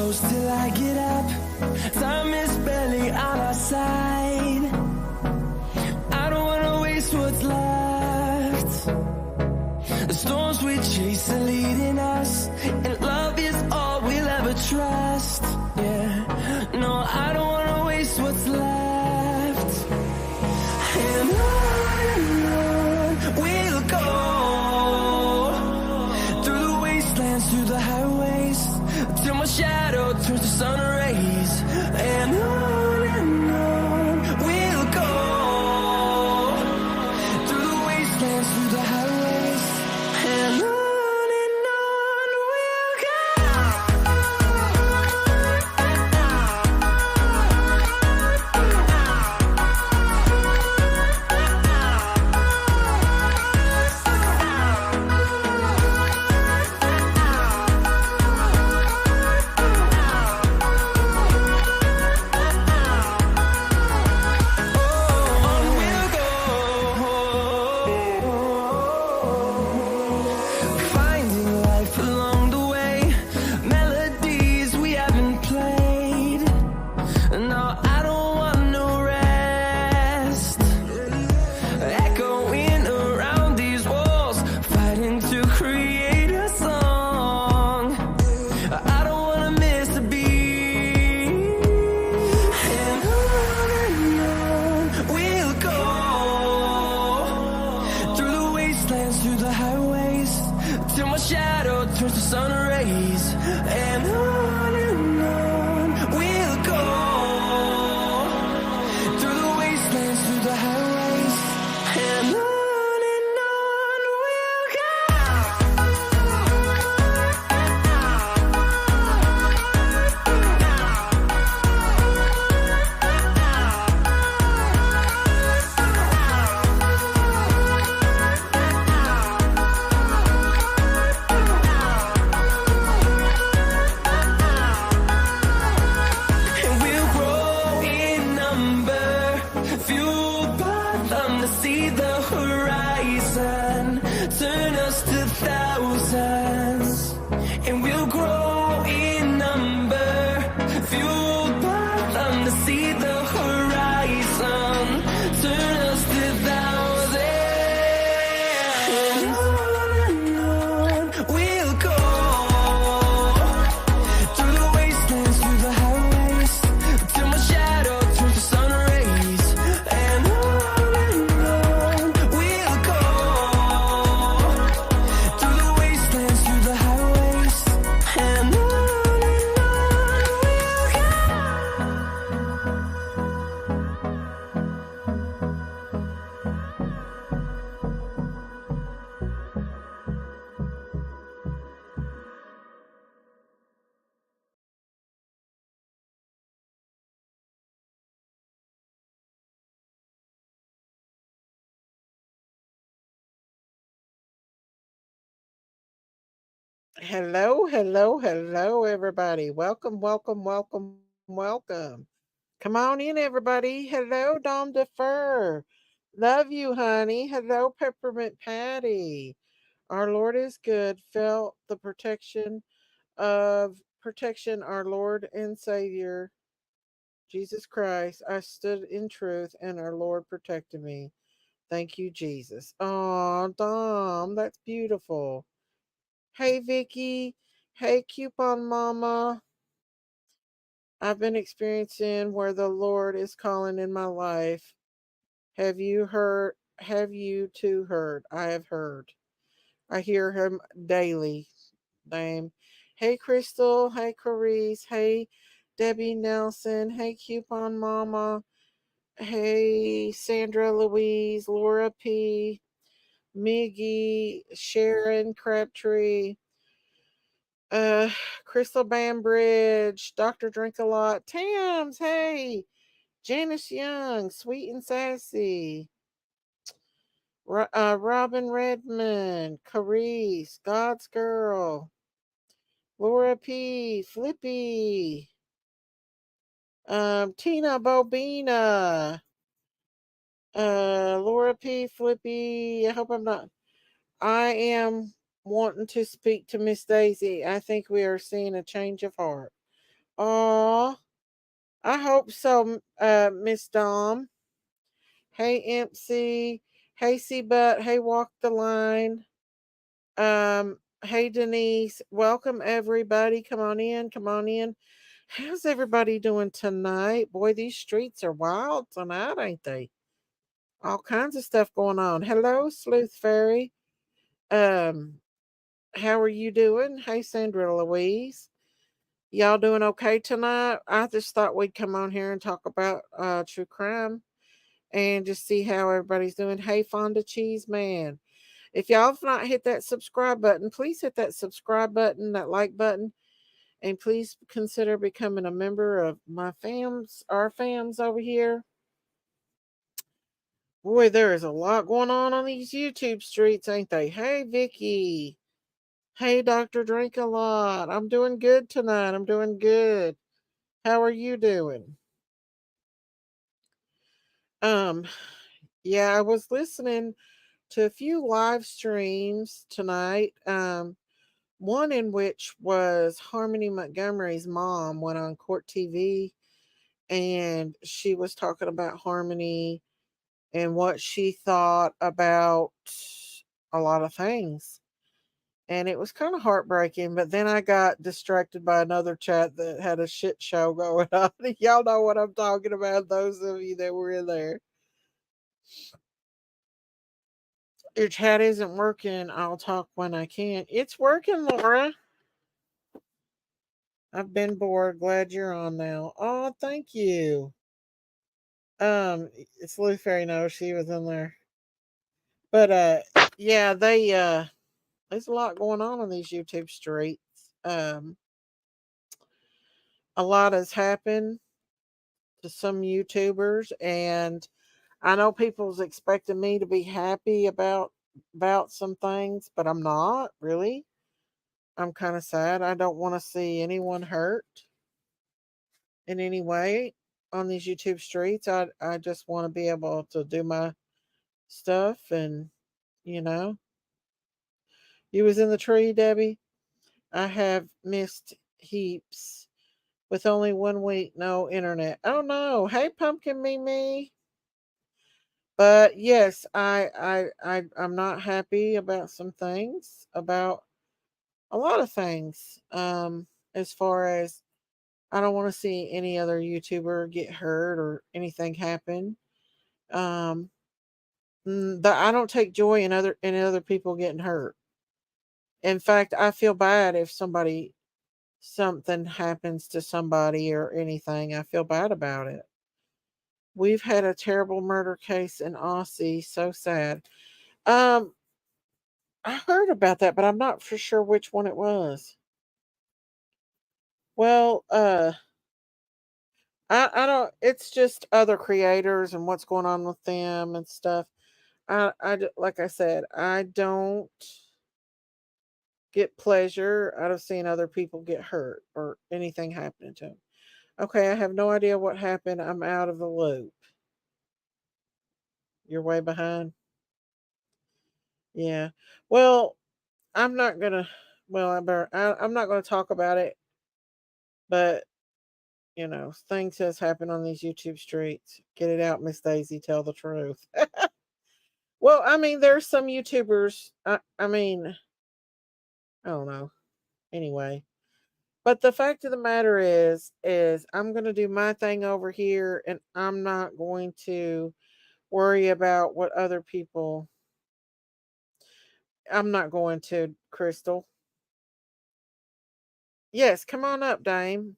close till I get up. Time is barely on our side. I don't wanna waste what's left. The storms we chase are leading us, and love is all we'll ever trust. Yeah, no, I don't wanna waste what's left. And on we'll go, through the wastelands, through the highways, till my shadow turns to sun rays. And on we'll go, through the wastelands, through the highways, and on we'll go. Finding life along the way, melodies we haven't played. No, I don't want no rest. Echoing around these walls, fighting to create a song. I don't wanna miss a beat. And on we'll go, through the wastelands, through the highways, till my shadow turns to sun rays. And on we'll go, through the wastelands, through the highways, and on we'll go. And we'll grow in number, fueled by them to see the horizon, turn us to thousands. And we'll grow in number, fueled by them to see the horizon, turn us to thousands. And on we'll go, through the wastelands, through the highways, till my shadow turns to sun rays. And on we'll go, through the wastelands, through the highways, and on we'll go. Hello, hello, hello, everybody. Welcome, welcome, welcome, welcome. Come on in, everybody. Hello, Dom Defer. Love you, honey. Hello, Peppermint Patty. Our Lord is good. Felt the protection, our Lord and Savior, Jesus Christ. I stood in truth, and our Lord protected me. Thank you, Jesus. Oh, Dom, that's beautiful. Hey, Vicky. Hey, Coupon Mama. I've been experiencing where the Lord is calling in my life. Have you heard? Have you too heard? I have heard. I hear him daily. Name. Hey, Crystal. Hey, Clarice. Hey, Debbie Nelson. Hey, Coupon Mama. Hey, Sandra Louise. Laura P. Miggy. Sharon Crabtree. Uh, Crystal Bambridge, Dr. Drink a Lot, Tams, hey, Janice Young, Sweet and Sassy, Robin Redmond, Carice, God's Girl, Laura P, Flippy, Tina Bobina, Laura P, Flippy. I hope I'm not. I am wanting to speak to Miss Daisy. I think we are seeing a change of heart. Oh, I hope so, Miss Dom. Hey, MC. Hey, C-Butt. Hey, Walk the Line. Hey, Denise. Welcome, everybody. Come on in. Come on in. How's everybody doing tonight? Boy, these streets are wild tonight, ain't they? All kinds of stuff going on. Hello, Sleuth Fairy. Um, how are you doing? Hey, Sandra Louise. Y'all doing okay tonight? I just thought we'd come on here and talk about true crime and just see how everybody's doing. Hey, Fonda Cheese Man. If y'all have not hit that subscribe button, please hit that subscribe button, that like button, and please consider becoming a member of our fams over here. Boy, there is a lot going on these YouTube streets, ain't they? Hey, Vicky. Hey, Dr. Drink a Lot. I'm doing good tonight. I'm doing good. How are you doing? Um, yeah, I was listening to a few live streams tonight. One in which was Harmony Montgomery's mom went on Court TV and she was talking about Harmony and what she thought about a lot of things. And it was kind of heartbreaking, but then I got distracted by another chat that had a shit show going on. Y'all know what I'm talking about, those of you that were in there. Your chat isn't working. I'll talk when I can. It's working, Laura. I've been bored. Glad you're on now. Oh, thank you. It's Lou Fairy. No, she was in there. But yeah, there's a lot going on these YouTube streets. A lot has happened to some YouTubers, and I know people's expecting me to be happy about some things, but I'm not really. I'm kind of sad. I don't want to see anyone hurt in any way on these YouTube streets. I just want to be able to do my stuff, and you know, you was in the tree, Debbie. I have missed heaps with only 1 week, no internet. Oh no. Hey, Pumpkin Mimi. But yes, I'm not happy about some things, about a lot of things. As far as I don't want to see any other YouTuber get hurt or anything happen. Um, I don't take joy in other people getting hurt. In fact, I feel bad if something happens to somebody or anything. I feel bad about it. We've had a terrible murder case in Aussie. So sad. Um, I heard about that, but I'm not for sure which one it was. Well, I don't. It's just other creators and what's going on with them and stuff. Like I said, I don't get pleasure out of seeing other people get hurt or anything happening to them. Okay, I have no idea what happened. I'm out of the loop. You're way behind. Yeah. Well, I'm not gonna. Well, I'm not gonna talk about it. But things has happened on these YouTube streets. Get it out, Miss Daisy. Tell the truth. Well, I mean, there's some YouTubers. I mean, I don't know. Anyway, but the fact of the matter is I'm gonna do my thing over here, and I'm not going to worry about what other people. I'm not going to, Crystal. Yes, come on up, Dom.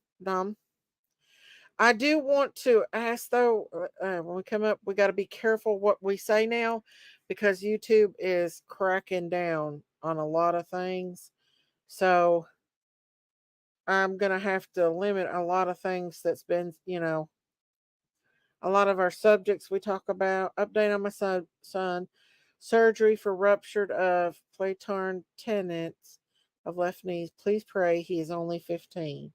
I do want to ask though, when we come up, we got to be careful what we say now because YouTube is cracking down on a lot of things. So I'm going to have to limit a lot of things that's been, a lot of our subjects we talk about. Update on my son surgery for ruptured of plantar tendons of left knee. Please pray. He is only 15.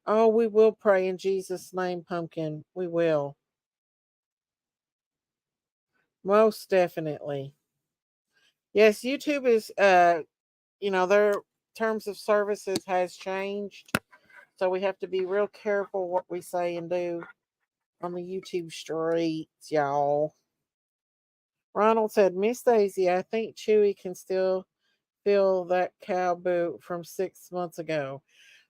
Oh, we will pray in Jesus' name, Pumpkin. We will. Most definitely. Yes, YouTube is their terms of services has changed. So we have to be real careful what we say and do on the YouTube streets, y'all. Ronald said, Miss Daisy, I think Chewy can still feel that cow boot from 6 months ago.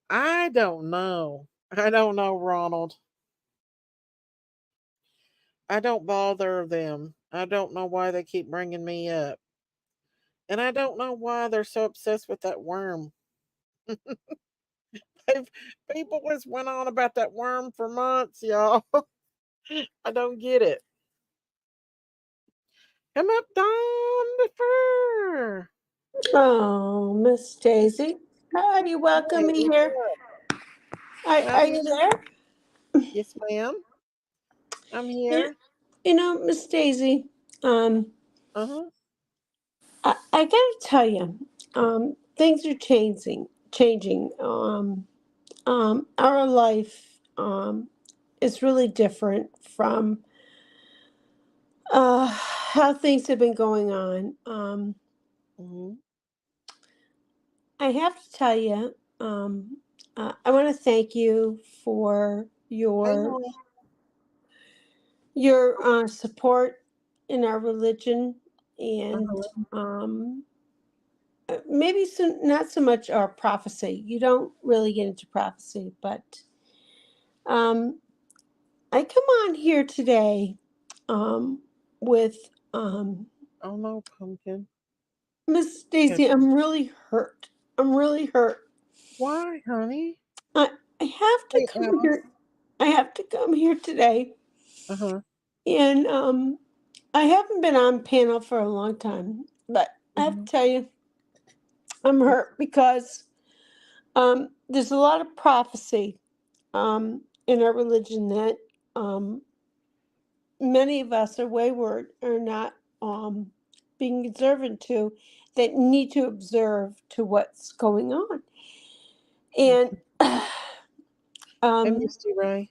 I don't know. I don't know, Ronald. I don't bother them. I don't know why they keep bringing me up. And I don't know why they're so obsessed with that worm. They've, people just went on about that worm for months, y'all. I don't get it. Come up, Don Defer. Oh, Miss Daisy. Hi, welcome Hey, me what's here. Are you there? Yes, ma'am. I'm You, here. Miss Daisy, um, Uh-huh. I gotta tell you, things are changing. Our life, is really different from, how things have been going on. Mm-hmm. I have to tell you, I want to thank you for Hey, your Nora. support in our religion, and Uh-huh. maybe not so much our prophecy. You don't really get into prophecy, but um, I come on here today um, with Oh, no, pumpkin. Miss Yes. Daisy. I'm really hurt. I'm really hurt. Why, honey? I, I have to Hey, come here. I have to come here today, Uh-huh. and I haven't been on panel for a long time, but I have Mm-hmm. to tell you, I'm hurt because there's a lot of prophecy in our religion that um, many of us are wayward or not being observant to, that need to observe to what's going on. And Mm-hmm. Hey, um, Misty Ray.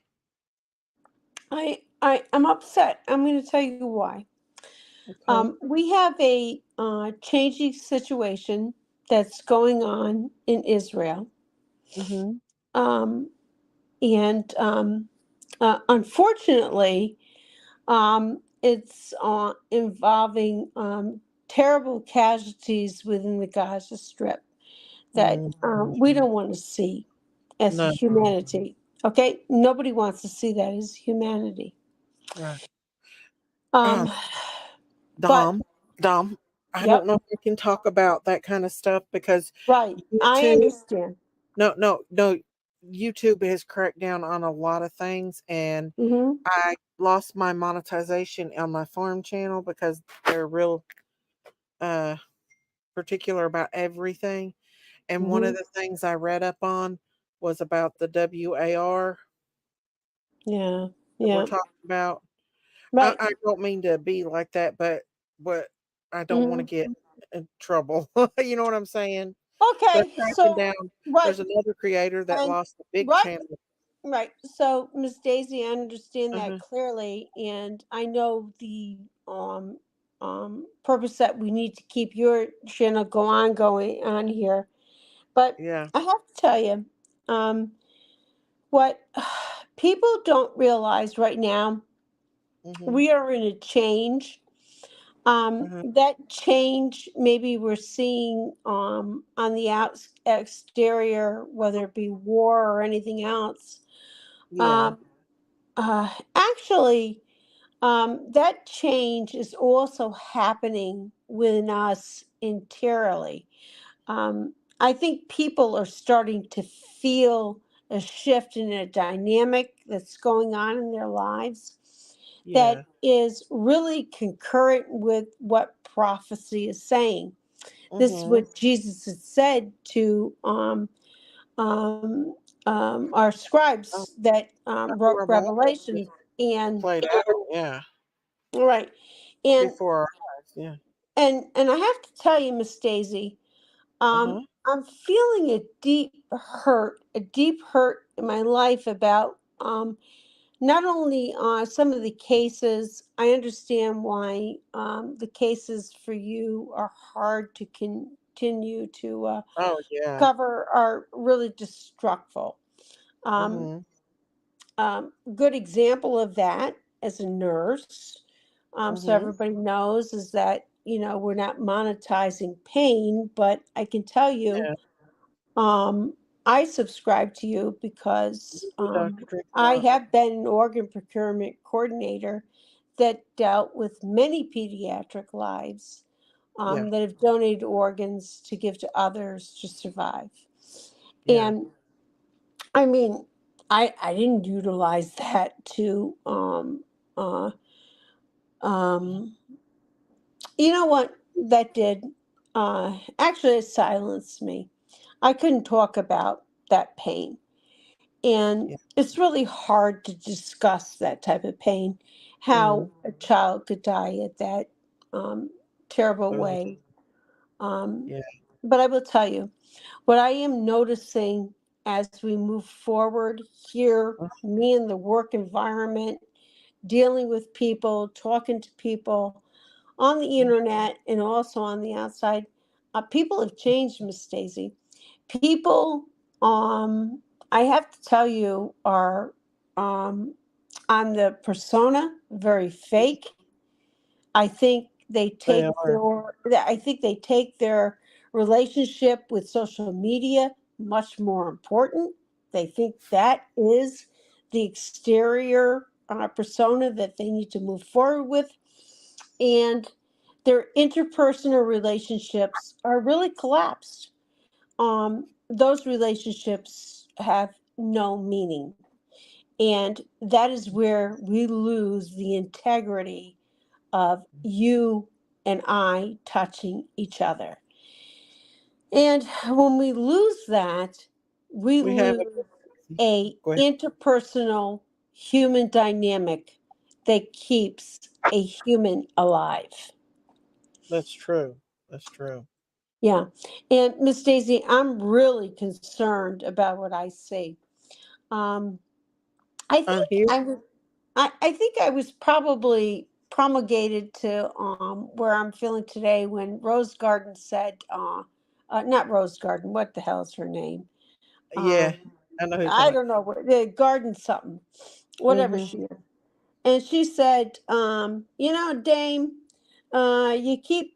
I'm upset. I'm going to tell you why. Okay. We have a changing situation that's going on in Israel. Mm-hmm. Um, and Unfortunately, it's involving terrible casualties within the Gaza Strip that we Mm-hmm. don't want to see as No. humanity. Okay? Nobody wants to see that as humanity. Right. Um, Um, but, Dom. Dom. I don't yep, know if we can talk about that kind of stuff because right. I YouTube. understand. No. YouTube has cracked down on a lot of things, and Hmm. I lost my monetization on my farm channel because they're real uh particular about everything. And one of Hmm. the things I read up on was about the WAR Yeah, that we're yeah, talking about. I, right. I don't mean to be like that, but I don't want to Hmm. get in trouble. You know what I'm saying? They're Okay, cracking so, down. right, There's another creator that and lost a big right. channel. Right. So, Miss Daisy, I understand that Uh-huh. clearly, and I know the purpose that we need to keep your channel going on here. But Yeah. I have to tell you, what people don't realize right now, Mm-hmm. we are in a change. Uh-huh. That change, maybe we're seeing on the exterior, whether it be war or anything else. Yeah. Um, Actually, that change is also happening within us interiorly. I think people are starting to feel a shift in a dynamic that's going on in their lives Yeah. that is really concurrent with what prophecy is saying. This is Mm-hmm. what Jesus had said to our scribes that After wrote our Bible was Revelation. And played out. Yeah. right, and Before our eyes. Yeah. I have to tell you, Miss Daisy, Uh-huh. I'm feeling a deep hurt in my life about not only some of the cases. I understand why the cases for you are hard to continue to Oh yeah. cover, are really destructive. Um, Mm-hmm. good example of that as a nurse, so Mm-hmm. everybody knows, is that, we're not monetizing pain, but I can tell you, Yeah. um, I subscribe to you because You do, Dr. I Drinkwater. have been an organ procurement coordinator that dealt with many pediatric lives, Yeah. that have donated organs to give to others to survive. Yeah. And I mean, I didn't utilize that to uh, um, you know what that did? Actually, it silenced me. I couldn't talk about that pain. And Yeah. it's really hard to discuss that type of pain, Mm-hmm. how a child could die at that um, terrible Ugh. way. Um, Yeah. but I will tell you, what I am noticing as we move forward here, me in the work environment, dealing with people, talking to people on the internet and also on the outside, people have changed, Miss Stacy. People, I have to tell you, are um, on the persona very fake. I think they They take are. their relationship with social media much more important. They think that is the exterior persona that they need to move forward with, and their interpersonal relationships are really collapsed. Those relationships have no meaning, and that is where we lose the integrity of you and I touching each other. And when we lose that, we We have lose it. a Go ahead. interpersonal human dynamic that keeps a human alive. That's true. That's true. Yeah. And Miss Daisy, I'm really concerned about what I see. Um, I I'm think here. I think I was probably promulgated to where I'm feeling today when Rose Garden said, not Rose Garden, what the hell is her name? Yeah. Um, I know who you're talking I about. don't know what the Garden something, whatever Mm-hmm. she is. And she said, Dame, you keep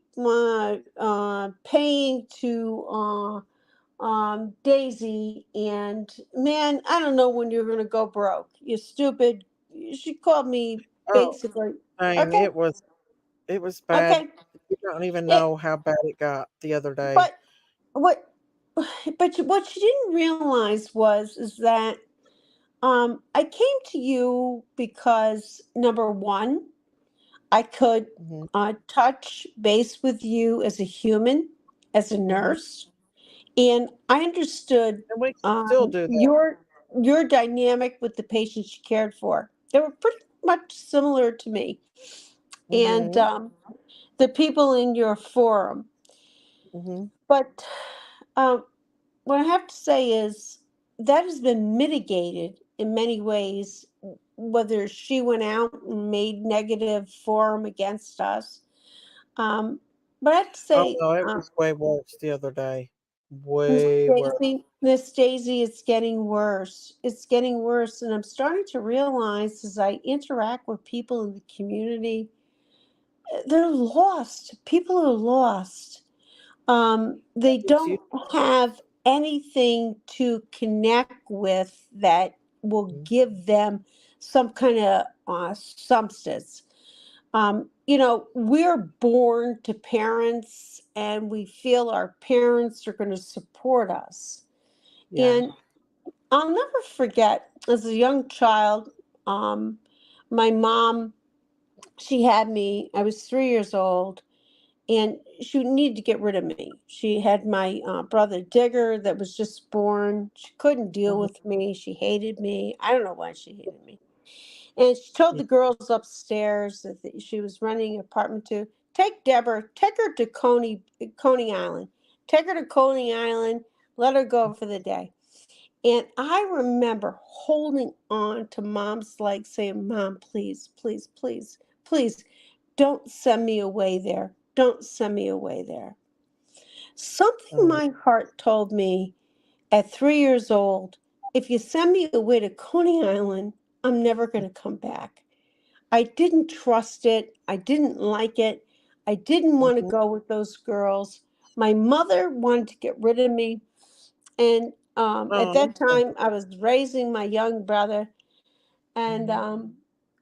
paying to Daisy, and man, I don't know when you're going to go broke. You stupid. She called me Oh, basically. dang. Okay, It was bad. okay. You don't even It, know how bad it got the other day. but what? What she didn't realize was is that I came to you because number one, I could Mm-hmm. touch base with you as a human, as a Mm-hmm. nurse, and I understood And we can still do that. your dynamic with the patients you cared for. They were pretty much similar to me, and Mm-hmm. the people in your forum. Mm-hmm. But um, what I have to say is that has been mitigated in many ways. Whether she went out and made negative forum against us, um, but I have to Oh say, no, it was way worse the other day. Miss Way worse. Daisy, Miss Daisy, it's getting worse. It's getting worse, and I'm starting to realize as I interact with people in the community, they're lost. People are lost. They It's you. don't have anything to connect with that will give them some kind of substance. We're born to parents, and we feel our parents are going to support us. Yeah. And I'll never forget, as a young child, um, my mom, she had me, I was 3 years old, and she needed to get rid of me. She had my brother Digger that was just born. She couldn't deal Mm-hmm. with me. She hated me. I don't know why she hated me. And she told Yeah. the girls upstairs that she was renting an apartment to take Deborah, take her to Coney Island. Take her to Coney Island, let her go for the day. And I remember holding on to mom's leg saying, Mom, please, please, please, please, don't send me away there. Don't send me away there. Something Oh, my heart told me at 3 years old if you send me away to Coney Island, I'm never going to come back. I didn't trust it. I didn't like it. I didn't want to Mhm. go with those girls. My mother wanted to get rid of me. And at Oh, that time, I was raising my young brother, and mhm.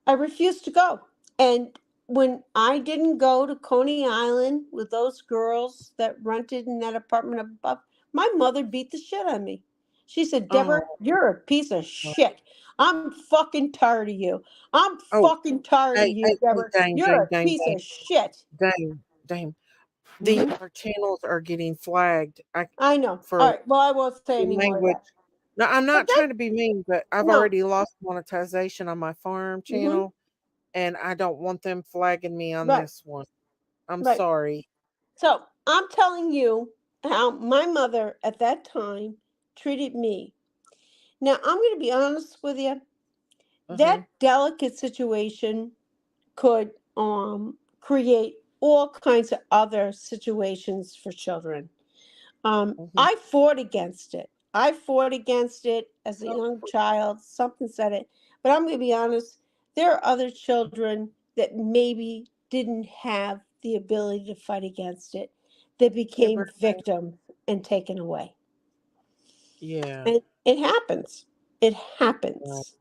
I refused to go. And when I didn't go to Coney Island with those girls that rented in that apartment above, my mother beat the shit out of me. She said, Oh, Deborah, you're a piece of shit. I'm fucking tired of you. I'm oh, fucking tired of hey, you, hey, hey, Deborah. Dame, You're Dame, a Dame, piece Dame, of shit. Dame, Dame. Hmm. Our channels are getting flagged. I know. For All right. Well, I won't say the any more of language. that. No, I'm But not that, trying to be mean, but I've no. already lost monetization on my farm Hmm. channel, and I don't want them flagging me on Right. this one. I'm Right. sorry. So I'm telling you how my mother at that time treated me. Now, I'm going to be honest with you. Uh-huh. That delicate situation could create all kinds of other situations for children. Mhm. I fought against it. I fought against it as a young child. Something said it. But I'm going to be honest, there are other children that maybe didn't have the ability to fight against it that became victims and taken away. Yeah, And it happens. It yeah, happens.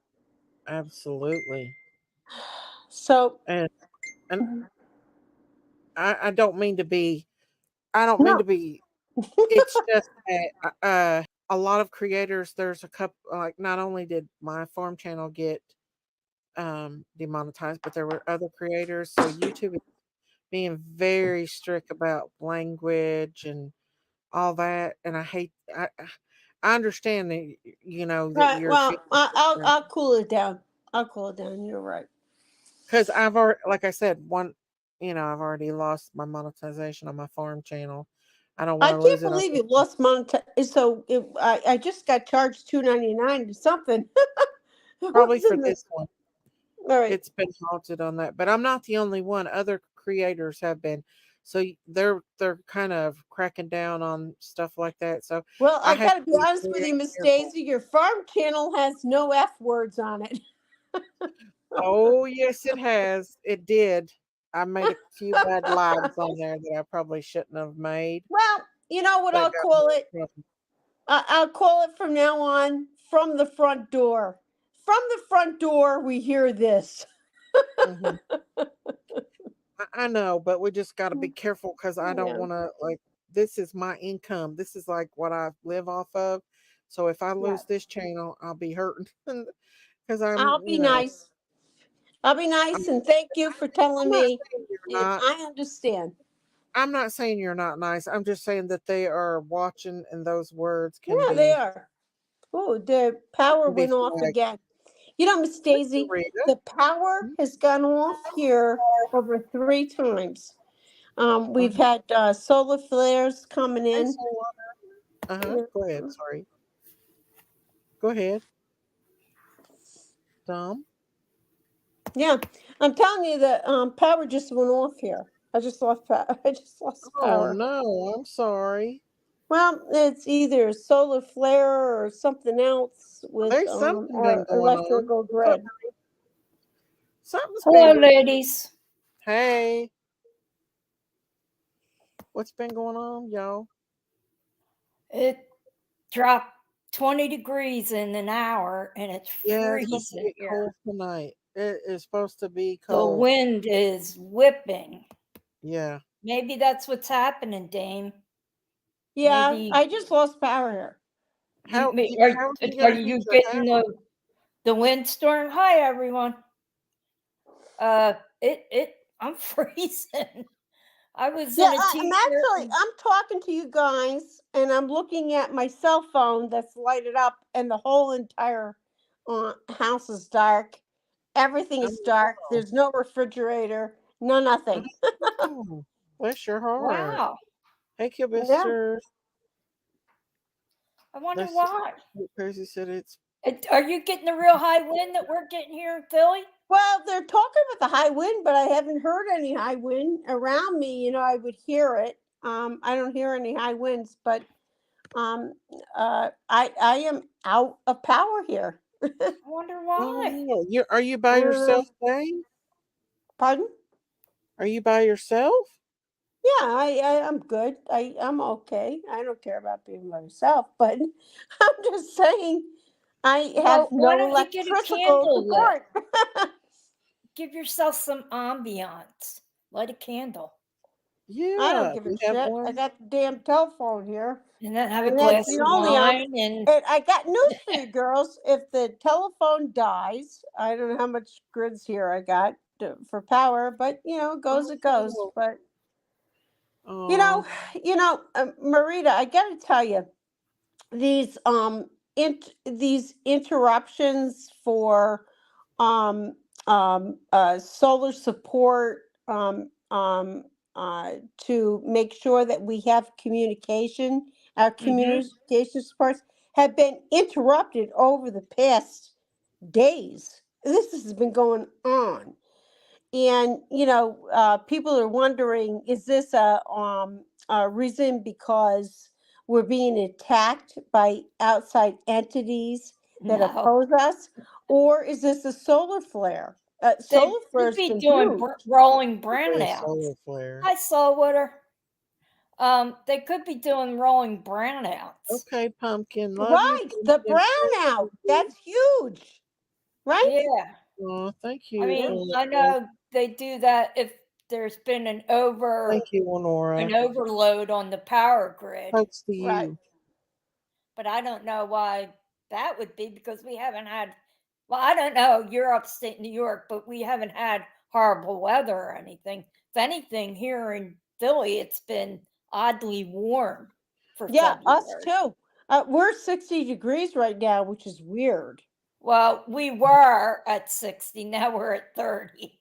absolutely. So, And and mhm. I don't mean to be I don't mean No. to be it's just that a lot of creators, there's a couple, like, not only did my farm channel get demonetized, but there were other creators. So YouTube is being very strict about language and all that, and I understand that that Right. you're Well, feeling, I'll cool it down. I'll cool it down. You're right. because I've already, like I said, I've already lost my monetization on my farm channel. I don't want I to can't lose it on believe this you lost monetization. So I just got charged $2.99 or something. It probably was for in the. this one. All right. It's been halted on that, but I'm not the only one. Other creators have been. So they're kind of cracking down on stuff like that. So Well, I I have got to to be be honest with very you, Miss careful. Daisy. Your farm channel has no F words on it. Oh, yes, it has. It did. I made a few bad lives on there that I probably shouldn't have made, Well, you know what but I'll got me call it? in trouble. I'll call it from now on from the front door. From the front door, we hear this. Mhm. I know, but we just got to be careful because I don't Yeah. want to, like, this is my income. This is like what I live off of. So if I Yeah. lose this channel, I'll be hurting because I'm, I'll be nice. I'll be I'm, nice and thank you for I'm telling not me. saying you're And not. I understand. I'm not saying you're not nice. I'm just saying that they are watching, and those words Yeah, they are. Oh, the power can be went off flagged. again. You know, Miss Thank you, Daisy, Rita. the power has gone off here over 3 times. We've Uh-huh. had solar flares coming Hey, in. Solar. Uh-huh. Yeah. Go ahead. Sorry. Go ahead. Dom. Yeah, I'm telling you that power just went off here. I just lost power. I just lost Oh power. no, I'm sorry. Well, it's either a solar flare or something else with There's something been our going on. electrical What's up? grid. Something's Hello, been going. ladies. Hey, what's been going on, y'all? It dropped 20 degrees in an hour and it's Yeah, it's supposed to freezing get here. cold tonight. It is supposed to be The cold. wind is whipping. Yeah. Maybe that's what's happening, Dame. Yeah, Maybe I just lost power here. How you how are you are gonna you use your getting power? the windstorm? Hi everyone. It I'm freezing. I was Yeah, in a t-shirt. I'm talking to you guys, and I'm looking at my cell phone that's lighted up, and the whole entire house is dark. Everything is dark. Oh, There's no refrigerator, no nothing. oh, bless your heart. Wow. Hey, Yeah. Kilbister. I wonder Let's see. why. Crazy said it's. Are you getting the real high wind that we're getting here in Philly? Well, they're talking about the high wind, but I haven't heard any high wind around me. You know, I would hear it. I don't hear any high winds, but um, I am out of power here. I wonder Oh, why. no. Are you by I don't yourself, know. Dane? Pardon? Are you by yourself? Yeah, I'm good. I'm okay. I don't care about being by myself, but I'm just saying I have Well, why no don't you get a electrical candle lit? support. Give yourself some ambiance. Light a candle. I don't Yeah. give a You have shit. I one? got the damn telephone here. And then have a And that's glass the of only wine and and I got news for you girls. If the telephone dies, I don't know how much grids here I got for power, but it goes, it goes. Oh, But you oh, know, Marita, I got to tell you, these these interruptions for um solar support to make sure that we have communication, our Mhm. communication supports have been interrupted over the past days. This has been going on, and people are wondering, is this a reason because we're being attacked by outside entities that No. oppose us, or is this a solar flare? They Solar could flare's be been doing huge. rolling could be a solar brownouts. flare. I saw what her. They could be doing rolling brownouts. Okay, Pumpkin. Love you, Right, the Pumpkin. Thank brownout, you. that's huge, right? Yeah. Oh, thank I you, Yeah. mean, Honora. I know they do that if there's been an Thank you, Honora. overload on the power grid, Thanks to Right. you. but I don't know why that would be because we haven't had. Well, I don't know. You're upstate New York, but we haven't had horrible weather or anything. If anything, here in Philly, it's been oddly warm for Yeah, us February. too. We're 60 degrees right now, which is weird. Well, we were at 60. Now we're at 30,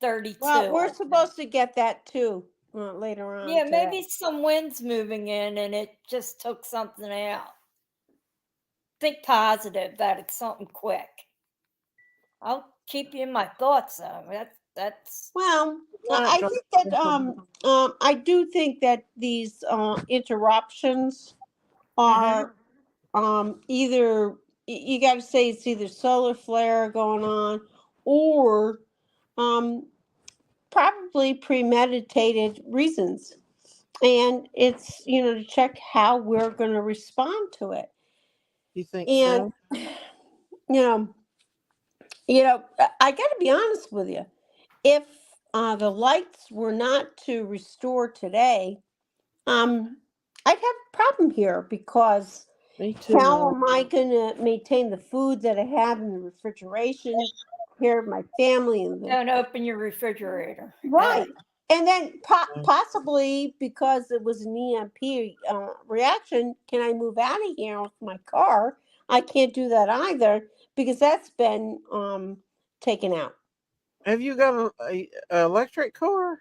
32. Well, we're I think. supposed to get that too later on Yeah, today. maybe some winds moving in and it just took something out. Think positive that it's something quick. I'll keep you in my thoughts though. That's Well, Not I driving think that something. I do think that these interruptions are either you got to say it's either solar flare going on or um probably premeditated reasons, and it's to check how we're going to respond to it. You think And so? you know I got to be honest with you. If the lights were not to restore today, I'd have a problem here because Me too, how love. am I going to maintain the food that I have in the refrigeration here, my family, and the don't open your refrigerator. right. And then Yeah. possibly because it was an EMP reaction, can I move out of here with my car? I can't do that either because that's been taken out. Have you got a electric car?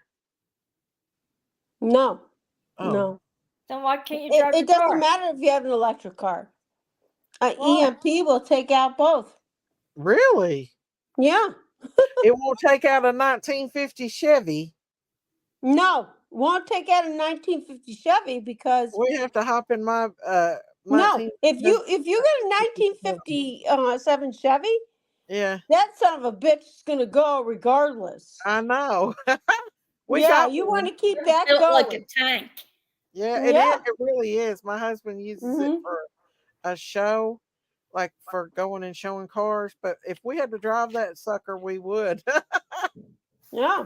No, Oh, no. Then why can't you It, drive it your doesn't car? matter if you have an electric car. Why? EMP will take out both. really? Yeah. It won't take out a 1950 Chevy. No, won't take out a 1950 Chevy because We have to hop in my no, 19. if you get a 1957 Chevy, Yeah, that son of a bitch is gonna go regardless. I know. We Yeah, got you want one. to keep that Built like a going. tank. Yeah, it is. Yeah. It really is. My husband uses it Hmm. for a show, like for going and showing cars. But if we had to drive that sucker, we would. Yeah.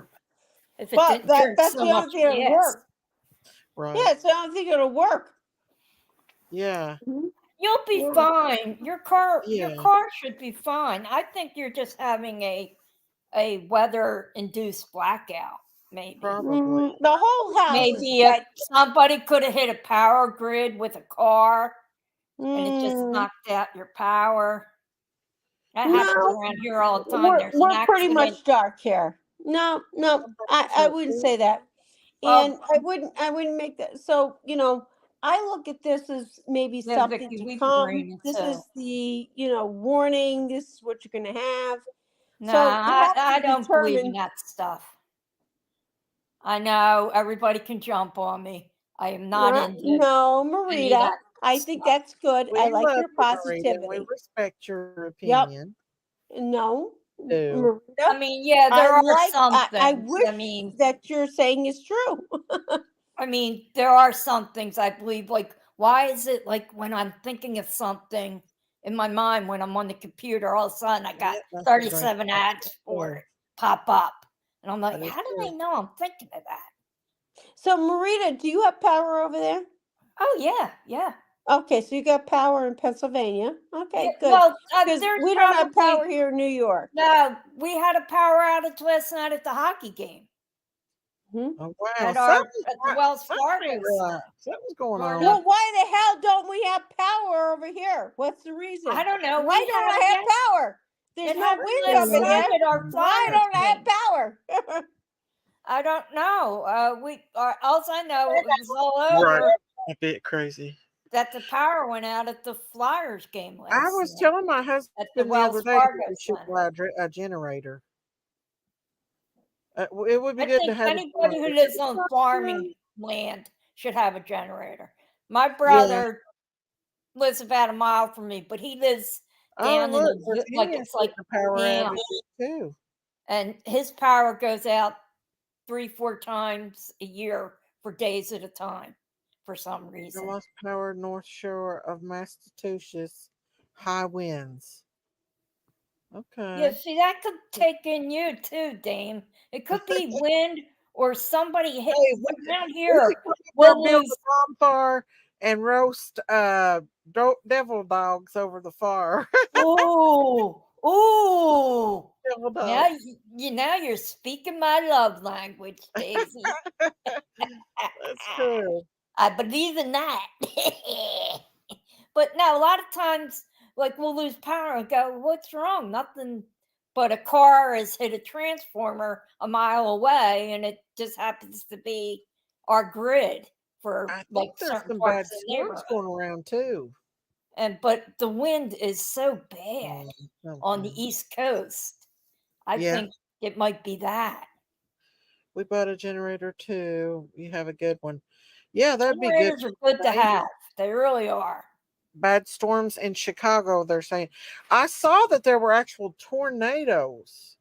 If it But didn't drink that's so the much only thing that'll gas. work. Right. Yeah, it's the only thing that'll work. Yeah. Mhm. You'll be Yeah. fine. Your car Yeah. should be fine. I think you're just having a weather induced blackout, maybe. Probably. The whole house is Maybe somebody could have hit a power grid with a car and it just knocked out your power. That happens no. around here all the time. There's an We're pretty accident. much dark here. No, I wouldn't say that. And Well, I wouldn't make that. So, I look at this as maybe yeah, something Vicky, to we've been come. raining This too. is the, warning. This is what you're going to have. Nah, So you have I to don't believe in determine. that stuff. I know everybody can jump on me. I am not into No, any of Marita. that I think stuff. that's good. We I like love your you, Marita, and we positivity. respect your Yep. opinion. No, Do. I Marita. mean, yeah, I there are like. some I things. wish I mean, that you're saying is true. there are some things I believe. Like, why is it like when I'm thinking of something in my mind, when I'm on the computer, all of a sudden I got Yep, that's a great 37 point. ads for True. it pop up, and I'm like, That is how do true. they know I'm thinking of that? So, Marita, do you have power over there? Oh yeah. Okay, so you got power in Pennsylvania. Okay, Yeah, good. well, Because there's we don't have probably power here in New York. no. We had a power outage last night at the hockey game Hmm? Oh, wow. at the Wells I Fargo didn't Center. realize that was going Right on. up. Well, why the hell don't we have power over here? What's the reason? I don't know. Why We don't had I it have yes- power? There's It no happened wind last over night here. at our Why Flyers don't I have game. power? I don't know. All I know it was all over Right. A bit crazy. that the power went out at the Flyers game last I was night telling my husband at the the Wells other day Fargo that we should Center. buy a generator. It would be I good to think have a anybody who generator. lives on farming land should have a generator. My Yeah. brother lives about a mile from me, but he lives Oh, down in look, the he like has it's like the power down, outages too. and his power goes out 3-4 times a year for days at a time for some I reason. lost power north shore of Massachusetts. High winds. Yeah, Okay. see, that could take in you too, Dame. It could be wind or somebody hit Hey, down we here. could come We'll up there, build lose. a bonfire and roast devil dogs over the fire. Ooh. Devil Now dogs. now you're speaking my love language, Daisy. That's true. I believe in that. But no, a lot of times, like we'll lose power and go, "What's wrong? Nothing." But a car has hit a transformer a mile away, and it just happens to be our grid for I like think there's certain some bad parts of the storms neighborhood. going around too. But the wind is so bad on the Okay. East Coast. I Yeah, think it might be that. we bought a generator too. You have a good one. Yeah, that'd be good. Generators are good to have. They really are. Bad storms in Chicago, they're saying. I saw that there were actual tornadoes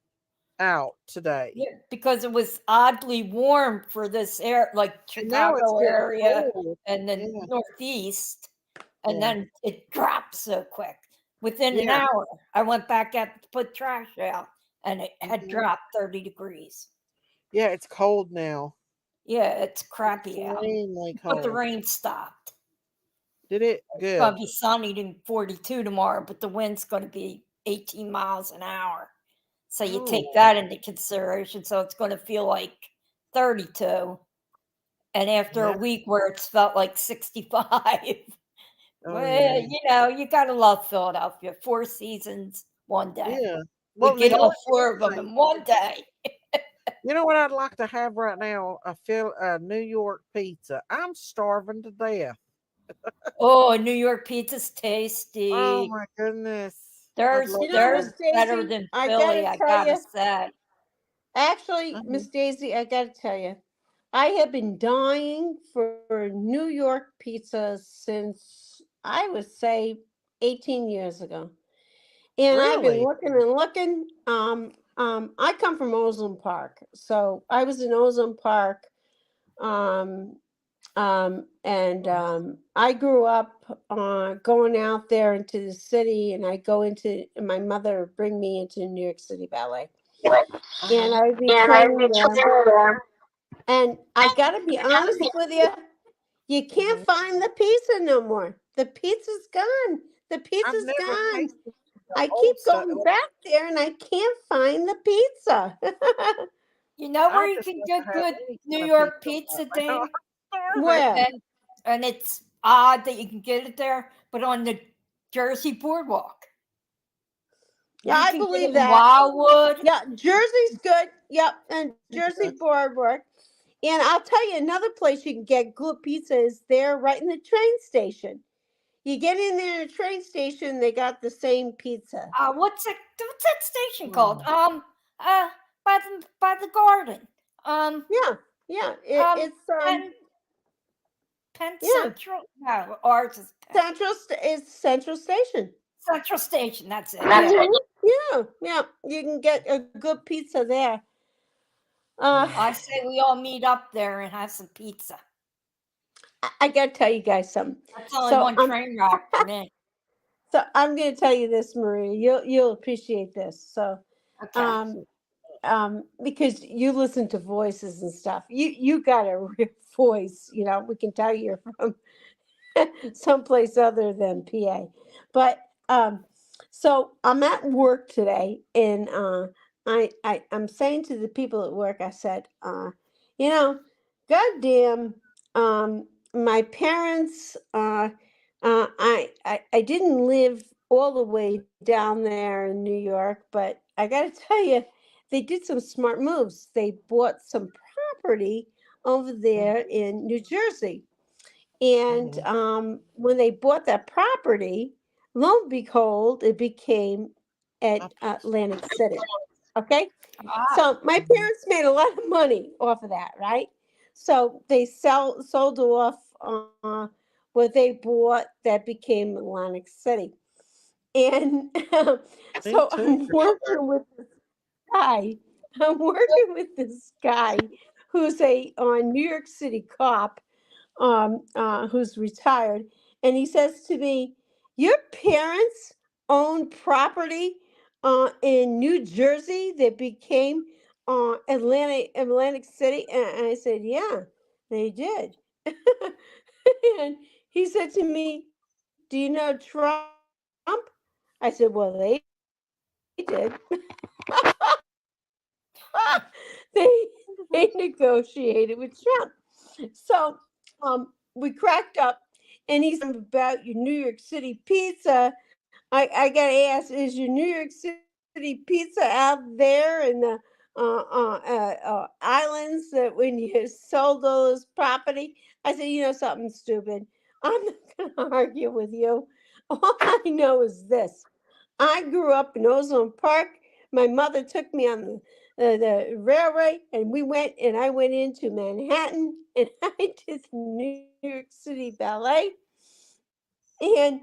out today. Yeah, because it was oddly warm for this air, like And now it's Chicago getting area cold. and the Yeah. Northeast, and Yeah. then it dropped so quick. Within an Yeah. hour, I went back out to put trash out, and it had Mhm. dropped 30 degrees. Yeah, it's cold now. Yeah, it's crappy out. Extremely But the cold. rain stopped. Did it? It's going Good. to be sunny to 42 tomorrow, but the wind's going to be 18 miles an hour. So you take Oh, that into consideration. So it's going to feel like 32. And after a yeah. week where it's felt like 65, Oh, well, yeah. you got to love Philadelphia. 4 seasons, one day. Yeah. We Well, New get all York 4 is of them like, in one day. you know what I'd like to have right now? A New York pizza. I'm starving to death. Oh, New York pizza's Oh tasty. my goodness. I'd There's love You to know, have. Miss better Daisy, than I Philly, gotta I tell gotta you. say. Actually, Uh-huh. Miss Daisy, I gotta tell you, I have been dying for New York pizza since I would say 18 years ago. And I've been Really? looking and looking. I come from Ozone Park, so I was in Ozone Park, and I grew up going out there into the city, and my mother would bring me into New York City Ballet, and I'd be training there. And I gotta be honest with you can't find the pizza no more. The pizza's gone. The I've pizza's never gone. tasted the I old keep stuff. going back there and I can't find the pizza. You know where I you just can like get to have good any New kind of York pizza pizza, right now. Dame? I'm starving. Where? And it's odd that you can get it there, but on the Jersey Boardwalk. Yeah, You I can get believe it in that. Wildwood. Yeah, Jersey's good. Yep, and Jersey Boardwalk. And I'll tell you another place you can get good pizza is there right in the train station. You get in there in the train station, they got the same pizza. What's that station called? Mm. By the garden. Yeah, And it's Penn Yeah. Central? No, ours is Penn. Is Central Station. Central Station. That's it. That's Yeah. it. Yeah. You can get a good pizza there. I say we all meet up there and have some pizza. I got to tell you guys something. That's only So one train ride for me. So I'm going to tell you this, Maria. You'll appreciate this. So, Okay. because you listen to voices and stuff, you got a real voice. We can tell you're from someplace other than PA. But so I'm at work today, and I'm saying to the people at work, I said, goddamn, my parents. I didn't live all the way down there in New York, but I got to tell you, they did some smart moves. They bought some property over there in New Jersey. And when they bought that property, lo and behold, it became at Atlantic City. Okay. So my parents made a lot of money off of that, right? So they sold off what they bought that became Atlantic City. And so I'm working with this guy. I'm working with this guy who's a New York City cop, who's retired, and he says to me, "Your parents own property in New Jersey that became Atlantic City," and I said, "Yeah, they did." And he said to me, "Do you know Trump?" I said, "Well, they did." they negotiated with Trump. So we cracked up, and he said about your New York City pizza. I got to ask, is your New York City pizza out there in the islands that when you sold all this property? I said, something stupid. I'm not going to argue with you. All I know is this. I grew up in Ozone Park. My mother took me on the railway, and I went into Manhattan, and I did the New York City Ballet. And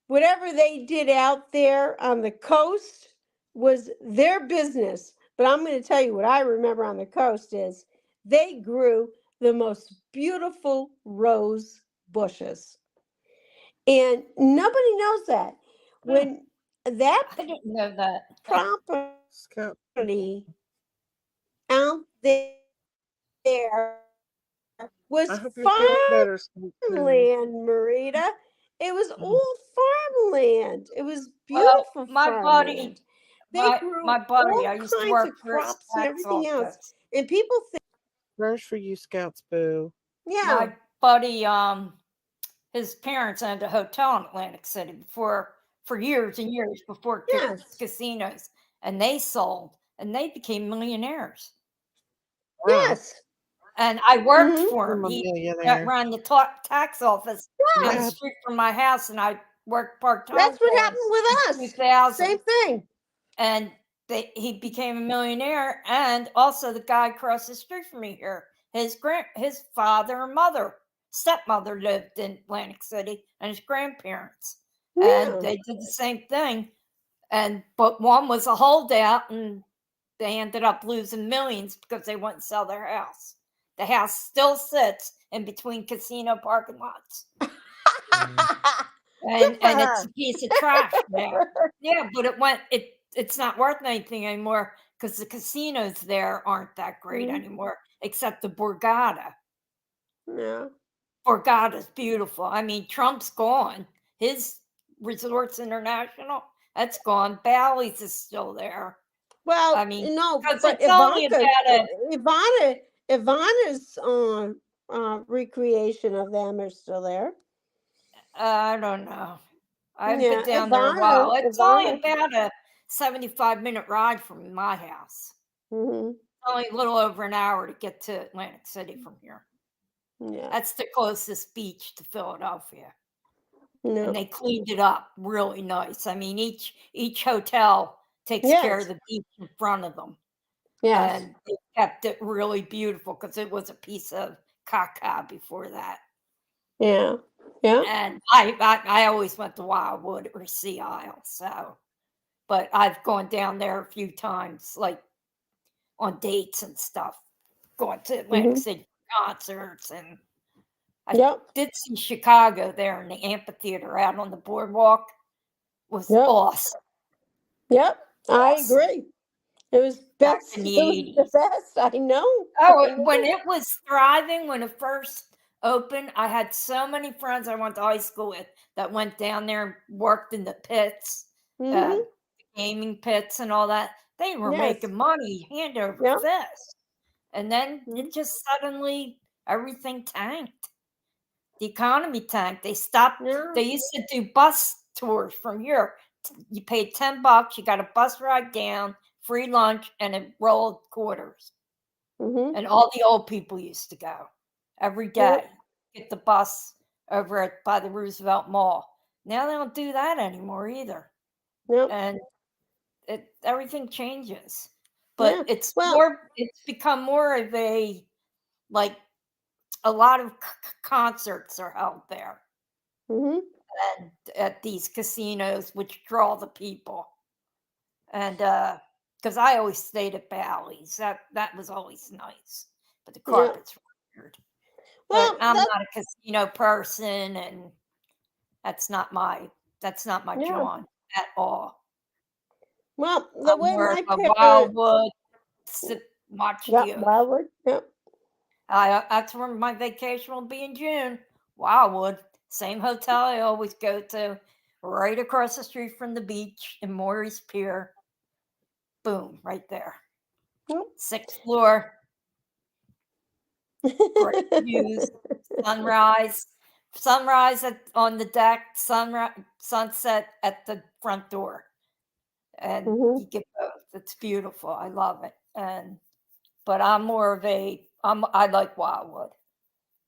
whatever they did out there on the coast was their business. But I'm going to tell you what I remember on the coast is they grew the most beautiful rose bushes. And nobody knows that. When that I didn't know that. property out there was farmland, Marita. It was all farmland. It was beautiful farmland. They grew my buddy, all I used to kinds work of for his crops and tax everything else. office. And people think, Prayers for you, Scouts Boo. yeah, My buddy, his parents owned a hotel in Atlantic City for years and years before yes, casinos, and they sold, and they became millionaires. yes. And I worked Mhm. for I'm him. a He millionaire. ran the tax office down the Yeah. street from my house, and I worked part-time That's what for him happened with in us. 2000. Same thing. And he became a millionaire, and also the guy across the street from me here, his father and stepmother lived in Atlantic City, and his grandparents, and Yeah. they did the same thing. But one was a holdout, and they ended up losing millions because they wouldn't sell their house. The house still sits in between casino parking lots. And it's a piece of trash now. Yeah, but it's not worth anything anymore because the casinos there aren't that great anymore, except the Borgata. Yeah. Borgata's beautiful. I mean, Trump's gone. His Resorts International, that's gone. Bally's is still there. Well, I mean, no, because but it's only Ivana's recreation of them are still there. I don't know. I haven't been Yeah, down there a while. It's only Ivana. about a 75-minute ride from my house. Mhm. Only a little over an hour to get to Atlantic City from here. Yeah. That's the closest beach to Philadelphia. No. And they cleaned it up really nice. I mean, each hotel takes care of the beach in front of them. Yes. And they kept it really beautiful because it was a piece of caca before that. Yeah. Yeah. And I always went to Wildwood or Sea Isle. So, but I've gone down there a few times, like on dates and stuff, going to Atlantic Mhm. City concerts, and I Yep. did see Chicago there in the amphitheater out on the boardwalk. Was Yep. awesome. Yep. I Awesome. agree. It was Back best. in It the was the 80s. best. I know. Oh, I when know. it was thriving, when it first opened, I had so many friends I went to high school with that went down there and worked in the pits, Mhm. gaming pits and all that. They were Yes. making money hand over Yep. fist. And then Mhm. it just suddenly, everything tanked. The economy tanked. They stopped. Yeah. They used to do bus tours from Europe. You paid $10, you got a bus ride down, free lunch, and a roll of quarters. Mhm. And all the old people used to go every day, Yep. get the bus over by the Roosevelt Mall. Now they don't do that anymore either. Yep. And everything changes. Yeah. But it's Well. become more of a, like, a lot of concerts are held there Mhm. and at these casinos, which draw the people. And because I always stayed at Bally's, that was always nice, but the Yeah. carpets were weird. But Well. I'm That. not a casino person, and that's not my Yeah. John at all. Well, the I'm way more of my a parents. Wildwood, sit, watch Yep. the. Wildwood. Yep. That's where my vacation will be in June. Wildwood, same hotel I always go to, right across the street from the beach in Morris Pier. Boom, right there. Yep. 6th floor, great views, sunrise on the deck, sunset at the front door, and Mhm. you get both. It's beautiful. I love it. But I'm more of I like Wildwood.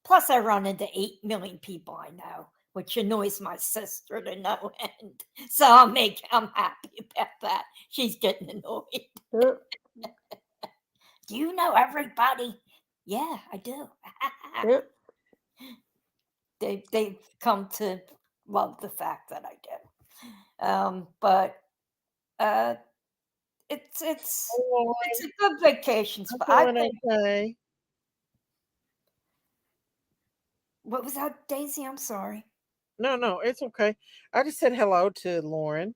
Plus, I run into 8 million people I know, which annoys my sister to no end. So I'm happy about that. She's getting annoyed. Yep. Do you know everybody? Yeah, I do. Yep. They've come to love the fact that I do. But uh, Oh, it's a good vacation I'm spot. I doing think. okay. What was that, Daisy? I'm sorry. No, no, it's okay. I just said hello to Lauren.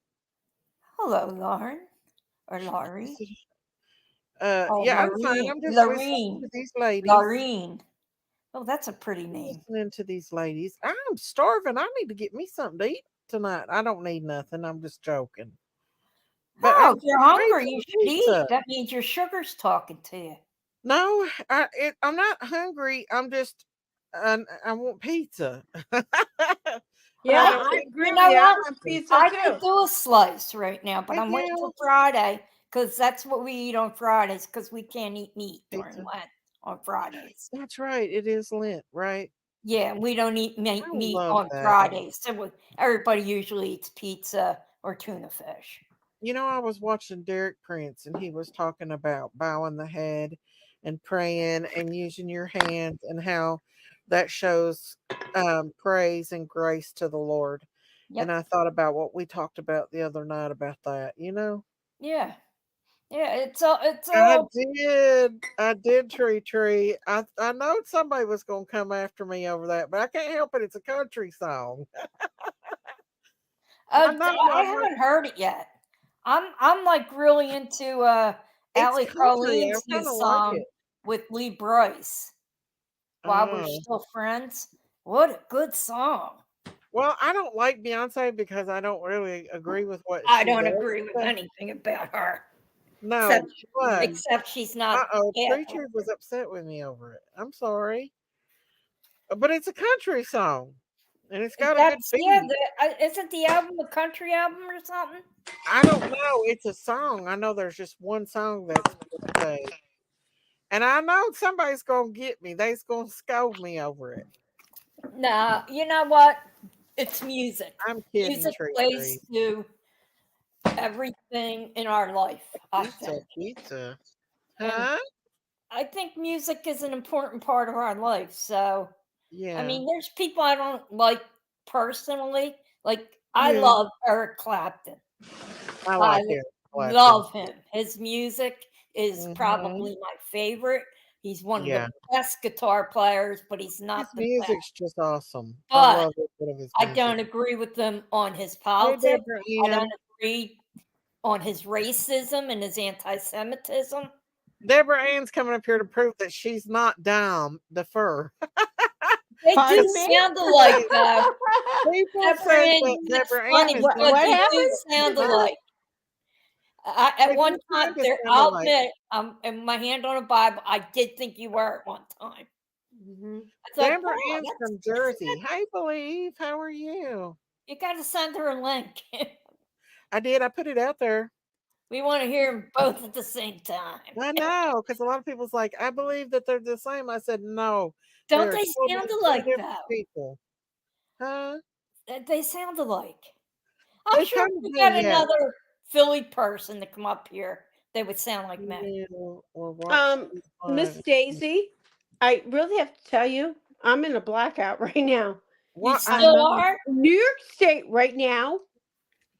Hello, Lauren or I Laurie. said, Oh, yeah, I'm fine. I'm just listening Lorene, to these ladies. Lorene. Oh, that's a pretty name. Listening to these ladies. I'm starving. I need to get me something to eat tonight. I don't need nothing. I'm just joking. But I Oh, if can't you're wait hungry, for you the should eat. pizza. That means your sugar's talking to you. No, I'm not hungry. I'm just, I want pizza. I Yeah, don't I want agree You with know you. I what? want pizza I too. could do a slice right now, but Hey, I'm waiting Gail, till Friday because that's what we eat on Fridays because we can't eat meat during pizza. Lent on Fridays. That's right. It is Lent, right? Yeah, we don't eat I meat love on that. Fridays. So everybody usually eats pizza or tuna fish. You know, I was watching Derek Prince and he was talking about bowing the head and praying and using your hands and how that shows praise and grace to the Lord. And Yep. I thought about what we talked about the other night about that, you know? Yeah. Yeah. It's I all. did. I did tree. I know somebody was gonna come after me over that, but I can't help it. It's a country song. I know I I'm not haven't heard it yet. I'm like really into it's Allie country. I Colleen's new kinda like song it. with Lee Bryce. While We're Oh. Still Friends. What a good song. Well, I don't like Beyonce because I don't really agree with what I she don't does. agree with anything about her. Except No, but except she's not uh-oh, Tree Catholic. Tree was upset with me over it. I'm sorry. But it's a country song and it's got a good That's yeah, beat. isn't the album a country album or something? I don't know. It's a song. I know there's just one song that's Beyonce. And I know somebody's gonna get me. They's gonna scold me over it. No, you know what? It's music. I'm kidding, Music Tree plays Tree. to everything in our life, I Pizza, think. pizza. And Huh? I think music is an important part of our life. So Yeah. I mean, there's people I don't like personally. Like I Yeah. love Eric Clapton. I I like Eric Clapton. love him. His music is Mhm. probably my favorite. He's one of Yeah. the best guitar players, but he's His not the best. music's just awesome. I But love a bit of his I music. don't agree with him on his Hey, politics. Deborah I Ann. don't agree on his racism and his anti-Semitism. Deborah Ann's coming up here to prove that she's not down the fur. They do Pardon me? sound alike, though. People Deborah said Ann, that it's Deborah Ann funny is What- because what they do happened? sound Huh? alike. They At one do time, kinda there, sound I'll alike. admit, and my hand on a Bible, I did think you were at one time. Mhm. It's like, Deborah wow, Ann's from that's Jersey. Hey, Believe, how are you? you got to send her a link. I did. I put it out there. We want to hear them both at the same time. I know, because a lot of people's like, I believe that they're the same. I said, no, Don't they're they totally sound two alike, different though? people. Huh? They sound alike. They I'm sure kind if of we do, got yeah. another Philly person to come up here, they would sound like me. Yeah, or watch Miss on- Daisy, I really have to tell you, I'm in a blackout right now. You What? I still know. are? New York State right now,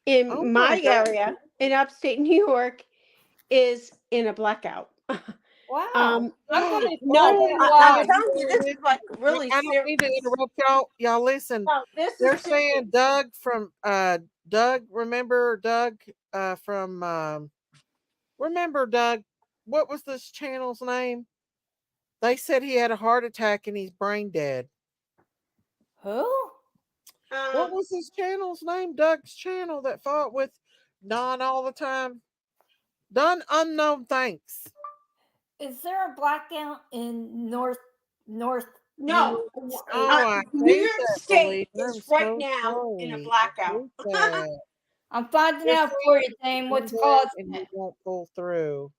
in Oh my my God. area in upstate New York, is in a blackout. Wow. Um, I'm going to no, find out Oh, why. I'm telling you, this is like I really don't mean to serious. interrupt y'all. Y'all listen. No, this They're is saying serious. Doug from Doug. Remember Doug from remember Doug? What was this channel's name? They said he had a heart attack and he's brain dead. Who? What was his channel's name? Doug's channel that fought with Don all the time. Don Unknown Thanks. Is there a blackout in North? No, Oh, I New hate York that, State Believe. I'm is right so now in a sorry. I blackout. hate that. I'm finding They're out for you, Dame. saying What's that causing and it? he won't pull through.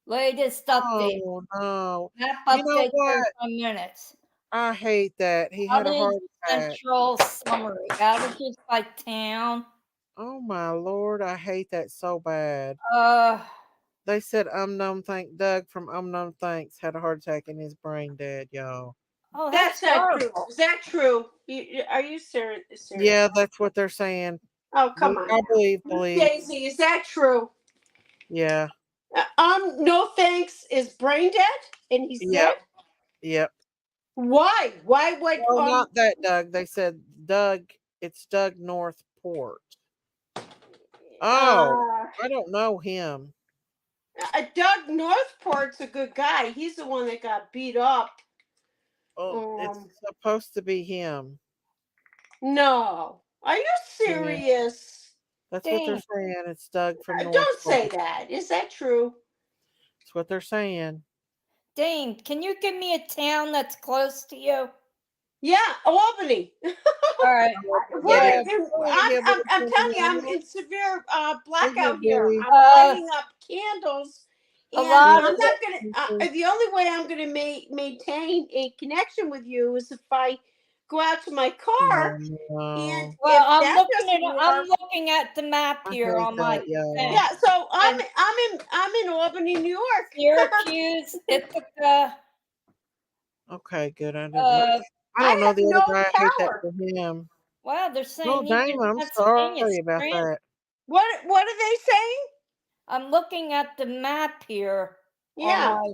Latest update. Oh no. Map You know update what? 35 minutes. I hate that. He had a heart Outage attack. Central summary. Outages by town. Oh my lord, I hate that so bad. Uh, They said Doug from Unknown Thanks had a heart attack and his brain dead, y'all. oh, That's that's not true. horrible. Is that true? Are you serious? Yeah, that's what they're saying. Oh, come on. I now. believe. Daisy, is that true? Yeah. No thanks is brain dead and he's Yep. dead. Yep. Why? Why would No, not that Doug. They said Doug. It's Doug Northport. Oh, I don't know him. Doug Northport's a good guy. He's the one that got beat up. Oh, it's supposed to be him. No. Are you serious? That's what they're Dang. saying. It's Doug from Don't Northport. say that. Is that true? That's what they're saying. Dane, can you give me a town that's close to you? Yeah, Albany. All right. We're Yeah. I'm telling you, I'm in severe blackout here. Billy. I'm lighting up candles. A And lot I'm of not gonna. The only way I'm gonna maintain a connection with you is if I go out to my car. And No. Well, if I'm that looking doesn't at I'm work- looking at the map I here hate on my that, y'all. thing. yeah. So I'm in Albany, New York. Syracuse, Ithaca. Okay, good. I didn't know. I don't know have the no other guy. I hate that tower. for him. Wow, they're saying Oh, he's dang, in I'm Pennsylvania. sorry about Strand. that. What are they saying? I'm looking at the map here. Yeah. on my-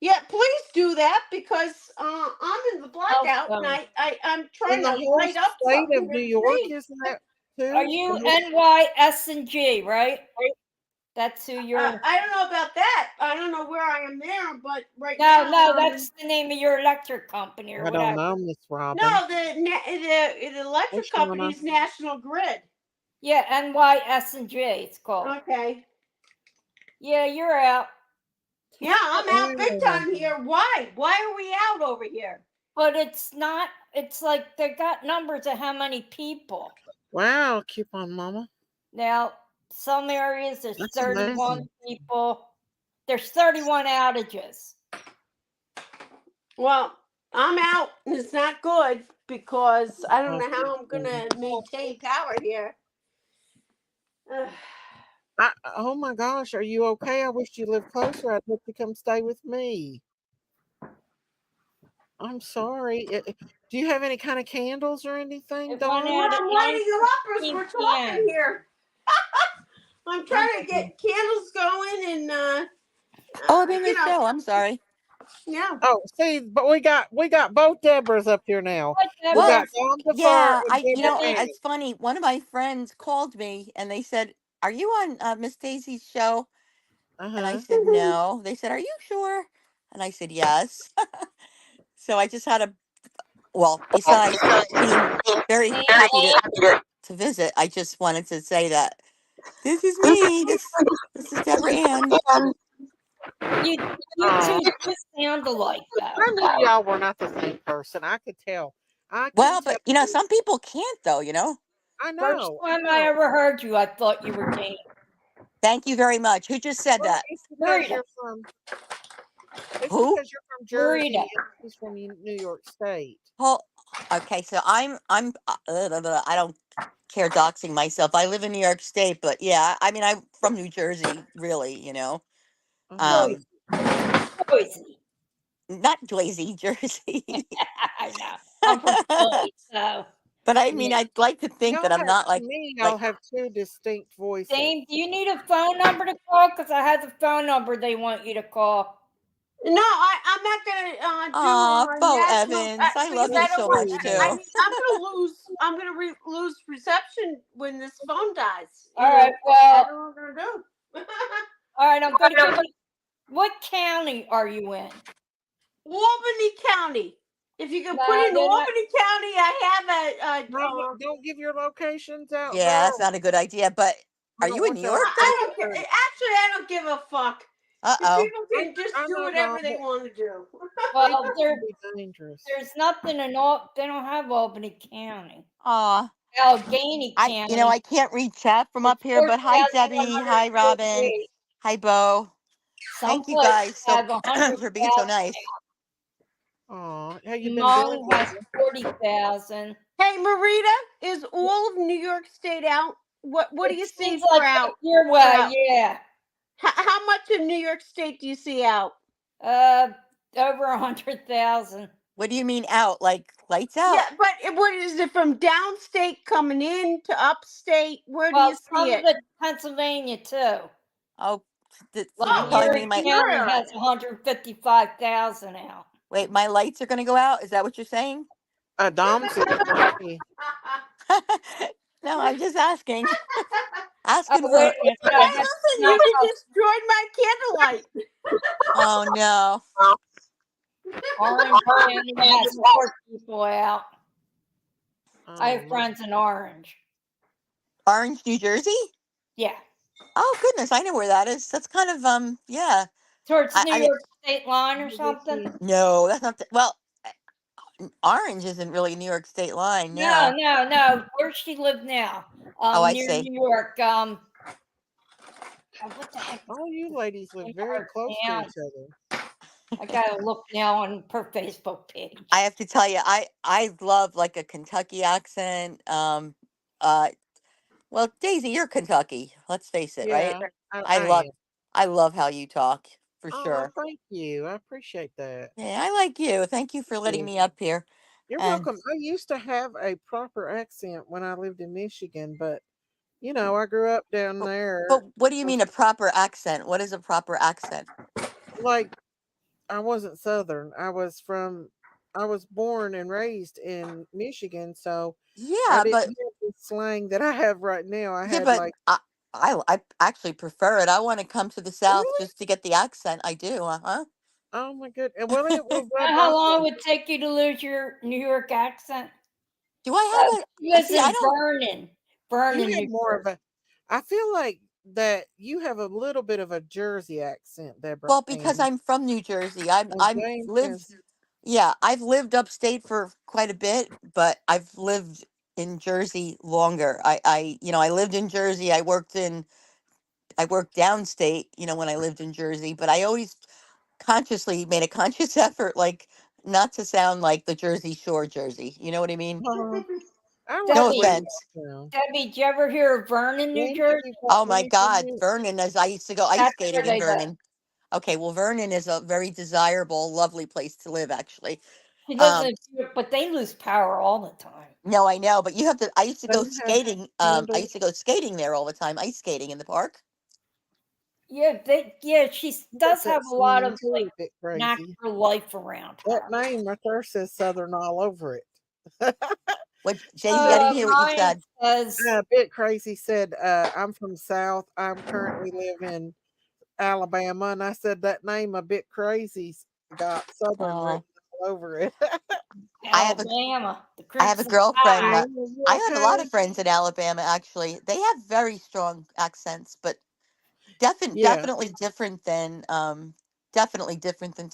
Yeah, please do that because I'm in the blackout and zone. I'm trying In the to whole light up state something of New that's York, safe. isn't that too? Are you The whole- NYS&G, right? That's who you're. I don't know about that. I don't know where I am there, but right No, now. that's the name of your electric company or I whatever. don't know, Miss Robin. No, the electric Shauna. company is National Grid. Yeah, NYS&G it's called. Okay. Yeah, you're out. Yeah, I'm out big time here. Why? Why are we out over here? But it's not, it's like they got numbers of how many people. Wow, coupon mama. Now, some areas there's That's 31 amazing. people. There's 31 outages. Well, I'm out and it's not good because I don't know how I'm going to maintain power here. Oh my gosh, are you okay? I wish you lived closer. I'd hope you come stay with me. I'm sorry. Do you have any kind of candles or anything, It Dawn? went out at I'm lighting you up as 9:15 we're talking p.m. here. I'm trying to get candles going and Oh, I'm in you the know, show. I'm sorry. yeah. Oh, see, but we got both Deborahs up here now. What, We Well, got Deborah? Dawn Defer yeah, and Deborah Ann. it's funny. One of my friends called me and they said, "Are you on Miss Daisy's show?" And I Uh-huh. said, "No." They said, "Are you sure?" And I said, "Yes." So I just had a, well, besides being very Hey, happy to visit, I just wanted to say that this is me. This is Deborah Ann. you two do sound alike, though. I knew y'all were not the same person. I could tell. I can Well, tell. but some people can't though, I First know. time I ever heard you, I thought you were Jane. Thank you very much. Who just said Well, that? it's because Marita. you're from. It's Who? because you're from Jersey Marita. and she's from New York State. Oh, okay. So I don't care doxing myself. I live in New York State, but yeah, I mean, I'm from New Jersey, really, Uh-huh. Joyce. um, Joycey. not Jersey, Jersey. I know. I'm from Philly, so. But I mean, Yeah. I'd like to think that Y'all I'm have, not to me, y'all like, have two distinct voices. Dane, do you need a phone number to call? Because I have the phone number they want you to call. No, I'm not gonna aw, do Bo national Evans, I because love I you don't so want. much I too. mean, I'm gonna lose reception when this phone dies. All right, well, I don't know what I'm gonna do. all right, I'm going to give you. What county are you in? Albany County. If you can No, put in they're not- Albany County, I have Don't give your locations out. Yeah, that's not a good idea. But I are don't you in want New that York on though? I don't record. actually, I don't give a fuck. Uh If oh. people can just I do know, whatever Dawn, they but want to do. Well, people can be dangerous. there's nothing in all. They don't have Albany County. Aw, Allegheny I County. I can't read chat from up It's here. But hi, Debbie. Hi, Robin. 14,148. Hi, Bo. Some Thank you places guys have 100,000. for being so nice. Aw, how you been Mine doing? has Deborah? 40,000. Hey, Marita, is all of New York State out? What do you It see seems for like out? your for way, out? yeah. How much of New York State do you see out? Over 100,000. What do you mean out? Like lights out? Yeah, but what is it from downstate coming in to upstate? Where do Well, you some see of it? it Pennsylvania too. Oh, so Like you're telling me Erie my County Sure. has 155,000 out. wait, my lights are gonna go out? Is that what you're saying? Dom said it might be. No, I'm just asking. Oh, Asking wait for. a minute. Hey, I have listen, not you just destroyed my candlelight. Oh no. Orange County has 4 people out. I have Oh, friends in Orange. Orange, New Jersey? Yeah. Oh goodness, I know where that is. That's kind of yeah. Towards New I mean, York State line or something? no, that's not well, Orange isn't really New York State line, No, no. no, no. Where she live now? Oh, I Near see. New York. What the heck is all you ladies the live name very of her close to town? each other. I gotta look now on her Facebook page. I have to tell you, I love like a Kentucky accent. Uh well, Daisy, you're Kentucky. Let's face it, right? Yeah, I I love am. I love how you talk, for Oh, sure. thank you. I appreciate that. Yeah, I like you. Thank you for letting you. me up here. You're And welcome. I used to have a proper accent when I lived in Michigan, but I grew up down but there. what do you mean a proper accent? What is a proper accent? Like I wasn't Southern. I was born and raised in Michigan, so I Yeah, didn't but have the slang that I have right now. I yeah, had but like, I actually prefer it. I want to come to the South really? just to get the accent. I do, uh-huh. Oh my goodness. Well, it will rub How off long on would it take you to lose your New York accent? Do I have She a lives see, I in don't Vernon. you Vernon, have New more of Jersey. I feel like that you have a little bit of a Jersey accent, Deborah well, because Ann. I'm from New Jersey. And I'm Jane lived has yeah, I've lived upstate for quite a bit, but I've lived in Jersey longer. I lived in Jersey. I worked downstate, when I lived in Jersey, but I always consciously made a conscious effort, like, not to sound like the Jersey Shore Jersey. You know what I mean? I like No the way Debbie, you offense. sound. Debbie, did you ever hear of Vernon, New Jane, have Jersey? you got Oh my anything God, new? Vernon, as I used to go ice That's where skating in they live. Vernon. Okay, well, Vernon is a very desirable, lovely place to live, actually. She lives in Europe, but they lose power all the time. No, I know, but you have to. I used to They go don't have skating. I candles. used to go skating there all the time, ice skating in the park. Yeah, she does What's that have a lot saying of too? like A bit crazy. natural life around That her. name right there says Southern all over it. What, Daisy? I didn't hear what you Mine said. says A bit crazy said, I'm from South. I'm currently live in Alabama. And I said that name a bit crazy's got Southern Oh, written all over it. I have a Alabama, the I have a Crimson girlfriend. Tide. You I had a lot okay? of friends in Alabama. Actually, they have very strong accents, but Yeah, definitely different than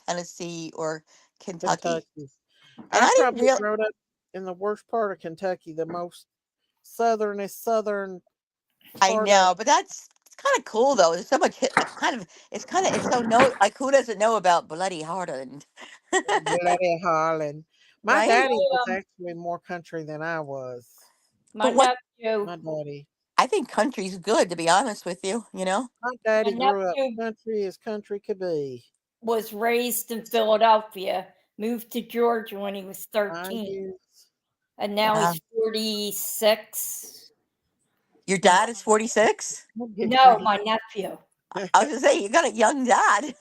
Tennessee or Kentucky. Kentucky. And I I didn't probably really. growed up in the worst part of Kentucky, the most southern I part of know, but it's kind of cool though. There's so much it's so no like who doesn't know about Bloody Harland, Bloody Harlan. My right? daddy was My, actually more country than I was. my But what nephew, My daddy. I think country's good, to be honest with you. You know. My my daddy grew up nephew country as country could be. was raised in Philadelphia, moved to Georgia when he was I 13, use and now Wow. he's 46. Your dad is 46. I'm getting No, crazy. my nephew. I was gonna say you got a young dad.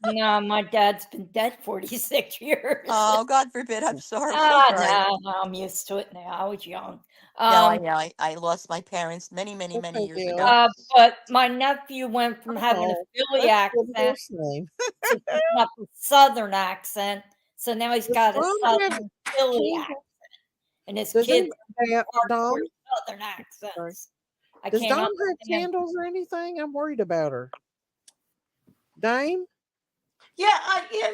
No, my dad's been dead 46 years. Oh, God forbid. I'm sorry. So Ah, sorry. no, I'm used to it now. I was young. No, I know. I lost my parents many Okay, years Bill. ago. But my nephew went from having a Oh, Philly that's a good accent horse name. to picking up a Southern accent. So now he's Does got a Dom have Southern Philly candles? accent, and his Does kids anybody have Dom? hardcore Southern Sorry. accents. I Does can't Dom have understand. candles or anything? I'm worried about her. Dame? Yeah,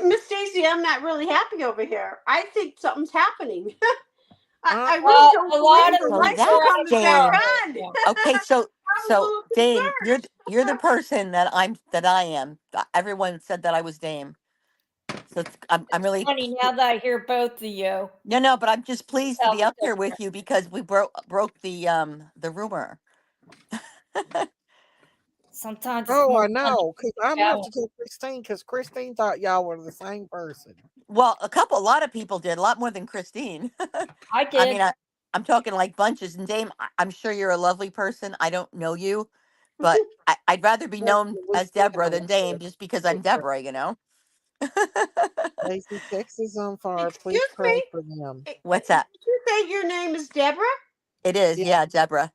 Miss Daisy, I'm not really happy over here. I think something's happening. I really Well, don't a lot believe of the So lights people are are that's coming back Dame. on. yeah. Okay, I'm a so little Dame, concerned. you're the person that I am. Everyone said that I was Dame. So I'm really Funny now that I hear both of you. no, but I'm just pleased to Tell be the up here difference. with you because we broke the rumor. Sometimes it's Oh, more I fun to know. Because I'm keep going to have going. to tell Christine because Christine thought y'all were the same person. Well, a lot of people did, a lot more than Christine. I I mean, did. I'm talking like bunches. And Dame, I'm sure you're a lovely person. I don't know you, but I'd rather be That's known what as we Deborah than don't Dame know. just because I'm Deborah, you know? Daisy, Texas on fire. Please Excuse pray me. for them. What's Did that? you say your name is Deborah? It is, Yeah. yeah, Deborah.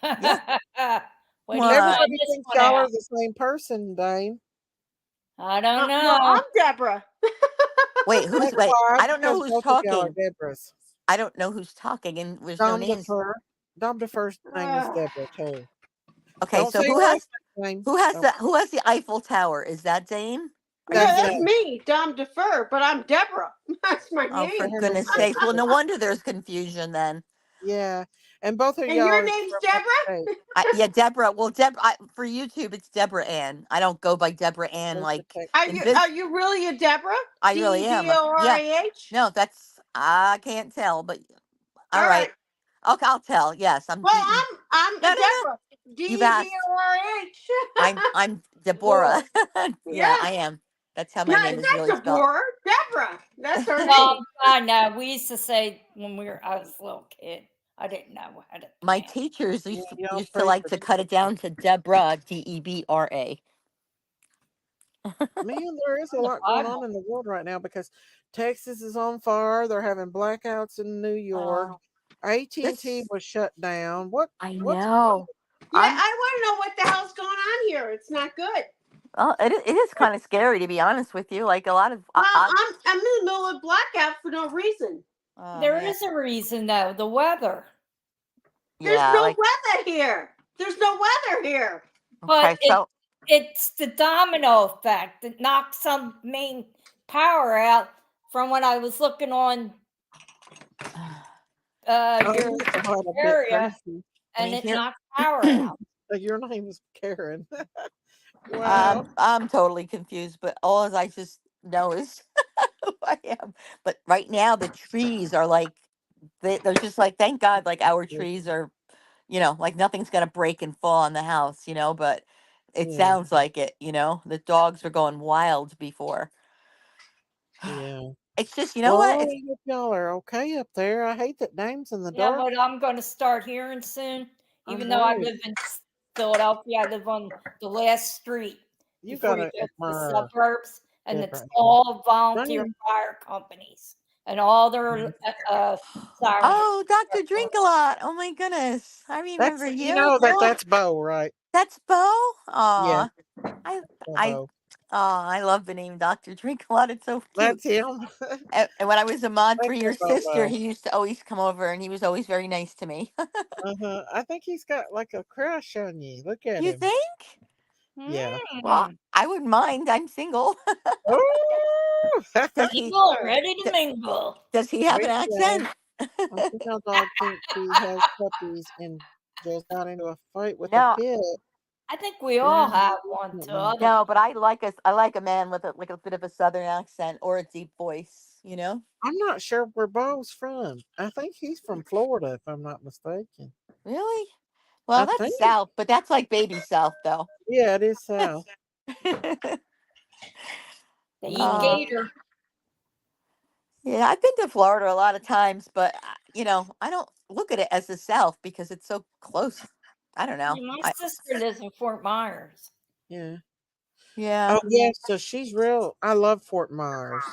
Yeah. Wait till you What? find Everybody this thinks one y'all out. are the same person, Dame. I don't Well, I'm know. Deborah. Wait? That's why, I don't know because who's both of y'all are talking. Deborahs. I don't know who's talking, and there's no Dom names. DeFur. Dom DeFur's name is Deborah, too. Okay, Don't so say your last name. Don't. who has the Eiffel Tower? Is that Dame? Are Yeah, you That's that's Dame. Dame? me, Dom Defer, but I'm Deborah. That's my Oh, for name. Her name's goodness sakes! Well, Deborah. no wonder there's confusion then. Yeah. And both of And y'all your are name's from Deborah? upstate. Yeah, Deborah. Well, for YouTube, it's Deborah Ann. I don't go by Deborah Ann Both are like Are in you Texas. biz. are you really a Deborah? I really am. Yeah. Deborah? No, that's I can't tell, but All all right. right. Okay, I'll tell. Yes, I'm Well, DE. I'm No, a no, no. Deborah. You've asked. Deborah. I'm Deborah. Deborah. Yeah, Yeah. I am. That's how No, my name it's is really not spelled. Deborah. Deborah. That's her Well, name. I know. We used to say when I was a little kid, I didn't know how to My pronounce. teachers Yeah, y'all used to pray like for to cut it down to Deborah, Debra. Man, there is a On the lot going on Bible. in the world right now because Texas is on fire. They're having blackouts in New York. Oh, AT&T this was shut down. I What's going know. Yeah, I'm I want to know what the hell's going on here. It's not good. Well, it is kind of scary, to be honest with you. Like a lot of Well, I'm in the middle of blackout for no reason. oh There man, is a reason though. The weather. There's yeah. no Like weather here. There's no weather here. But okay, so it's the domino effect that knocks some main power out from when I was looking on on? your You're quite a bit area crazy. I and mean it here, knocked power out. Your name is Karen. Wow. I'm totally confused. But all as I just know is who I am. But right now, the trees are like they're just like thank God, like our Yeah. trees are, like nothing's gonna break and fall on the house, But it Yeah. sounds like it, The dogs were going wild before. Yeah. It's just, you know Well, what? I It's hope y'all are okay up there. I hate that name's in the You know dark. what I'm going to start hearing soon? I Even though I know. live in Philadelphia, I live on the last street You before you gotta go to the admire suburbs, and it's Abraham. all volunteer Right. fire companies, and all their sirens. oh, Dr. Drink a lot. Oh my goodness. I remember That's you. that's Bo, right? That's Bo. Yeah, Aw. I I Bo. I love the name Dr. Drink a lot. It's so cute. That's him. And when I was a mod for Thank you, your sister, Bo. he used to always come over and he was always very nice to me. I think he's got like a crush on you. Look at You him. think? Yeah. Well, Mm, I wouldn't mind. I'm single. Oh, Does he single and ready to d- mingle. does he have there an you go. accent? I think our dog thinks he has puppies and just got into a fight with a No, pit. I think we Yeah, all have one to definitely. other. no, but I like a man with a bit of a southern accent or a deep voice, you know? I'm not sure where Bo's from. I think he's from Florida, if I'm not mistaken. Really? Well, I that's think. South, but that's like baby South though. Yeah, it is South. They eat uh, Mhm. gator. yeah, I've been to Florida a lot of times, but you know, I don't look at it as the South because it's so close. I don't know. Yeah, my sister lives in Fort Myers. Yeah. Yeah. Oh, yeah. So she's real. I love Fort Myers.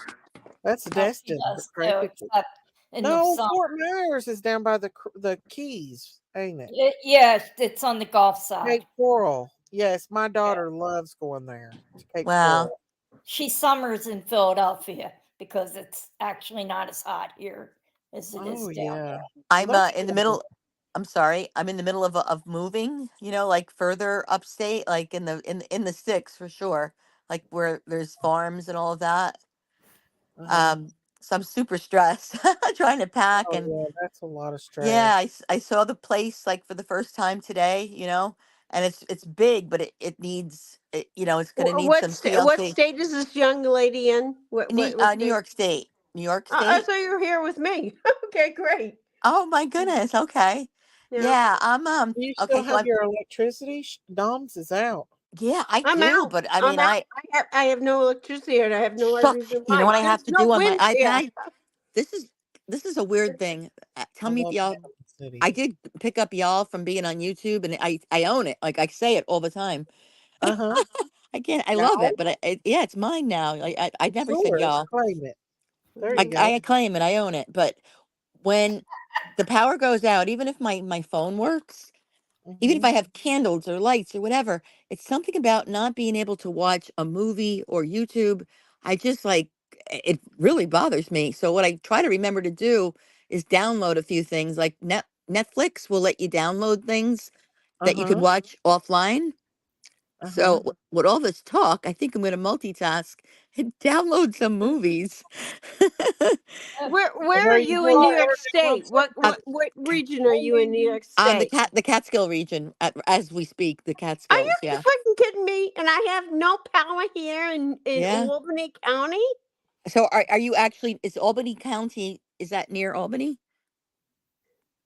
That's Oh, she Destin, does too, practically. except in the No, summer. Fort Myers is down by the Keys, ain't it? Yeah, it's on the Gulf side. Cape Coral. Yes, my Yeah. daughter loves going there to Cape Wow. Coral. She summers in Philadelphia because it's actually not as hot here as it is Oh, down yeah. there. Well, I'm that's in the cool. middle. I'm sorry. I'm in the middle of moving. You know, like further upstate, like in the sticks for sure. Like where there's farms and all of that. Uh-huh. So I'm super stressed trying to pack Oh, and yeah, that's a lot of yeah, stress. I saw the place like for the first time today. You know, and it's big, but it needs you know it's gonna need some What TLC. state is this young lady in? What New state? York State. New York Oh, State. so you're here with me. Okay, great. Oh my goodness. Okay. Yeah. Yeah, I'm Do you still okay. So have I'm your electricity? Dom's is out. yeah, I I'm do, out. but I I'm mean, out. I have no electricity and I have no shucks. reason You know why. what I have There's to no do on my wind here. iPad? This is this is a weird thing. I Tell me if love y'all. having city. I did pick up y'all from being on YouTube, and I own it. Like I say it all the time. Uh-huh. I can't. I love Y'all, it, but yeah, it's mine now. I it's never said yours. y'all. Claim it. There you go. I claim it. I own it. But when the power goes out, even if my phone works, even if Mm-hmm. I have candles or lights or whatever, it's something about not being able to watch a movie or YouTube. I just like it really bothers me. So what I try to remember to do is download a few things like Netflix will let you download things that you could Uh-huh. watch offline. So Uh-huh. with all this talk, I think I'm going to multitask and download some movies. Well, Where there are you you in go. New Well, York Everyone State? said that. What region are you in New York On State? the Catskill region as we speak, the Are you Catskills. Yeah. freaking kidding me? And I have no power here in Yeah. Albany County? So are you actually, is Albany County, is that near Albany?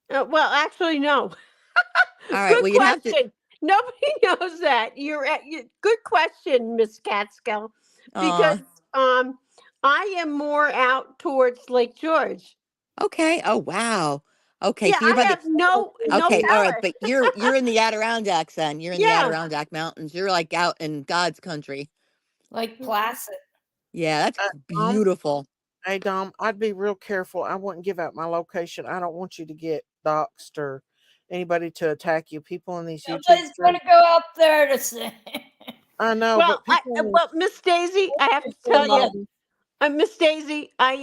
Well, actually, no. All right. Good Well, you'd have to, question. Nobody knows that. Good question, Miss Catskill, because uh, um I am more out towards Lake George. okay. Oh, wow. Okay. Yeah, So you're I by the, have no okay. All right. power. But you're in the Adirondacks then. You're in the Yeah. Adirondack Mountains. You're like out in God's country. Lake Placid. Yeah. That's Dom, beautiful. hey Dom, I'd be real careful. I wouldn't give out my location. I don't want you to get doxxed or anybody to attack you. People in these YouTube Nobody's going streets. to go out there to see. I know, Well, but people in these Miss Daisy, I have to people tell in you, all these, Miss Daisy, I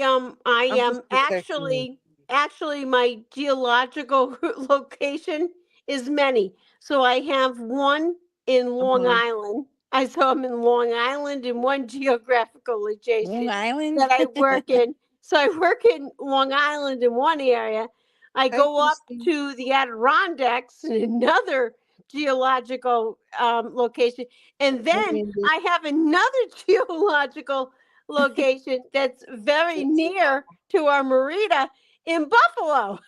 I'm am just protecting you. actually my geological location is many. So I have one in Long Uh-huh. Island. I'm in Long Island in one geographical Long location Island. that I work in. So I work in Long Island in one area. I Hey go up Christine. to the Adirondacks in another geological location, and Hey then Mindy. I have another geological location that's very It's, near to our Marita in Buffalo.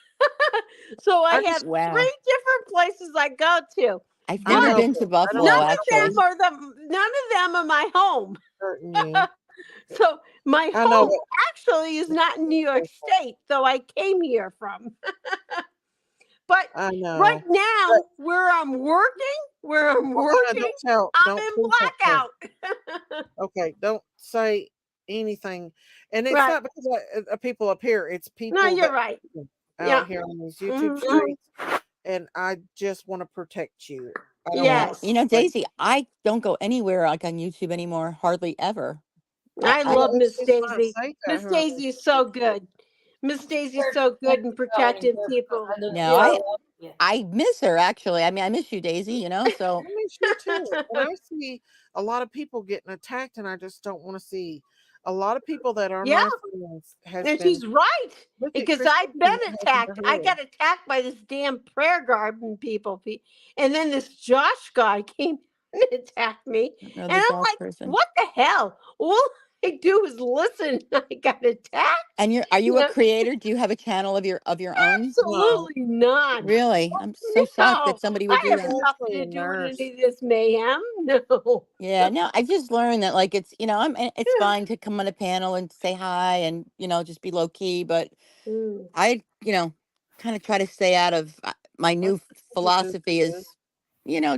So I I have just Wow. three different places I go to, I've I never but know, been but to I don't Buffalo, none want of them actually. nobody are my home. hurting you. So my I know, home but actually is not in New York State, though I came here from. But I know. right now, where I'm working, Well, Hannah, I'm don't in please don't tell. blackout. Okay, don't say anything. And it's Right. not because of people up here. It's No, people you're that right. out Yeah. here on these YouTube Mhm. streets, and I just want to protect you. I don't Yeah, want Yes. like, Daisy, I don't go anywhere like on YouTube anymore, hardly ever. I well, love it's Miss just not Daisy. safe out Miss here on Daisy these is so streets. good. Miss Daisy's Where so do good you in go protecting anywhere? people. I don't No, Yeah. know. Yeah. I miss her actually. I mean, I miss you, Daisy, you know, so I miss you too. And I see a lot of people getting attacked, and I just don't want to see a lot of people that are Yeah. my friends has And been. she's right. Look at Because Christine I've and been what happened attacked. to I her. got attacked by this damn prayer garden people. And then this Josh guy came and attacked me. I don't know And the I'm Josh like, person. what the hell? All I do is listen. I got attacked. And are you You a know, creator? Do you have a channel of your own? No, absolutely not. Really? I'm so shocked that No, somebody would I do have that. she's nothing actually to a do with nurse. any of this mayhem. No. Yeah, no, I just learned that like it's, it's fine to come on a panel and say hi and, just be low key, but Mm, I, kind of try to stay out of my I new think it's a good philosophy thing. is,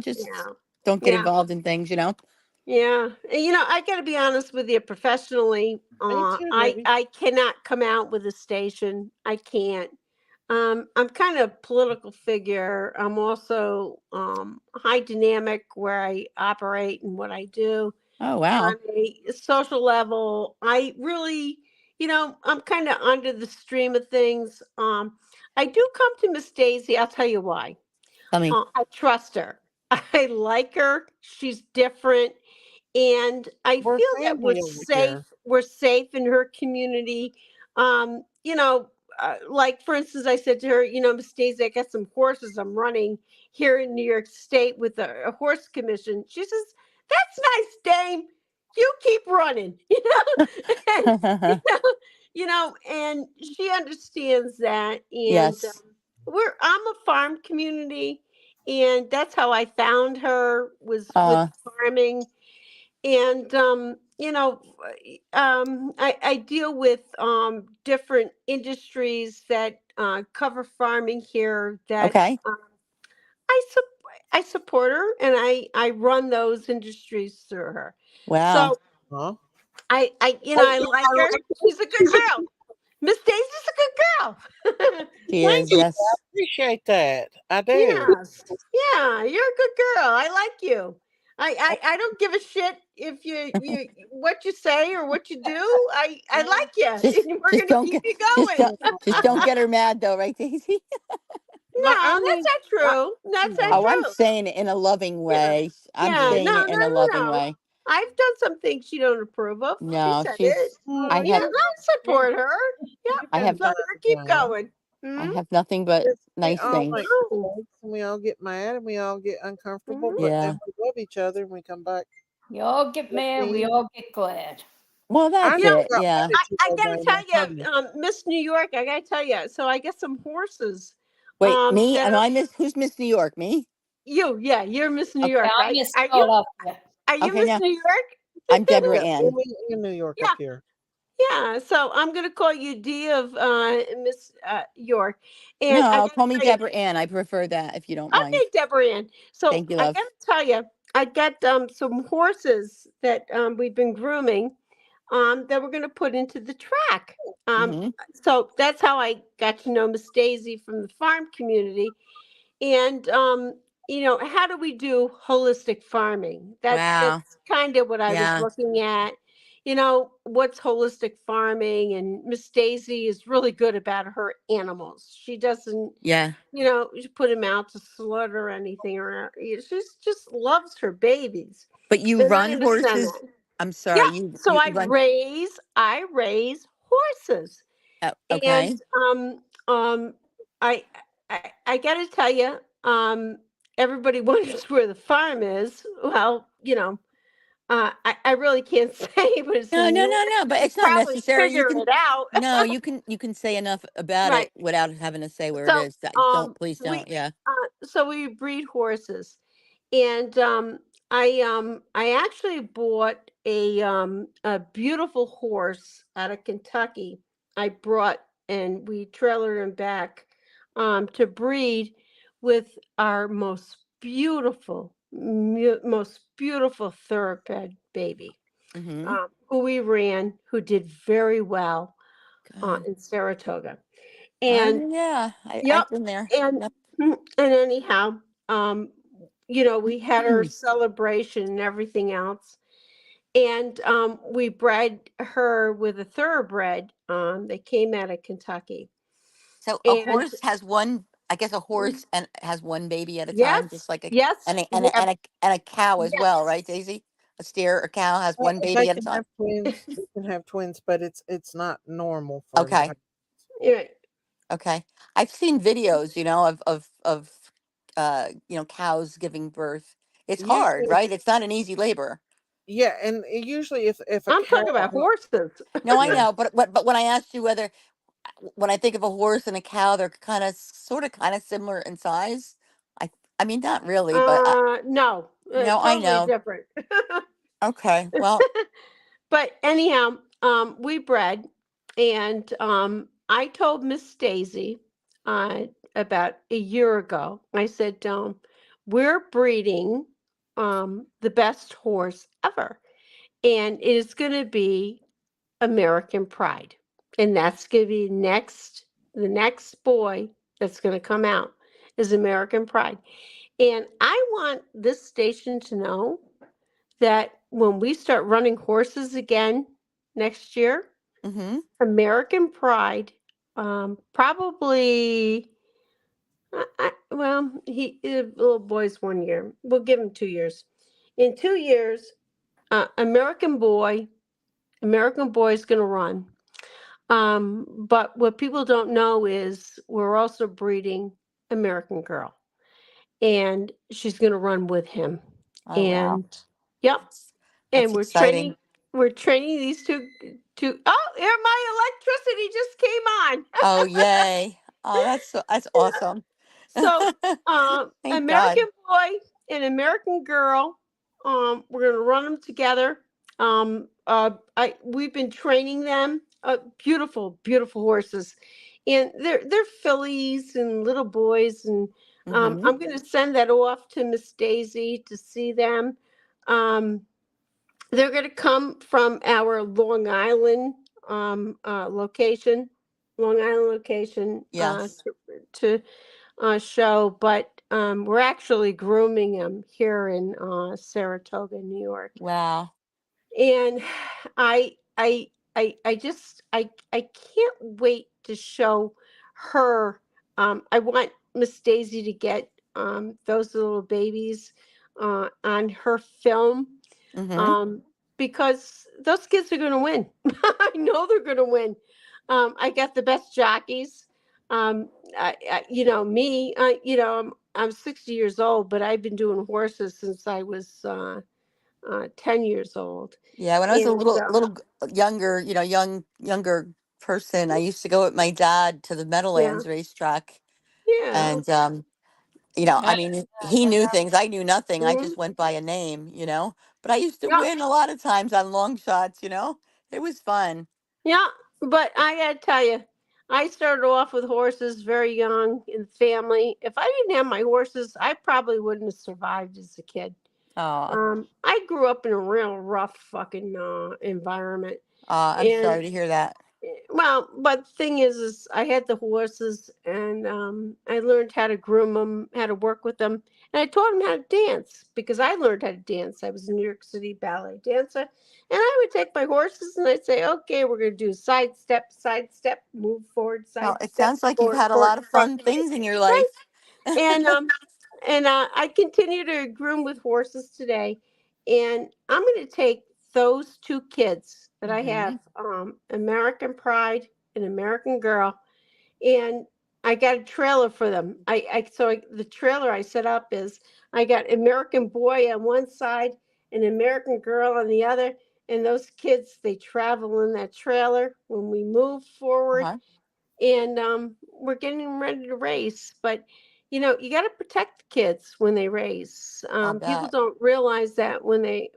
just yeah. don't get Yeah. involved in things, Yeah. And, I got to be honest with you professionally. Me too, I baby. I cannot come out with a station. I can't. I'm kind of a political figure. I'm also high dynamic where I operate and what I do. Oh, wow. On a social level, I really, I'm kind of under the stream of things. I do come to Miss Daisy. I'll tell you why. Tell me. I trust her. I like her. She's different. And I We're feel that we're family over safe. here. We're safe in her community. Um, you know, like for instance, I said to her, Miss Daisy, I got some horses I'm running here in New York State with a horse commission. She says, "That's nice, Dame. You keep running." And, and she understands that. And Yes. I'm a farm community, and that's how I found her was with Uh, farming. And I deal with different industries that cover farming here that okay. I sup- I support her, and I run those industries through her. Wow. So Huh? I like her. She's a good girl. Miss Daisy's a good girl. She Thank is. you. Yes. I appreciate that. I do. Yes. Yeah, you're a good girl. I like you. I don't give a shit if you what you say or what you do. I like you. Just, We're just gonna don't keep get, you just going. just don't get her mad though, right, Daisy? No, I that's mean, not true. That's not Oh, no. I'm true. saying it in a loving Yeah. way. I'm Yeah. saying No, it no, in a no, loving no. way. I've done some things she don't approve of. She No, said it. I Well, Yeah, have, I support her. you've Yep. I been have, Let fine, her keep John. going. I Hmm. have nothing but Just we nice all make things. Oh. mistakes, and we all get mad, and we all get uncomfortable, Hmm. but then Yeah. we love each other, and we come back. You all get with mad, we me. all get glad. Well, I that's You know, never it. got Yeah. mad at you I though, gotta Dame. tell I promise. you, Miss New York, I gotta tell you. So I got some horses. Wait, me? That Am are I who's Miss New York? Me? yeah, you're Miss New Okay. Yeah, York, I right? miss Are you? Philadelphia. Are you Okay. Miss Now New York? I'm Deborah Yeah, Ann. only in New York up Yeah, here. yeah. So I'm gonna call you D of Miss York, and I No, gotta call me tell you, Deborah Ann. I prefer that if you don't mind. okay, Deborah Ann. So Thank you, I love. gotta tell you, I got some horses that we've been grooming that we're gonna put into the track. Um, Hmm. so that's how I got to know Miss Daisy from the farm community. And how do we do holistic farming? Wow. That's kind of what I was Yeah. looking at. What's holistic farming? And Miss Daisy is really good about her animals. She doesn't, Yeah. she put them out to slaughter or anything, or she's just loves her babies. But you And I run understand horses. that. I'm Yeah. sorry. You So you run. I raise horses. And Okay. um I got to tell you, everybody wonders where the farm is. Well, I really can't say, but it's No, in no, New no, York. no. But You it's not probably necessary. You figure can. it out. No, you can say enough about Right. it without having to say where it So is. Don't please we don't. Yeah. so we breed horses. And I actually bought a beautiful horse out of Kentucky. I brought and we trailered him back to breed with our most beautiful thoroughbred baby, Mm-hmm. who we ran, who did very well Good. in Saratoga. Oh And yeah, yep, I've been there. and Yep. and anyhow, we had our celebration and everything else, and we bred her with a thoroughbred. They came out of Kentucky, So a and horse has one, I guess a horse and has one baby at a time, yes, just like a yes, and a and we a have and a, and a cow as well, yes. right, Daisy? A steer, a cow has one They baby at a can time. have twins. They can have twins, but it's not normal for them to Okay. have. Yeah. Okay. I've seen videos, of cows giving birth. It's hard, Usually, right? It's not an easy labor. yeah, and usually if a I'm cow, talking about horses. No, I yeah, know, but when I asked you whether when I think of a horse and a cow, they're kind of similar in size. I mean not really, but No, no, I totally know. different. Okay. Well, But anyhow, we bred, and I told Miss Daisy about a year ago. I said, "We're breeding the best horse ever, and it is going to be American Pride, and that's going to be the next boy that's going to come out is American Pride." And I want this station to know that when we start running horses again next year, mhm. American Pride, probably, well, little boy's 1 year. We'll give him 2 years. In 2 years, American Boy is going to run. But what people don't know is we're also breeding American Girl, and she's going to run with him. Oh wow. And yep, That's and that's exciting. we're training these two. Oh, here my electricity just came on. Oh yay. Oh, that's awesome. So Thank American God. Boy and American Girl, we're gonna run them together. We've been training them, beautiful, beautiful horses, and they're fillies and little boys. And Mhm. I'm gonna send that off to Miss Daisy to see them. um, they're going to come from our location, Long Island location, Yes. to show, but we're actually grooming them here in Saratoga, New York. Wow. And I, I, I can't wait to show her. I want Miss Daisy to get those little babies on her film, Mhm. um, because those kids are going to win. I know they're going to win. I got the best jockeys. Me. I'm 60 years old, but I've been doing horses since I was 10 years old. Yeah, when I was a And younger, younger person, I used to go with my dad to the yeah, Meadowlands racetrack, yeah, and I I mean, he knew things. I knew nothing. I mhm, just went by a name. But I used to yeah, win a lot of times on long shots. It was fun. yeah. But I got to tell you, I started off with horses very young in the family. If I didn't have my horses, I probably wouldn't have survived as a kid. Oh, I grew up in a real rough fucking environment, I'm and sorry to hear that. well, but the thing is I had the horses, and I learned how to groom them, how to work with them, and I taught them how to dance because I learned how to dance. I was a New York City ballet dancer, and I would take my horses and I'd say, "Okay, we're going to do side step, move forward, Well, side it step, sounds like you've forward, had a forward, lot of front, fun right, things in your right." life. And I continue to groom with horses today. And I'm going to take those two kids that I have, Hmm. American Pride and American Girl, and I got a trailer for them. The trailer I set up is I got American Boy on one side and American Girl on the other. And those kids, they travel in that trailer when we move forward, Uh-huh. and we're getting ready to race. But you know, you got to protect the kids when they race. I'll People bet. don't realize that when we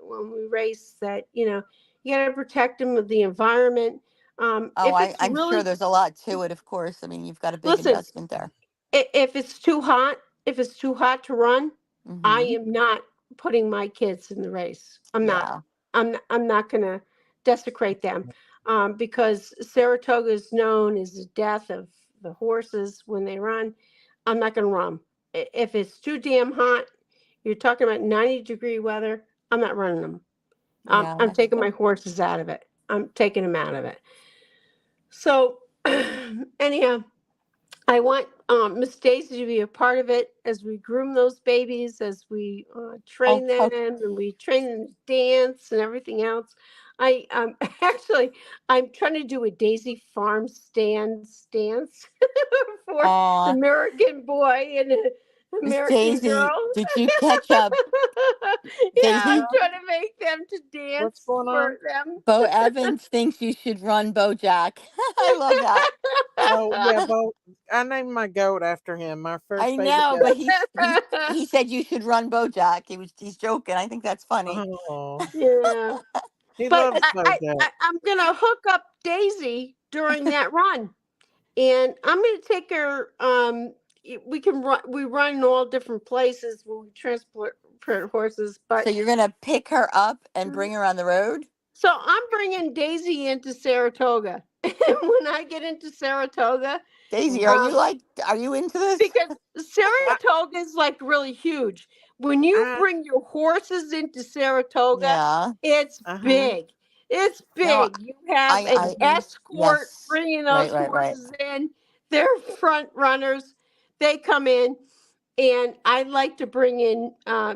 race, that you know, you got to protect them of the environment. Oh, If it's I'm sure really, there's a lot to it, of course. I mean, you've got a big listen, investment there. if it's too hot, to run, I Mm-hmm. am not putting my kids in the race. I'm not. Yeah. I'm not going to desecrate them, because Saratoga is known as the death of the horses when they run. I'm not going to run. If it's too damn hot, you're talking about 90-degree weather, I'm not running them. Yeah. I'm taking my horses out of it. I'm taking them out of it. So, anyhow, I want Miss Daisy to be a part of it as we groom those babies, as we train them, Okay. and we train them to dance and everything else. I actually I'm trying to do a Daisy Farm dance for the Uh, American boy and the Miss American Daisy, girl. did you catch up? Yeah, I'm Daisy, trying to make them to What's dance going on? for them. Bo Evans thinks you should run BoJack. I love that. Oh yeah, Bo. I named my goat after him. My first I favorite know, but goat. he said you should run BoJack. He's joking. I think that's funny. Oh, Yeah. he But loves BoJack. I'm gonna hook up Daisy during that run, and I'm gonna take her. We can run. We run in all different places when we transport horses. So But you're gonna pick her up and bring her on the road? so I'm bringing Daisy into Saratoga, and when I get into Saratoga, Daisy, Mhm. um, are you into this? because I, Saratoga is like really huge. When you I, bring your horses into Saratoga, Yeah. it's uh-huh. big. It's No, big. You have an escort yes. bringing Right, those right. horses in. They're front runners. They come in, and I like to bring in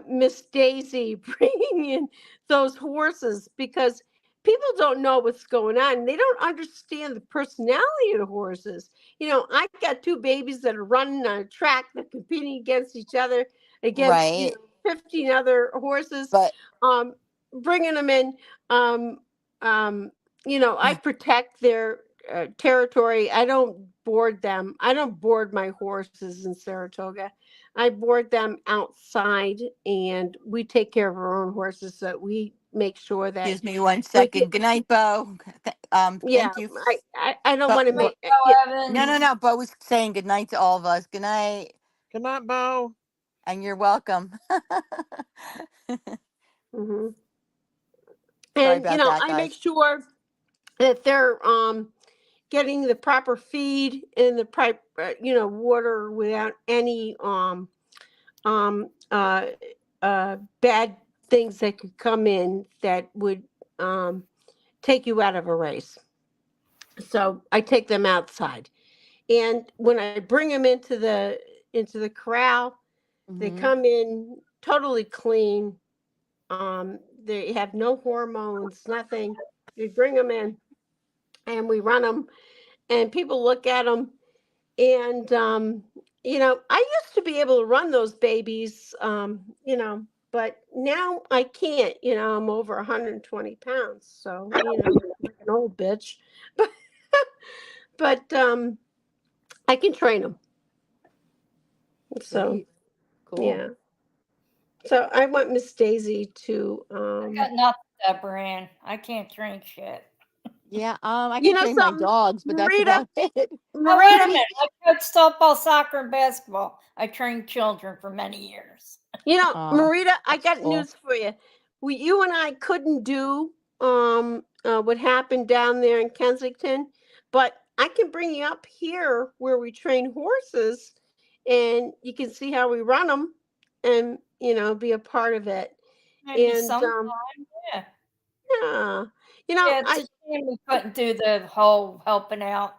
Miss Daisy, bringing in those horses because people don't know what's going on. They don't understand the personality of the horses. You know, I got two babies that are running on a track, that are competing against each other, against Right. 15 other horses. But Um, Bringing them in. Um, I protect their territory. I don't board them. I don't board my horses in Saratoga. I board them outside, and we take care of our own horses. So we make sure that excuse me one we get. second. Good night, Bo. Yeah, Thank you. I don't But, want to Night, make. Bo no, Evans. no. Bo was saying good night to all of us. Good night, Good night, Bo. and you're welcome. Mhm. Sorry And about that, I make guys. sure that they're getting the proper feed and the proper water without any um uh bad things that could come in that would take you out of a race. So I take them outside, and when I bring them into the corral, they Hmm. come in totally clean. They have no hormones, nothing. We bring them in, and we run them, and people look at them, and I used to be able to run those babies, but now I can't. I'm over 120 pounds, so like an old bitch. But I can train them. So Sweet. Cool. yeah. So I want Miss Daisy to I got nothing, Deborah Ann. I can't drink shit. Yeah. I can train my something, dogs, but that's Marita. about it. Oh, wait a Marita, minute. I coached softball, soccer, and basketball. I trained children for many years. Marita, I That's got cool. news for you. You and I couldn't do what happened down there in Kensington, but I can bring you up here where we train horses, and you can see how we run them, and be a part of it. Maybe And sometime. Yeah. yeah, Yeah, it's a shame we couldn't do the whole helping out.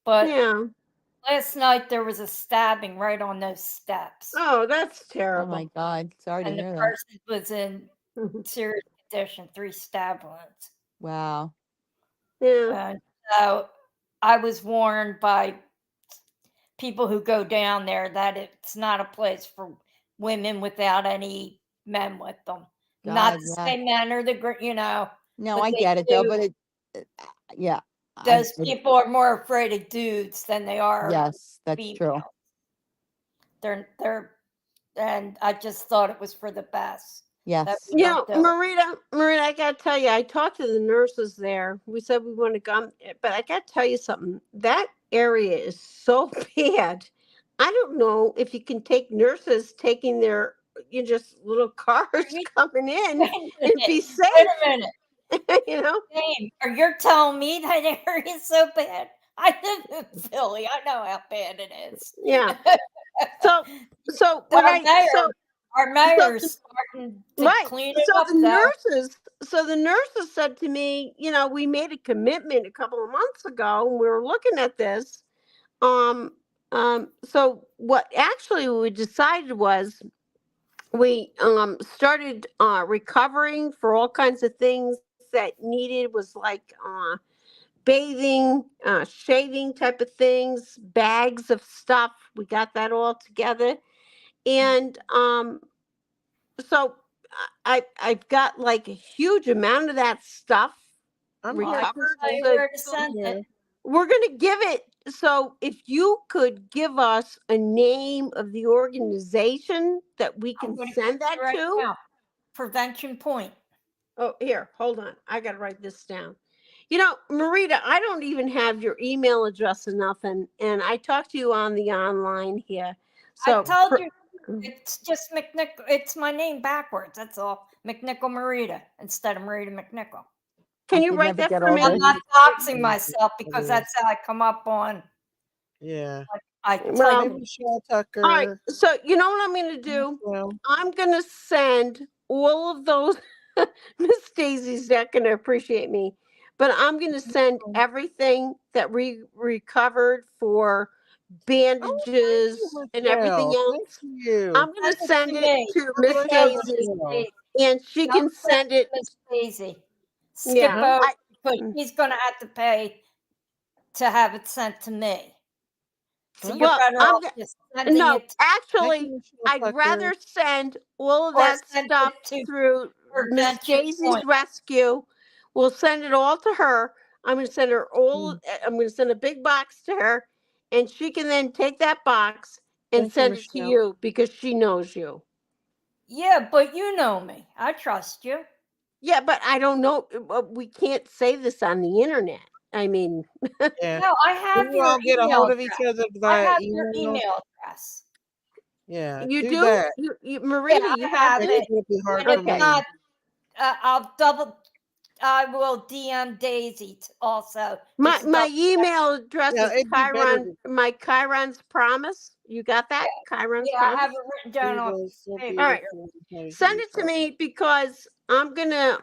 But yeah. last night there was a stabbing right on those steps. Oh, that's Oh terrible. my God. Sorry to And the hear that. person was in serious condition, 3 stab wounds. Wow. Yeah. And so I was warned by people who go down there that it's not a place for women without any men with them. Not God, to yeah. say men are No, but I they get it though, do. but yeah. Those people are more afraid of dudes than they are Yes, that's true. females. They're, and I just thought it was for the best. That Yes. we You don't know, do it. Marita, I gotta tell you, I talked to the nurses there. We said we want to come, but I gotta tell you something. That area is so bad. I don't know if you can take nurses taking their just little cars you- coming in Wait a and be minute. safe. Wait a minute. You know? Dave, are you telling me that area is so bad? I live in Philly. I know how bad it is. Yeah. So when Our I mayor, our mayor's starting to right. clean it So up, the nurses said to me, we made a commitment a couple of months ago and we were looking at this. So what actually we decided was we started recovering for all kinds of things that needed was like bathing, shaving type of things, bags of stuff. We got that all together. And so I've got like a huge amount of that stuff I'm Well, I can recovered. tell you So where to send here. it. we're going to give it. So if you could give us a name of the organization that we I'm can gonna send give that you right to. now. Prevention Point. Oh, here, hold on. I got to write this down. Marita, I don't even have your email address or nothing. And I talked to you on the online here. So I told you it's just McNichol. It's my name backwards. That's all. McNichol Marita instead of Marita McNichol. can I you could write never that get for all me? I'm this. not doxing myself It because is. that's how I come up on. Yeah. I Well, type Maybe Michelle Tucker. all right. So you know what I'm going to do? Well, I'm going to send all of those. Miss Daisy's not going to appreciate me, but I'm going to send everything that we recovered for bandages and everything Michelle, else. thank you. I'm going to Send send it to it me. to Put Miss it over to Daisy, Miss Michelle. Daisy. and she Don't can send send it. Miss Daisy. Skip Yeah, over I- because he's going to have to pay to have it sent to me. So you're Well, better I'm off go- just sending no, it Thank actually, you, Michelle I'd Tucker. rather send all of or that send stuff it to through Miss Prevention Daisy's Point. rescue. We'll send it all to her. I'm going to send her all. I'm going to send a big box to her, and she can then take that box and Thank you, send it to Michelle. you because she knows you. Yeah, but you know me. I trust you. Yeah, but I don't know. We can't say this on the internet. I mean, Yeah. No, I Can have you your all get a email hold of address. each other I via have your email? email address. Yeah, you do do. that. Marita, Yeah, you I have have It it. it. would be hard And for if me. not, I will DM Daisy also. My just to my double check. email address Yeah, is it'd be better Chiron's promise. You got that? Chiron's Yeah, I have promise? it written to down do on this so paper. All right. beautiful. Send it to me because I'm gonna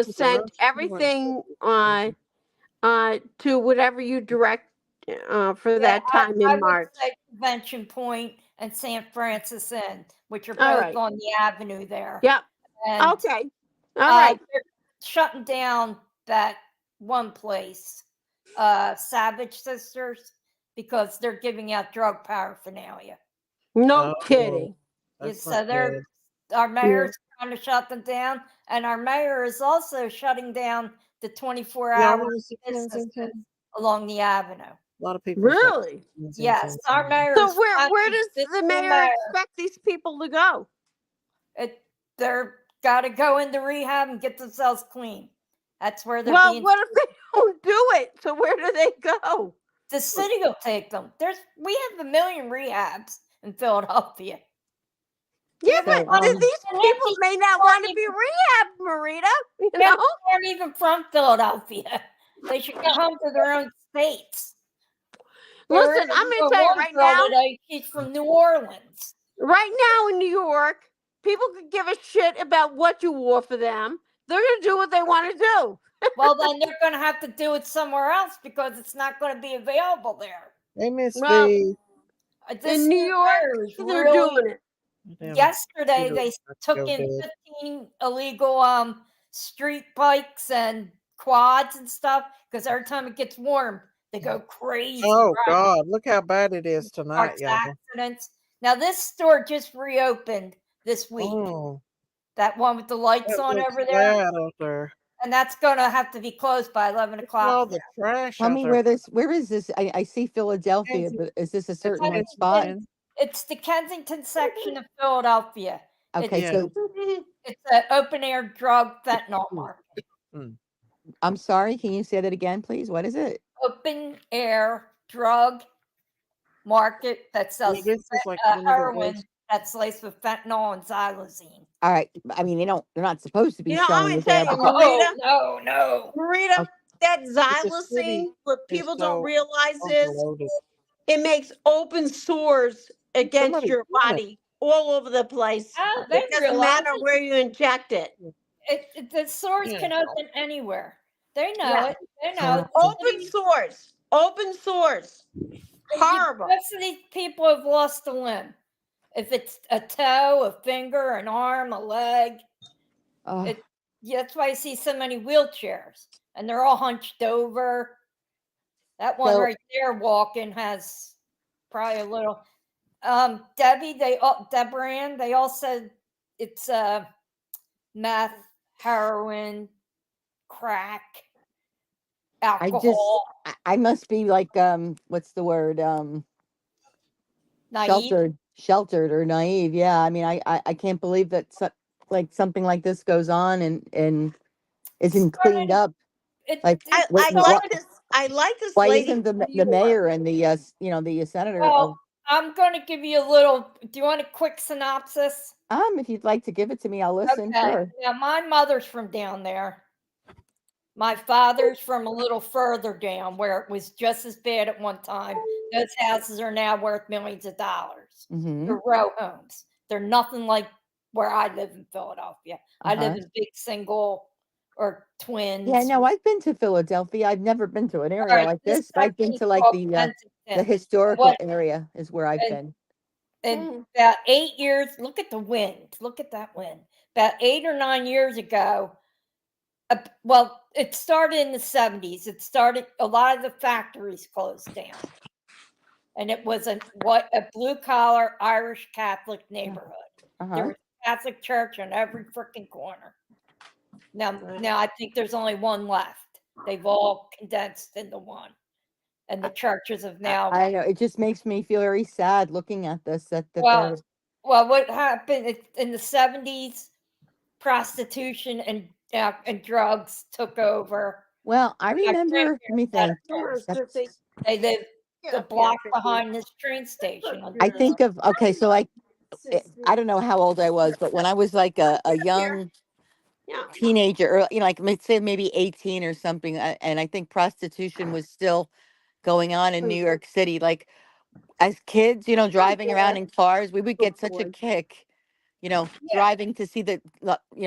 send everything to whatever you direct for Yeah, that time I in would March. say Prevention Point and St. Francis Inn, which are All both right. on the avenue there. Yep. And Okay. All right. they're shutting down that one place, Savage Sisters, because they're giving out drug paraphernalia. No Oh, kidding. that's So not they're good. our mayor's trying to shut them down, and our mayor is also shutting down the 24-hour Y'all see businesses Kensington? along the avenue. A lot of people. Really? Yes, our mayor. So is where finally does the visiting mayor expect these people to go? They're got to go into rehab and get themselves clean. That's where they're Well, being. what if they don't do it? So where do they go? The city will take them. We have 1 million rehabs in Philadelphia. Yeah, So, but these people may not want to even- be rehabbed, Marita. You They know? aren't even from Philadelphia. They should go home to their own states. Listen, I'm going to tell you right now. Today, she's from New Orleans. Right now in New York, people could give a shit about what you wore for them. They're going to do what they want to do. Well, then they're going to have to do it somewhere else because it's not going to be available there. Hey, Miss Well, B. This in New new York, mayor is they're really- doing it. Damn, Yesterday, they that's took so in good. 15 illegal street bikes and quads and stuff because every time it gets warm, they go crazy. Oh right? God, look how bad it is tonight, Parts y'all. accidents. Now this store just reopened this week. Oh, That one with the lights that on looks over there, bad out there. and that's going to have to be closed by 11 Look at all o'clock. the trash tell out me there. where is this? I see Philadelphia, but is this a certain Kensington. spot? It's the Kensington section of Philadelphia. Okay, Yeah. so It's an open air drug fentanyl market. I'm sorry, can you say that again, please? What is it? Open air drug market that Well, sells this is like one of the heroin worst. that's laced with fentanyl and xylazine. All right, I mean, they're not supposed to be You know, I'm selling gonna it there, tell you, but Marita, No. Marita, Okay. that The xylazine, city what is people don't so realize is overloaded. it makes open sores against Somebody your did it. body all over the place. Oh, they It doesn't realize matter where you inject it. the sores Yeah. can open anywhere. They know Yeah. it. They know. Open sores. Open sores. Horrible. Most of these people have lost a limb. If it's a toe, a finger, an arm, a leg, Oh, that's why you see so many wheelchairs, and they're all hunched over. That one So- right there walking has probably a little. Debbie, Debran, they all said it's meth, heroin, crack, I just alcohol, I must be like what's the word? naive. Sheltered or naive. Yeah, I mean, I can't believe that like something like this goes on and isn't cleaned up. Like, I like this why lady isn't from New the York. mayor and the the senator Well, I'm going to give you a little. Do you want a quick synopsis? if you'd like to give it to me, I'll listen. Okay. Sure. Now, my mother's from down there. My father's from a little further down where it was just as bad at one time. Those houses are now worth millions of dollars. Mm-hmm. They're row homes. They're nothing like where I live in Philadelphia. I live in big single or twins. Yeah, no, I've been to Philadelphia. I've never been to an area Right, like this this, but I've been section's to like called the Kensington. historical What- area is where I've been. And about 8 years, look at the wind. Look at that wind. About 8 or 9 years ago, well, it started in the 70s. It started, a lot of the factories closed down. And it was a blue collar Irish Catholic neighborhood. There was a Catholic church on every freaking corner. Now I think there's only one left. They've all condensed into one. And the churches have now. I know, it just makes me feel very sad looking at this. Well, what happened in the 70s? Prostitution and drugs took over. Well, I remember. Let me think. They live a block behind this train station. I think of so like I don't know how old I was, but when I was like a young teenager, or like let's say maybe 18 or something, and I think prostitution was still going on in New York City. Like as kids, driving around in cars, we would get such a kick, driving to see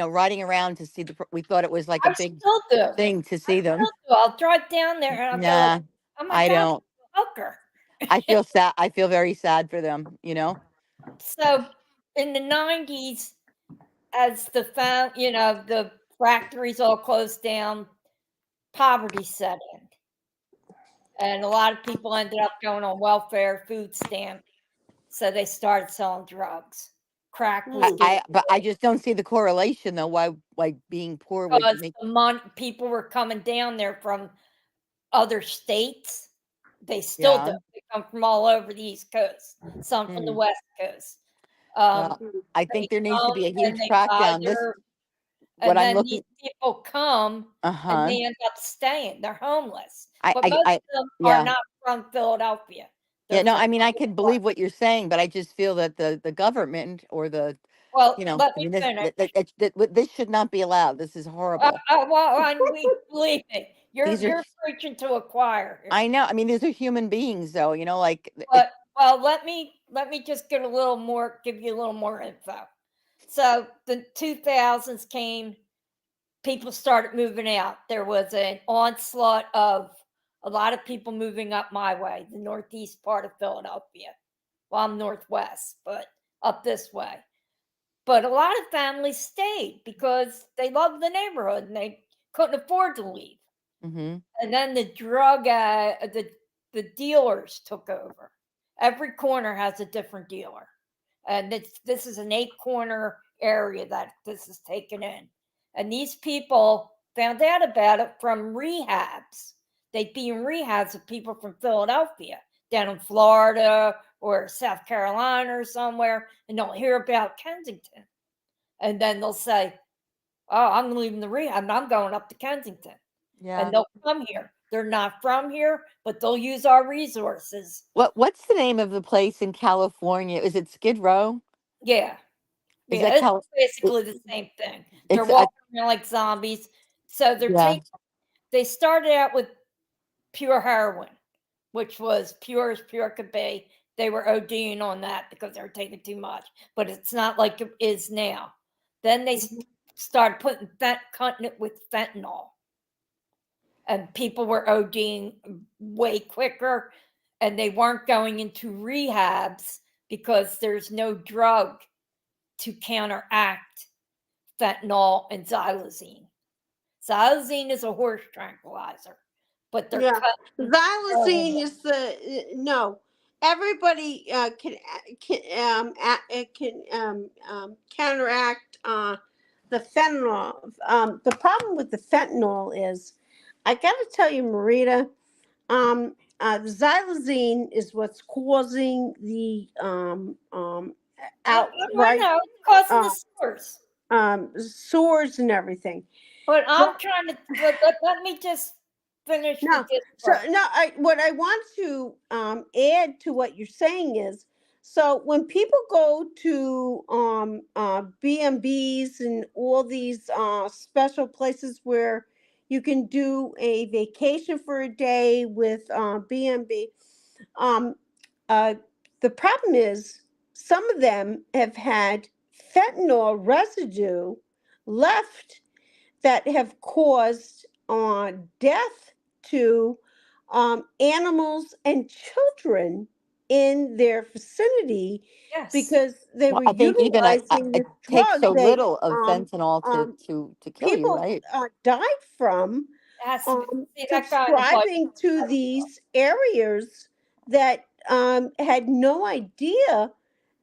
riding around to see we thought it was like a big still do. thing to see them. I'll drive down there and I'll Nah, go, oh my I God, don't. hooker. I feel sad. I feel very sad for them, So in the 90s, as the factories all closed down, poverty set in. And a lot of people ended up going on welfare, food stamps. So they started selling drugs. Crack was but I just don't see the correlation though. Why being poor would because make people were coming down there from other states. They still do. They come from all over the East Coast, some from the West Coast. Well, I think there needs to be a huge crackdown. And then these people come and they end up staying. They're homeless. But most of them are not from Philadelphia. Yeah, no, I mean, I can believe what you're saying, but I just feel that the government or the, let me finish. This should not be allowed. This is horrible. Believe me, you're preaching to a choir. I know. I mean, these are human beings, though. Let me just give you a little more info. So the 2000s came, people started moving out. There was an onslaught of a lot of people moving up my way, the northeast part of Philadelphia. Well, I'm northwest, but up this way. But a lot of families stayed because they loved the neighborhood and they couldn't afford to leave. Mm-hmm. And then the the dealers took over. Every corner has a different dealer. And this is an 8-corner area that this is taken in. And these people found out about it from rehabs. They'd be in rehabs of people from Philadelphia, down in Florida or South Carolina or somewhere, and they'll hear about Kensington. And then they'll say, oh, I'm leaving the rehab and I'm going up to Kensington. Yeah. And they'll come here. They're not from here, but they'll use our resources. What's the name of the place in California? Is it Skid Row? Yeah. Is Yeah, that it's basically the same thing. They're It's walking around like zombies. So they're Yeah. they started out with pure heroin, which was pure as pure could be. They were ODing on that because they were taking too much, but it's not like it is now. Then they started cutting it with fentanyl, and people were ODing way quicker, and they weren't going into rehabs because there's no drug to counteract fentanyl and xylazine. Xylazine is a horse tranquilizer, but they're Yeah. cutting. Xylazine is no. Everybody can counteract the fentanyl. The problem with the fentanyl is, I got to tell you, Marita, the xylazine is what's causing the I outright know it's causing uh, the sores. sores and everything. But I'm trying to let me just finish No, with this so part. no, what I want to add to what you're saying is, so when people go to B&Bs and all these special places where you can do a vacation for a day with B&B, um, the problem is some of them have had fentanyl residue left that have caused death to animals and children in their vicinity Yes. because they Well, were I think even utilizing it this takes drug so that little of fentanyl um, to kill you, people right? died from, It has to be, see, that guy subscribing to these areas that had no idea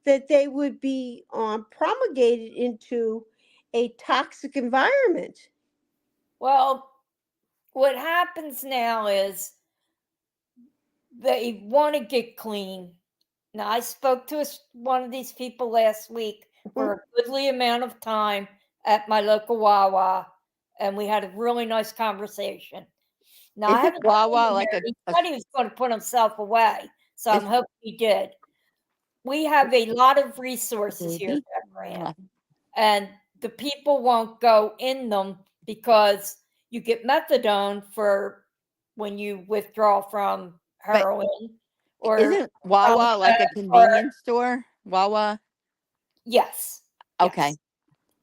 that they would be promulgated into a toxic environment. Well, what happens now is they want to get clean. Now, I spoke to one of these people last week for a goodly amount of time at my local Wawa, and we had a really nice conversation. Now, I Isn't haven't Wawa seen him like there. a- He a- said he was going to put himself away, so I'm Is- hoping he did. We have a lot of resources here Maybe. at Brand, Yeah. and the people won't go in them because you get methadone for when you withdraw from But heroin or Isn't Wawa like a or convenience store? Wawa? yes, Okay.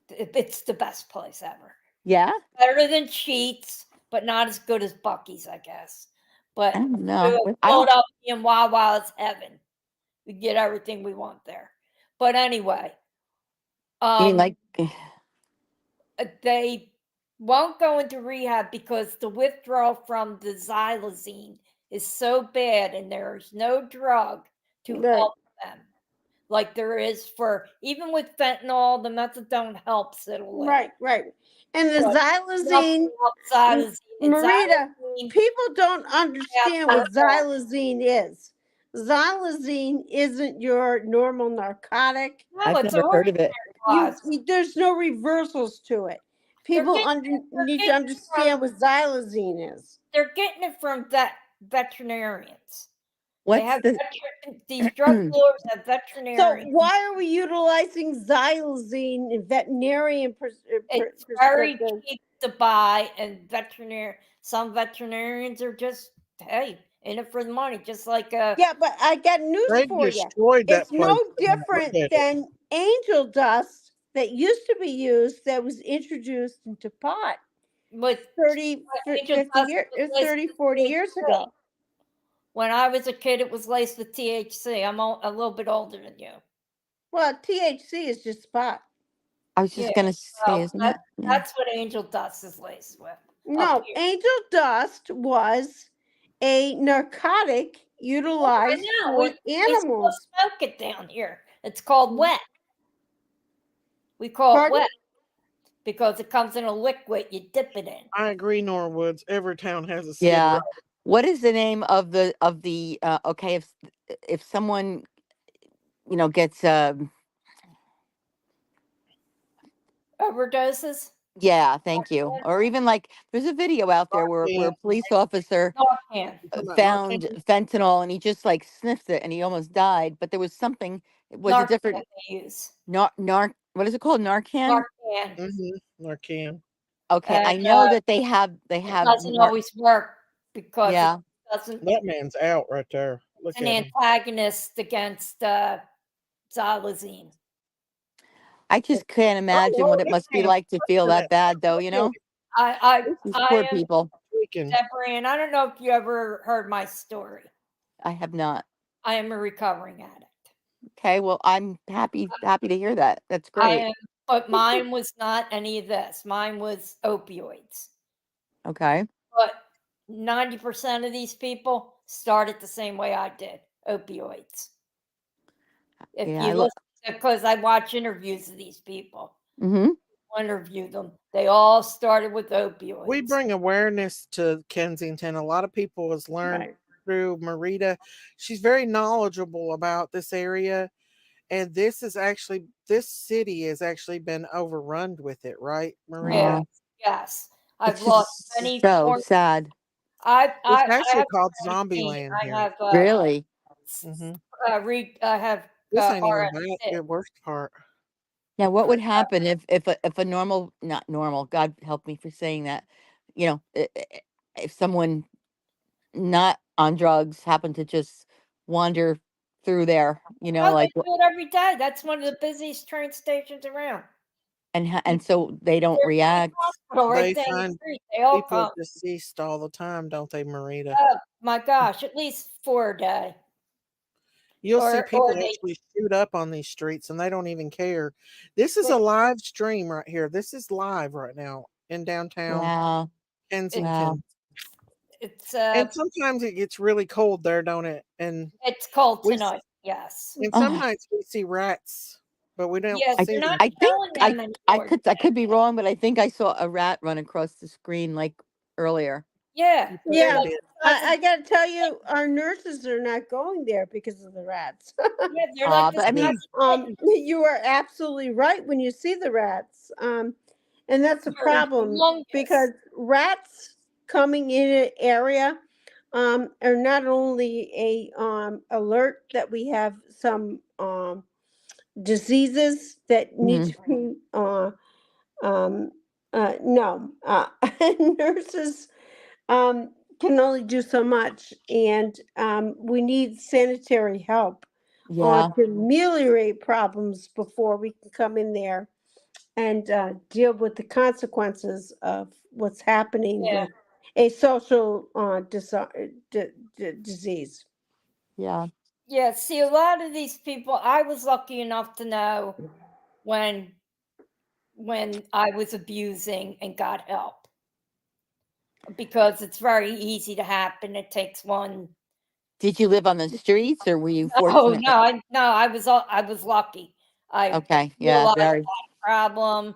yes. It's the best place ever. Yeah? Better than Sheets, but not as good as Bucky's, I guess. But I don't know. Philadelphia and Wawa is heaven. We get everything we want there. But anyway, You mean like they won't go into rehab because the withdrawal from the xylazine is so bad, and there's no drug to Right. help them. Like there is for even with fentanyl, the methadone helps it a little. Right. And the But xylazine, nothing helps xylazine. And Marita, xylazine, people don't understand what fentanyl. xylazine is. Xylazine isn't your normal narcotic. No, I've it's a never heard of it. There's no reversals to it. People need to understand what xylazine is. They're getting it from veterinarians. What's They have the these drug dealers have So veterinarians. why are we utilizing xylazine in veterinarian It's very prescription? cheap to buy, and some veterinarians are just, hey, in it for the money, just like Yeah, but I got news They for you. destroyed that It's no place. different than angel dust that used to be used that was introduced into pot with 30, angel 50 dust years, was laced 30, with 40 years THC. ago. When I was a kid, it was laced with THC. I'm a little bit older than you. Well, THC is just pot. I was just Yeah, gonna say, well, isn't it? Yeah. That's what angel dust is laced with. No, here. angel dust was a narcotic utilized for We still animals. smoke it down here. It's called wet. We call Pardon? it wet because it comes in a liquid. You dip it in. I agree, Norwoods. Every town has a Skid Yeah. Row. What is the name of the okay, if someone gets Overdoses. yeah, thank you. Or even like there's a video out there where a Narcan. police officer Narcan. You talking about found Narcan? fentanyl and he just like sniffed it and he almost died. But there was something. It was a Narcan different they use. what is it called? Narcan? Narcan. Narcan. Okay, I And know that they it have doesn't always work because yeah. it doesn't. That man's out right there. Look It's an at him. antagonist against xylazine. I just can't imagine what it this must be man is like to feel that bad though, Look at him. These I poor am people. Tweaking. Deborah, and I don't know if you ever heard my story. I have not. I am a recovering addict. Okay, well, I'm happy to hear that. That's I great. am, but mine was not any of this. Mine was opioids. Okay. But 90% of these people started the same way I did, opioids. If Yeah, you listen, because I watch interviews of these people, mm-hmm. interview them, they all started with opioids. We bring awareness to Kensington. A lot of people has learned Right. through Marita. She's very knowledgeable about this area. And this city has actually been overrun with it, right, Marita? Yeah, yes. I've It's lost just many. so sad. It's I actually have called quarantine. Zombieland I here. have Really? I have This ain't even bad. RSC. The worst part. Now, what would happen if a normal, not normal, God help me for saying that, if someone not on drugs happened to just wander through there, Oh, like, they do it every day. That's one of the busiest train stations around. and so they don't There's a react. hospital They right down the find street. They all people come. deceased all the time, don't they, Marita? Oh my gosh, at least 4 a day. You'll see or people they- actually shoot up on these streets and they don't even care. This is a live stream right here. This is live right now in downtown Wow. Kensington. Wow. It's And sometimes it gets really cold there, don't it? And it's cold we- tonight. Yes. and Oh. some nights we see rats, but we don't Yes, see they're them. not I think killing them anymore. I could be wrong, but I think I saw a rat run across the screen like earlier. Yeah. Yeah, they're like did. the size I of- got to tell you, our nurses are not going there because of the rats. yeah, they're like the but I mean- size of kittens. You are absolutely right when you see the rats. And that's a They're problem humongous. because rats coming in an area are not only a alert that we have some diseases that need to be nurses can only do so much, and we need sanitary help Yeah. to ameliorate problems before we can come in there and deal with the consequences of what's happening Yeah. with a social disease. Yeah. Yeah, see, a lot of these people, I was lucky enough to know when I was abusing and got help, because it's very easy to happen. It takes one. Did you live on the streets or were you Oh fortunate? no, I was lucky. I Okay. Yeah. realized Very. that problem.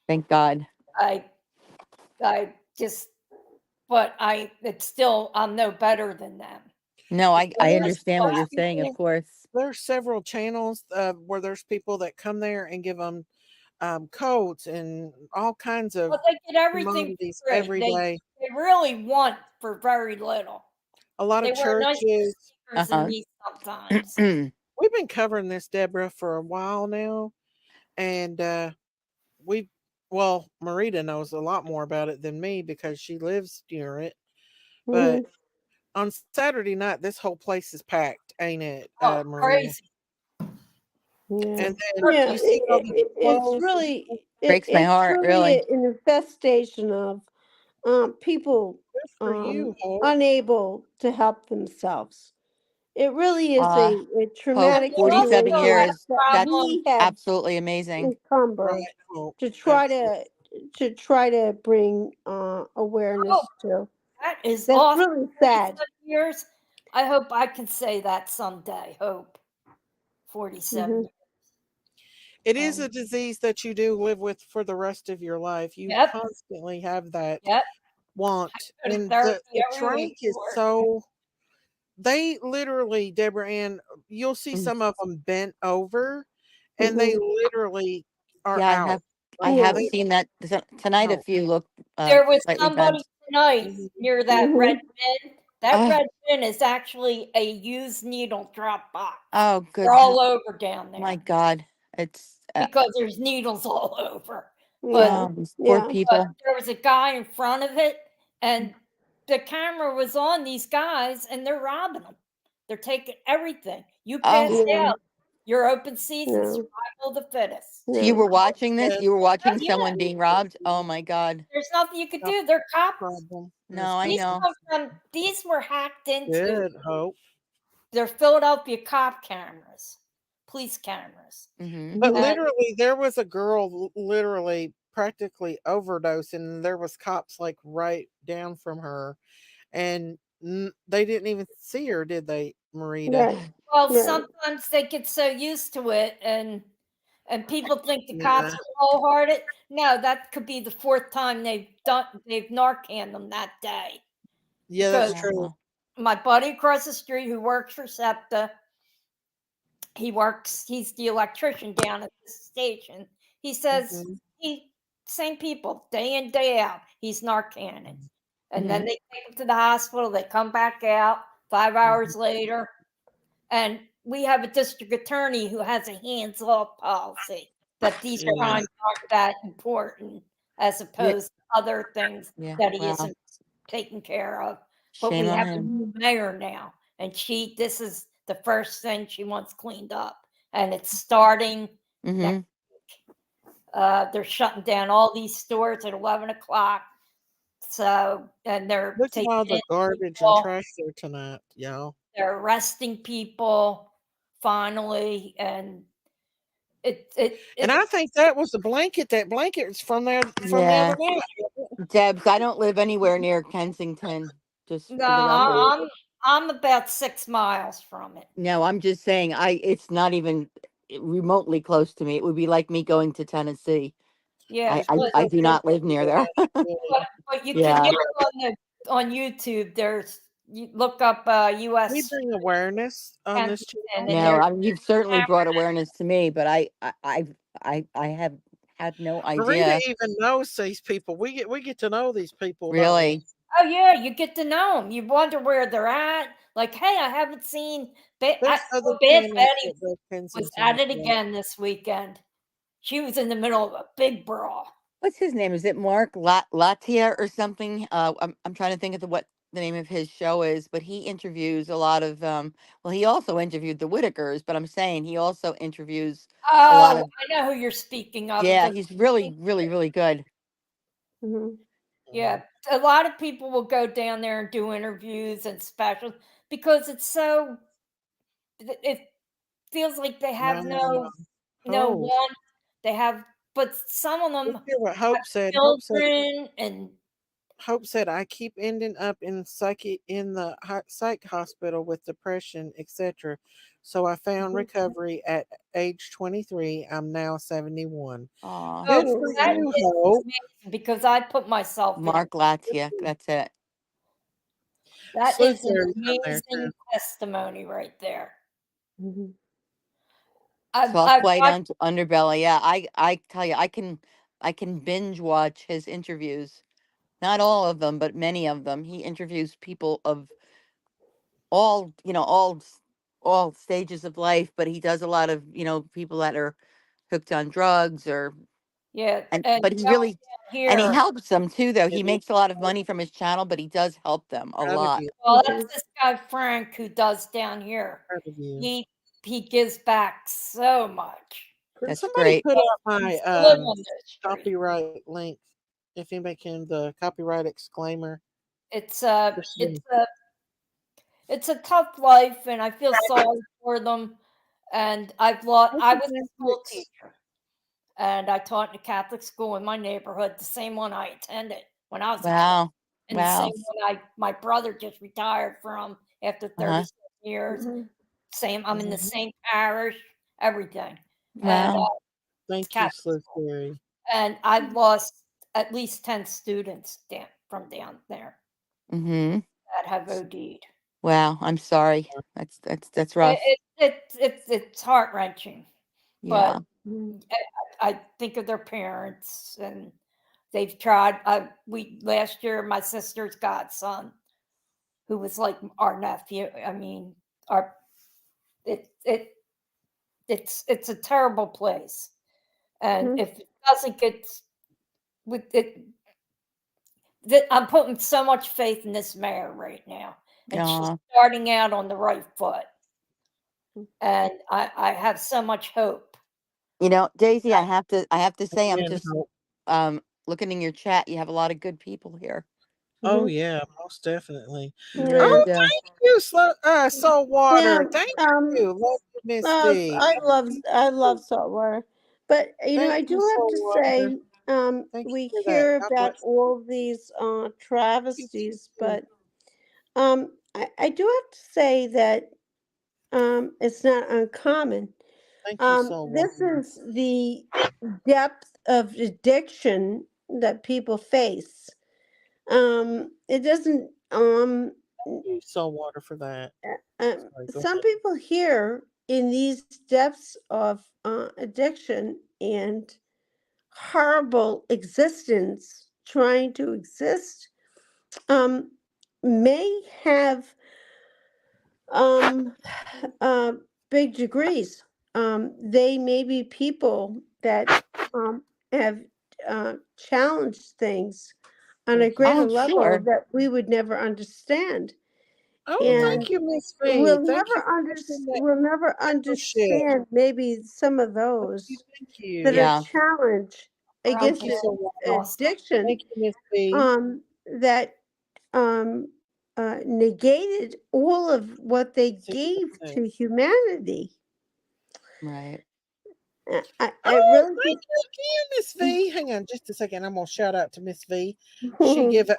Thank God. I just, but it's still, I'm no better than them. No, I There's understand what you're supposed to saying, be- of course. There's several channels where there's people that come there and give them coats and all kinds of But they get everything commodities for free. every day. They really want for very little. A lot They of wear nicer churches. sneakers than me sometimes. We've been covering this, Deborah, for a while now, and Marita knows a lot more about it than me because she lives near it. But on Saturday night, this whole place is packed, ain't it, Oh, Marita? crazy. And then Yeah, you see all these it's clothes. really Breaks my it's heart, really. an infestation of people Good for you, Hope. unable to help themselves. It really is a Hope, traumatic 47 situation years. that That's we have absolutely amazing. encumbered Right, Hope. to try Absolutely. to bring awareness to. That is That's awesome. really sad. 47 years. I hope I can say that someday. Hope. 47 Mhm. years. It is a disease that you do live with for the rest of your life. You Yep. constantly have that Yep. want. go to And therapy the every drink week is for it. so they literally, Deborah Ann, you'll see Mm. some of them bent over, and they literally are Yeah, out. I Like, have Yeah. they seen that tonight. out. If you look There was slightly somebody bent. tonight Mhm. near that red bin. That Uh, red bin is actually a used needle drop box. oh, They're good. all over down My there God. It's because there's needles all over. But Yeah. these poor Yeah. but people. there was a guy in front of it, and the camera was on these guys, and they're robbing them. They're taking everything. You pass Oh, Yeah. out, you're open season, Yeah. survival of the fittest. so you Yeah. were watching this? Yes, You were watching Yeah, someone being robbed? Oh my God. there's nothing you could no do. They're cops. problem. No, I know. These were hacked into. Good hope. They're Philadelphia cop cameras, police cameras. Mm-hmm. But Mhm. literally, there was a girl literally practically overdosing, and there was cops like right down from her, and they didn't even see her, did they, Marita? Right. Well, Right. sometimes they get so used to it, and people think the cops Yeah. are wholehearted. No, that could be the fourth time they've Narcan them that day. Yeah, that's Because true. my buddy across the street who works for SEPTA, he's the electrician down at the station. He says Mhm. same people day in, day out, he's Narcanning. And then Mhm. they take him to the hospital, they come back out 5 hours later. And we have a district attorney who has a hands-off policy that these Yeah. crimes aren't that important as opposed to other things Yeah. that he Wow. isn't taking care of. But Shame we on have a him. new mayor now, and this is the first thing she wants cleaned up, and it's starting Mm-hmm. next week. They're shutting down all these stores at 11 o'clock. So, and they're Look at taking all the in garbage and people, trash there tonight, y'all. they're arresting people finally, and And I think that was the blanket. That blanket was from there from the Yeah. other night. Debs, I don't live anywhere near Kensington. Just no, for the record. I'm about 6 miles from it. No, I'm just saying it's not even remotely close to me. It would be like me going to Tennessee. Yeah, I do not live near there. but you Yeah. can look on YouTube. You look up We U.S. bring awareness on this and channel. No, you've certainly brought awareness to me, but I have had no Marita idea. even knows these people. We get to know these people. don't we? Really? Oh yeah, you get to know them. You wonder where they're at. Like, hey, I haven't seen. There's other Bad channels Betty that go was Kensington at it as well. again this weekend. She was in the middle of a big brawl. What's his name? Is it Mark Latia or something? I'm trying to think of what the name of his show is, but he interviews a lot of well, he also interviewed the Whitakers, but I'm saying he also interviews a lot Oh, of I know who you're speaking of. yeah, he's really, really, really good. Mhm. Yeah, a lot of people will go down there and do interviews and specials because it's so. It feels like they have no Oh, one. They have, but some of let's them hear what Hope said. children and Hope said, I keep ending up in the psych hospital with depression, etc. So I found recovery at age 23. I'm now 71. Aw. Good oh, for that you, is Hope. amazing because I put myself in. Mark Latia, that's it. That Sleuth is an Fairy's on there, amazing too. testimony right there. Mhm. Soft I've White watched, Underbelly. Yeah, I tell you, I can binge watch his interviews. Not all of them, but many of them. He interviews people of all, all stages of life, but he does a lot of, people that are hooked on drugs yeah, but he down really and he here. helps them too though. He It is makes a lot of money from his channel, but he does help them a proud of lot. you. Well, Mhm. that's this guy Frank who does down here. Proud of you. He gives back so much. Could That's somebody great. put up my He's still on the street. copyright link? If anybody can, the copyright exclaimer. It's Christian. it's a tough life, and I feel sorry for them. And I was a school teacher, and I taught in a Catholic school in my neighborhood, the same one I attended when I was a kid, Wow. and the Wow. same one my brother just retired from after 36 years. Mhm. I'm in the same parish, everything. And Wow. Thank you, Catholic Sleuth school. Fairy. And I've lost at least 10 students from down there Mm-hmm. that have OD'd. Wow, I'm sorry. That's It, rough. it's heart wrenching, but Yeah. Mhm. I think of their parents, and they've tried. We last year, my sister's godson, who was like our nephew. I mean, our it it it's a terrible place, and Mhm. if it doesn't get with it, I'm putting so much faith in this mayor right now, and she's Yeah. starting out on the right foot, and I have so much hope. You know, Daisy, I have to say I'm Amen. just Hope. looking in your chat. You have a lot of good people here. Oh Mhm. yeah, most definitely. Yeah. Oh, And thank you, Salt Yeah. Water. Thank you. Love you, Miss V. I love saltwater, but Thank I you, do have Salt to Water. say, Thank you we for that. hear God about bless all these you. travesties, but I do have to say that it's not uncommon. Thank you, Salt This Water. is the depth of addiction that people face. It doesn't. Thank you, Salt Water, for that. Sorry, go Some ahead. people here in these depths of addiction and horrible existence, trying to exist, um, may have um, uh, big degrees. They may be people that have challenged things on a Thank you. greater oh, level sure. that we would never understand, Oh, Yeah. thank and you, Miss V. Thank you for making that we'll never membership. understand maybe some of those Thank that you. are Yeah. challenged Around Thank against you, here, Salt Water. awesome. addiction, Thank you, Miss V. that um, negated all of what they gave to 6%. humanity. Right. I Oh, really thank you again, Miss V. Hang on just a second. I'm gonna shout out to Miss V. She give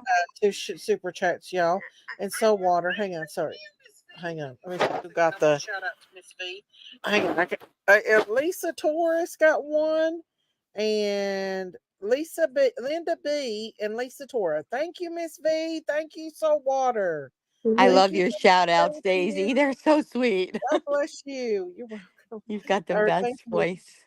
two super chats, y'all, and Salt Water. Hang on, sorry. Hang on. Let me see who got the shout out to Miss V. Hang on. Lisa Torres got one, and Linda B, and Lisa Torres. Thank you, Miss V. Thank you, Salt Water. I Mhm. Thank love you. your shout outs, Thank Daisy. you. They're so sweet. God bless you. You're welcome. You've got the Or thank best you. voice.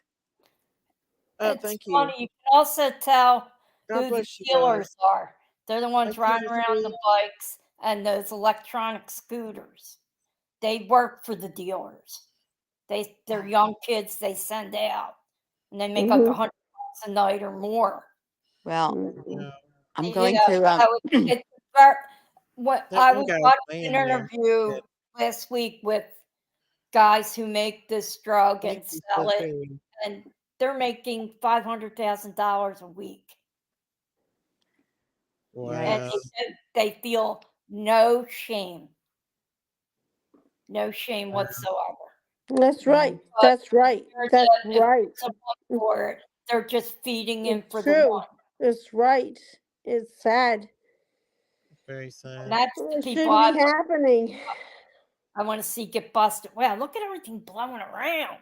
It's Thank you. funny. You can also tell God who the bless you guys. dealers are. They're the ones Thank you, riding Miss around the V. bikes and those electronic scooters. They work for the dealers. They're young kids they send out, and they make like Mhm. $100 a night or more. Well, Mhm. Yeah, I'm You going know, to so it's ver what that I one was guy's watching an man there. interview Good. last week with guys who make this drug Thank and you sell so it, very. and they're making $500,000 a week, and Wow. yikes. they feel no shame Wow. whatsoever. That's right. Mm. But That's right. That's if right. there's a one for it, they're just feeding in It's for the true. one, It's right. It's sad. Very and sad. that's the It people shouldn't be happening. I wanna see get busted. Wow, look at everything blowing around.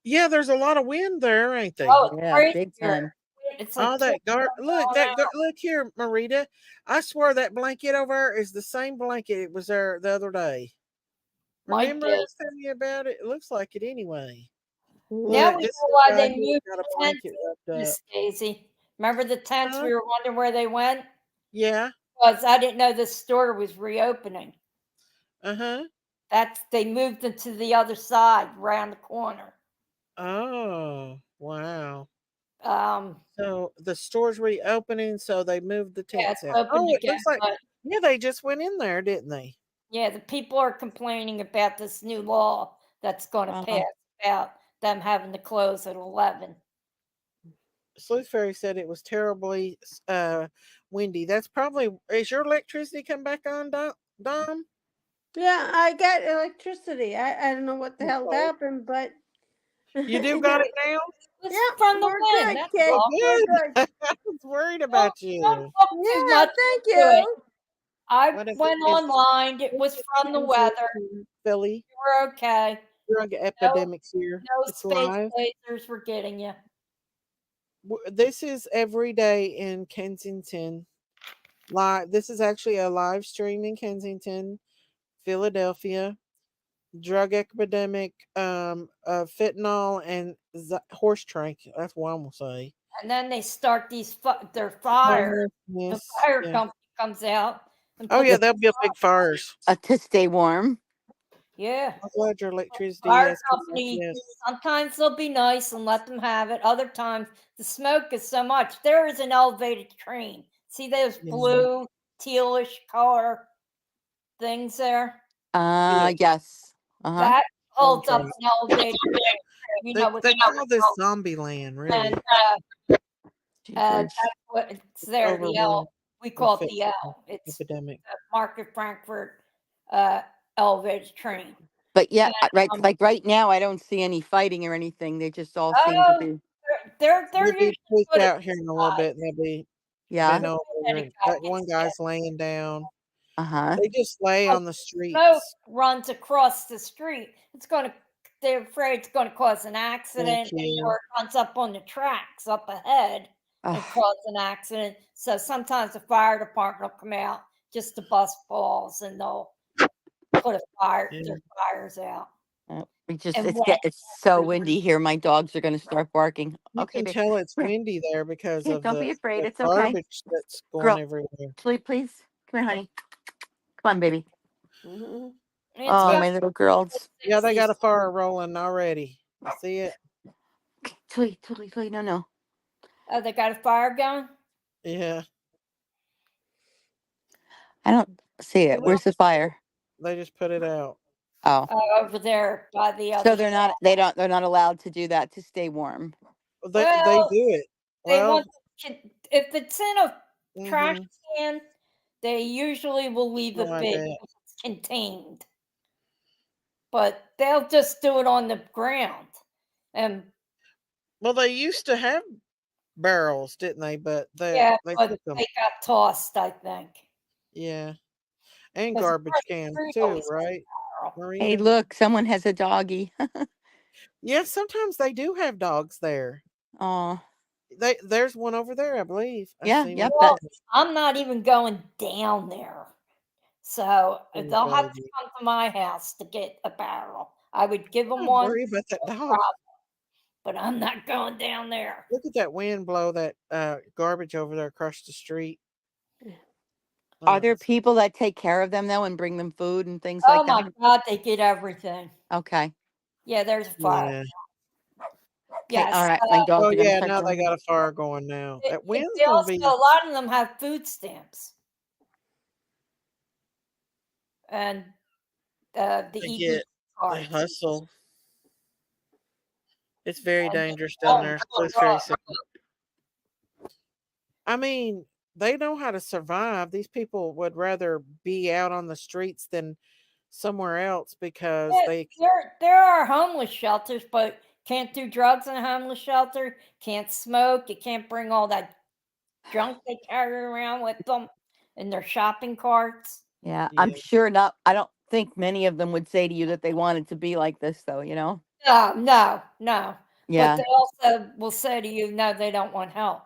Yeah, there's a lot of wind there, ain't they? Oh, it's Yeah, crazy big here. time. It's like All that guard. Look, blowing out. look here, Marita. I swear that blanket over there is the same blanket it was there the other day. Might Remember I be. was telling you about it? It looks like it anyway. Now Mhm. Look, we this know is why a guy they here moved got a the tents, blanket wrapped up. Miss Daisy. Remember the tents? Huh? We were wondering where they went? Yeah. Because I didn't know the store was reopening. Uh-huh. They moved them to the other side, around the corner. Oh, wow. Um, So the store's reopening, so they moved the yeah, it's tents out. opened Oh, it again, looks like, but yeah, they just went in there, didn't they? yeah, the people are complaining about this new law that's going to pass Oh, about them having to close at 11. Sleuth Fairy said it was terribly windy. That's probably, is your electricity come back on, Dom? Yeah, I got electricity. I don't know what the hell Okay. happened, but You do got it now? It's yeah, from the we're wind, good, that's kid. Well, all. We're good. good. I was worried Don't, about don't you. talk too Yeah, much thank into it. you. I What is it? went online. It was It's from the Kansas weather. and Philly. You were okay. Drug No, epidemics here. no It's space live. lasers were getting you. This is every day in Kensington. Live. This is actually a live stream in Kensington. Philadelphia, drug epidemic, fentanyl and horse trank. That's what I'm gonna say. And then they start their fire. The Homelessness. fire Yeah. company comes out and Oh puts yeah, it there'll be a big fires. To stay warm. Yeah. I'm glad your electricity Fire has company, yes. sometimes they'll be nice and let them have it. Other times, the smoke is so much. There is an elevated train. See those Yeah. blue, tealish color things there? Yeah. Yes. Uh-huh. That holds up train. an elevated train. You know what They call this zombie land, really. and Jeepers. that's what it's there. The Overrun L. We call it the fentanyl L. It's epidemic. Market Frankfurt elevated train. But yeah, And, right. Like right now, I don't see any fighting or anything. They just all seem to oh, be. they're They'll usually be pushed good at out here in a little bit, and they'll be Yeah. bent over. And that one guy's laying down. Uh-huh. They just lay on the smoke streets. runs across the street. They're afraid it's gonna cause an accident you. or it runs up on the tracks up ahead and Ugh. cause an accident. So sometimes the fire department will come out just to bust balls and they'll put their fires out. And It's so windy here. My dogs are gonna start barking. You Okay, can babe. tell it's Come here. windy there because Yeah, of don't be the afraid. It's okay. garbage that's going Girl. everywhere. Sleep, please. Come here, honey. Come on, baby. it's Oh, got my little girls. Yeah, they got a 60s. fire rolling already. You see it? Tweet. No. Oh, they got a fire going? Yeah, I don't see it. Where's the fire? they just put it out. Oh. Over there by the other So they're not allowed to do that to stay warm. They Well, do it. they Well, want if it's in a trash mhm, can, they usually will leave oh, it I big bet. because it's contained. But they'll just do it on the ground. And Well, they used to have barrels, didn't they? But yeah, they but took them. they got tossed, I think. Yeah, and 'Cause garbage across the cans street too, always has a right, barrel. Hey, Marina? look, someone has a doggy. Yeah, sometimes they do have dogs there. Oh, There's one over there, I believe. I yeah, seen yep. one. Well, I'm not even going down there. So Oh, they'll have to baby. come to my house to get a barrel. I would give them Don't one, worry about that no dog. problem, but I'm not going down there. Look at that wind blow that garbage over there across the street. Are there Nuts. people that take care of them though and bring them food and things Oh like my that? God, they get everything. Okay. Yeah, there's a fire. Yeah. Okay. Yes. All right. My dogs Oh are gonna yeah, start now they going. got a fire going now. That wind's They gonna also, be. a lot of them have food stamps. And the They EBT get they cards. hustle. It's very And dangerous down there. So it's very safe. I mean, they know how to survive. These people would rather be out on the streets than somewhere else because they there are homeless shelters, but can't do drugs in a homeless shelter, can't smoke, you can't bring all that junk they carry around with them in their shopping carts. Yeah, yeah. I'm sure not. I don't think many of them would say to you that they wanted to be like this, though. No. Yeah, But they also will say to you, no, they don't want help.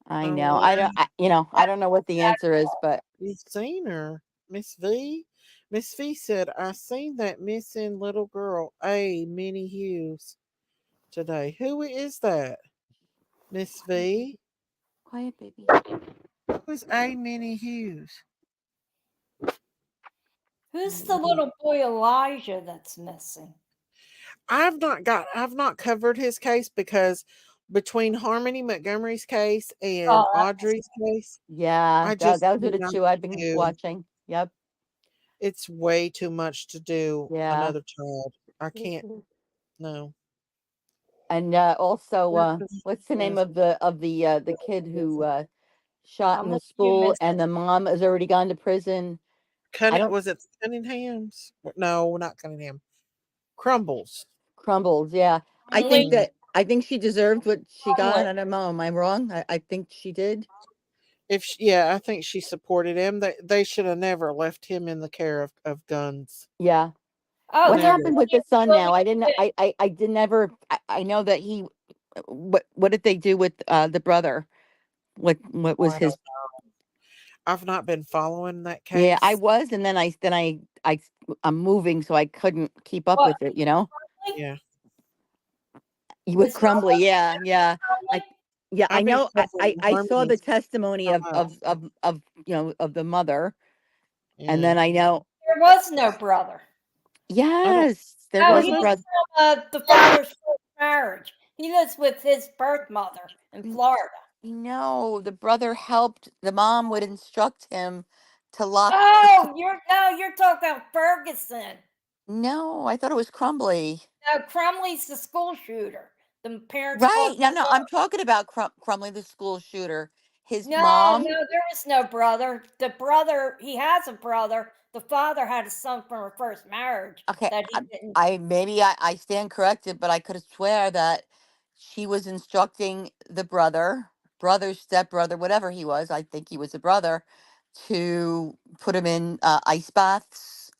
I Oh, know. well, I don't know what the answer is, but you've seen her, Miss V. Miss V said, "I seen that missing little girl, A. Minnie Hughes, today. Who is that, Miss V? quiet, baby. Who's A. Minnie Hughes? Who's the little boy Elijah that's missing? I've not covered his case because between Harmony Montgomery's case and Oh, Audrey's case, Yeah, I just those are do the not two I've been do. watching. Yep. It's way too much to do Yeah. another child. I can't. No. And also, Yes. what's the name of the kid who shot I'm in the with you, school Miss. and the mom has already gone to prison? I don't Was it Cunningham's? No, not Cunningham. Crumbles. Crumbles. Yeah, I think she deserved what she got. I don't know. Am I wrong? I think she did. Yeah, I think she supported him. They should have never left him in the care of guns. Yeah. Oh, What Never. happened with the son Well, now? I didn't. I did never. I know that he. What did they do with the brother? What was I his? don't know. I've not been following that Yeah, I case. was, and then I'm moving, so I couldn't keep up What? with it, you know? Crumbly? Yeah, With Is that Crumbly, what yeah, yeah. I Crumbly? yeah, I I've been know covering I saw the Harmony's testimony so of much. of the mother, and Yeah, then I know There was no brother. I don't. yes, there No, was a he's Wasn't brother. from the father's first marriage. He lives with his birth mother in Florida. No, the brother helped. The mom would instruct him to lock. Oh, you're talking about Ferguson. No, I thought it was Crumbly. No, Crumley's the school shooter. The parents Right? caught No, the no, I'm brother. talking about Crumley, the school shooter. His No, mom. there is no brother. The brother, he has a brother. The father had a son from her first marriage Okay, that he didn't. I maybe I stand corrected, but I could swear that she was instructing the brother, stepbrother, whatever he was. I think he was a brother, to put him in ice baths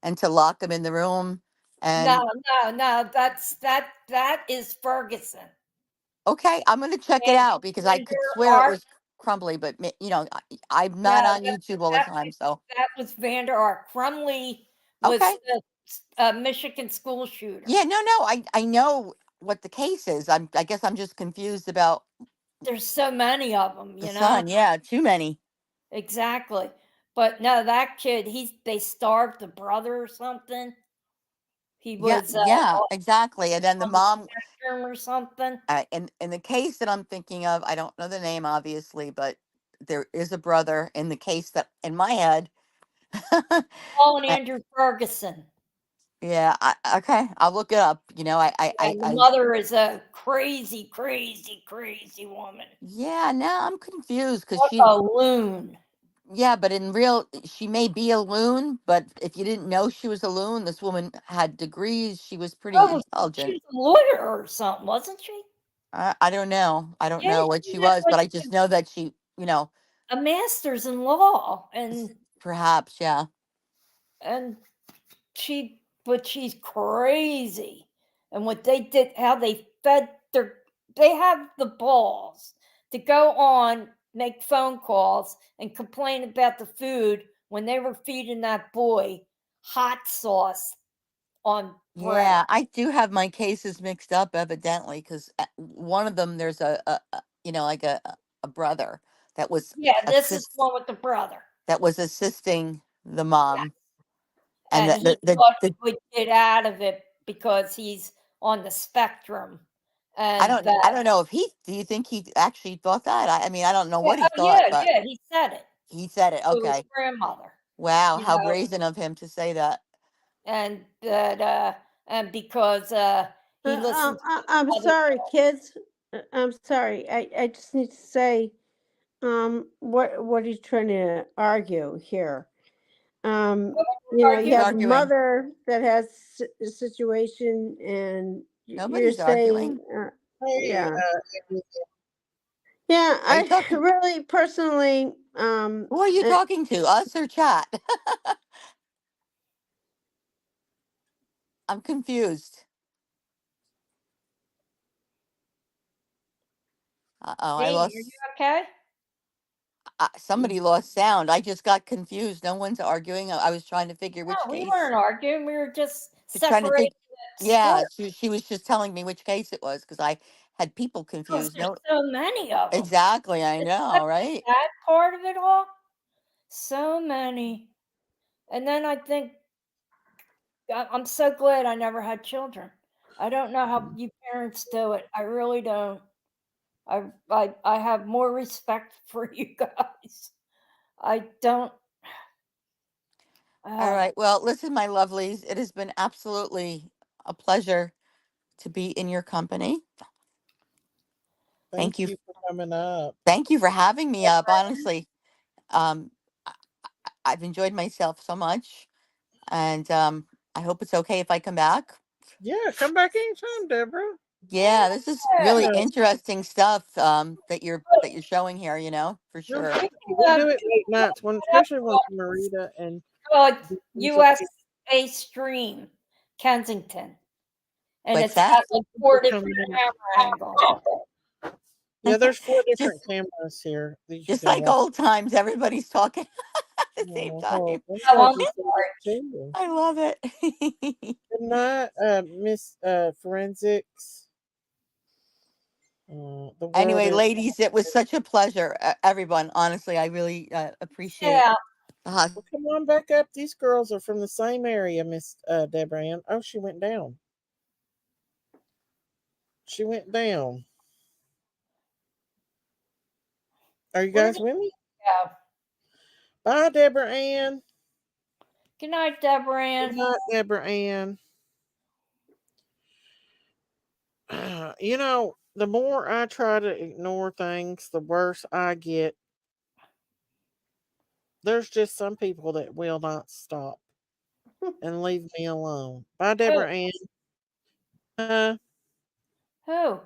and to lock him in the room. No, And no, that is Ferguson. okay, I'm gonna check it And out because I could Vander swear it Ark. was Crumbly, but I'm No, not on YouTube all the that time, so that was Vander Ark. Crumley okay. was the Michigan school shooter. Yeah, no, I know what the case is. I guess I'm just confused about There's so many of them, the you know. son. Yeah, too many. Exactly. But no, that kid, they starved the brother or something. He Yeah, was yeah, exactly. And then the on the mom, spectrum or something. in the case that I'm thinking of, I don't know the name obviously, but there is a brother in the case that in my head. Paul and Uh, Andrew Ferguson. yeah, okay, I'll look it up. And the mother is a crazy, crazy, crazy woman. Yeah, now I'm confused because What a loon. yeah, but she may be a loon, but if you didn't know she was a loon, this woman had degrees. She was pretty Oh, she intelligent. was a lawyer or something, wasn't she? I don't know. I don't Yeah, know what she she had was, like but I just know that she, a master's in law, perhaps, yeah. and but she's crazy. And what they did, how they fed they have the balls to go on, make phone calls, and complain about the food when they were feeding that boy hot sauce on bread. Yeah, I do have my cases mixed up evidently because one of them there's like a brother that was Yeah, this is assist one with the brother. that was assisting the Yeah. mom and And he the, thought the he would get out of it because he's on the spectrum. And I that, don't know if do you think he actually thought that? I mean, I don't know yeah, what he oh, thought, but he said it he said it. to his Okay. grandmother, Wow, you how know, brazen of him to say that. and that, and because he listened to his I'm mother. sorry, kids. I'm sorry. I just need to say, what are you trying to argue here? What You are know, you you Who's have a arguing? mother that has a situation, and you're Nobody's saying, arguing. hey, yeah, Amy, yeah. Are you I talking? really personally, Who are you talking to? Us or chat? I'm confused. Uh-oh, I Jamie, are you lost. okay? Somebody lost sound. I just got confused. No one's arguing. I was trying to figure which No, we case. weren't arguing. We were just Trying to think. separating the story Yeah, she was just telling me which case it was because I had people because confused. there's No, so many of them. exactly. I Isn't that know, right? the sad part of it all? So many. And then I think I'm so glad I never had children. I don't know how you parents do it. I really don't. I have more respect for you guys. I don't. All Uh, right. Well, listen, my lovelies, it has been absolutely a pleasure to be in your company. thank Thank you. you for coming up. Thank you for having me up. Honestly, um, I- I've enjoyed myself so much, and I hope it's okay if I come back. Yeah, come back anytime, Deborah. Yeah, this is You really know, interesting stuff that you're showing here. For we're sure. we do it late nights, especially once uh, Marita and Lisa USA Stream, Kensington, and What's it's that? got like four come different in. camera angles. Yeah, there's 4 different Just cameras here that you just can like watch. old times, everybody's talking at the same Oh, time. I'm Oh, glad I'm you said sorry. that too. I love it. Good night, Miss Forensics. The world Anyway, is. ladies, it was such a pleasure. Everyone, honestly, I really appreciate Yeah. the hug. Well, come on back up. These girls are from the same area, Miss Deborah Ann. Oh, she went down. She went down. Are you Where guys did with me? you go? Bye, Deborah Ann. Good night, Deborah Good Ann. night, Deborah Ann. You know, the more I try to ignore things, the worse I get. There's just some people that will not stop and leave me alone. Bye, Who? Deborah Ann. Who?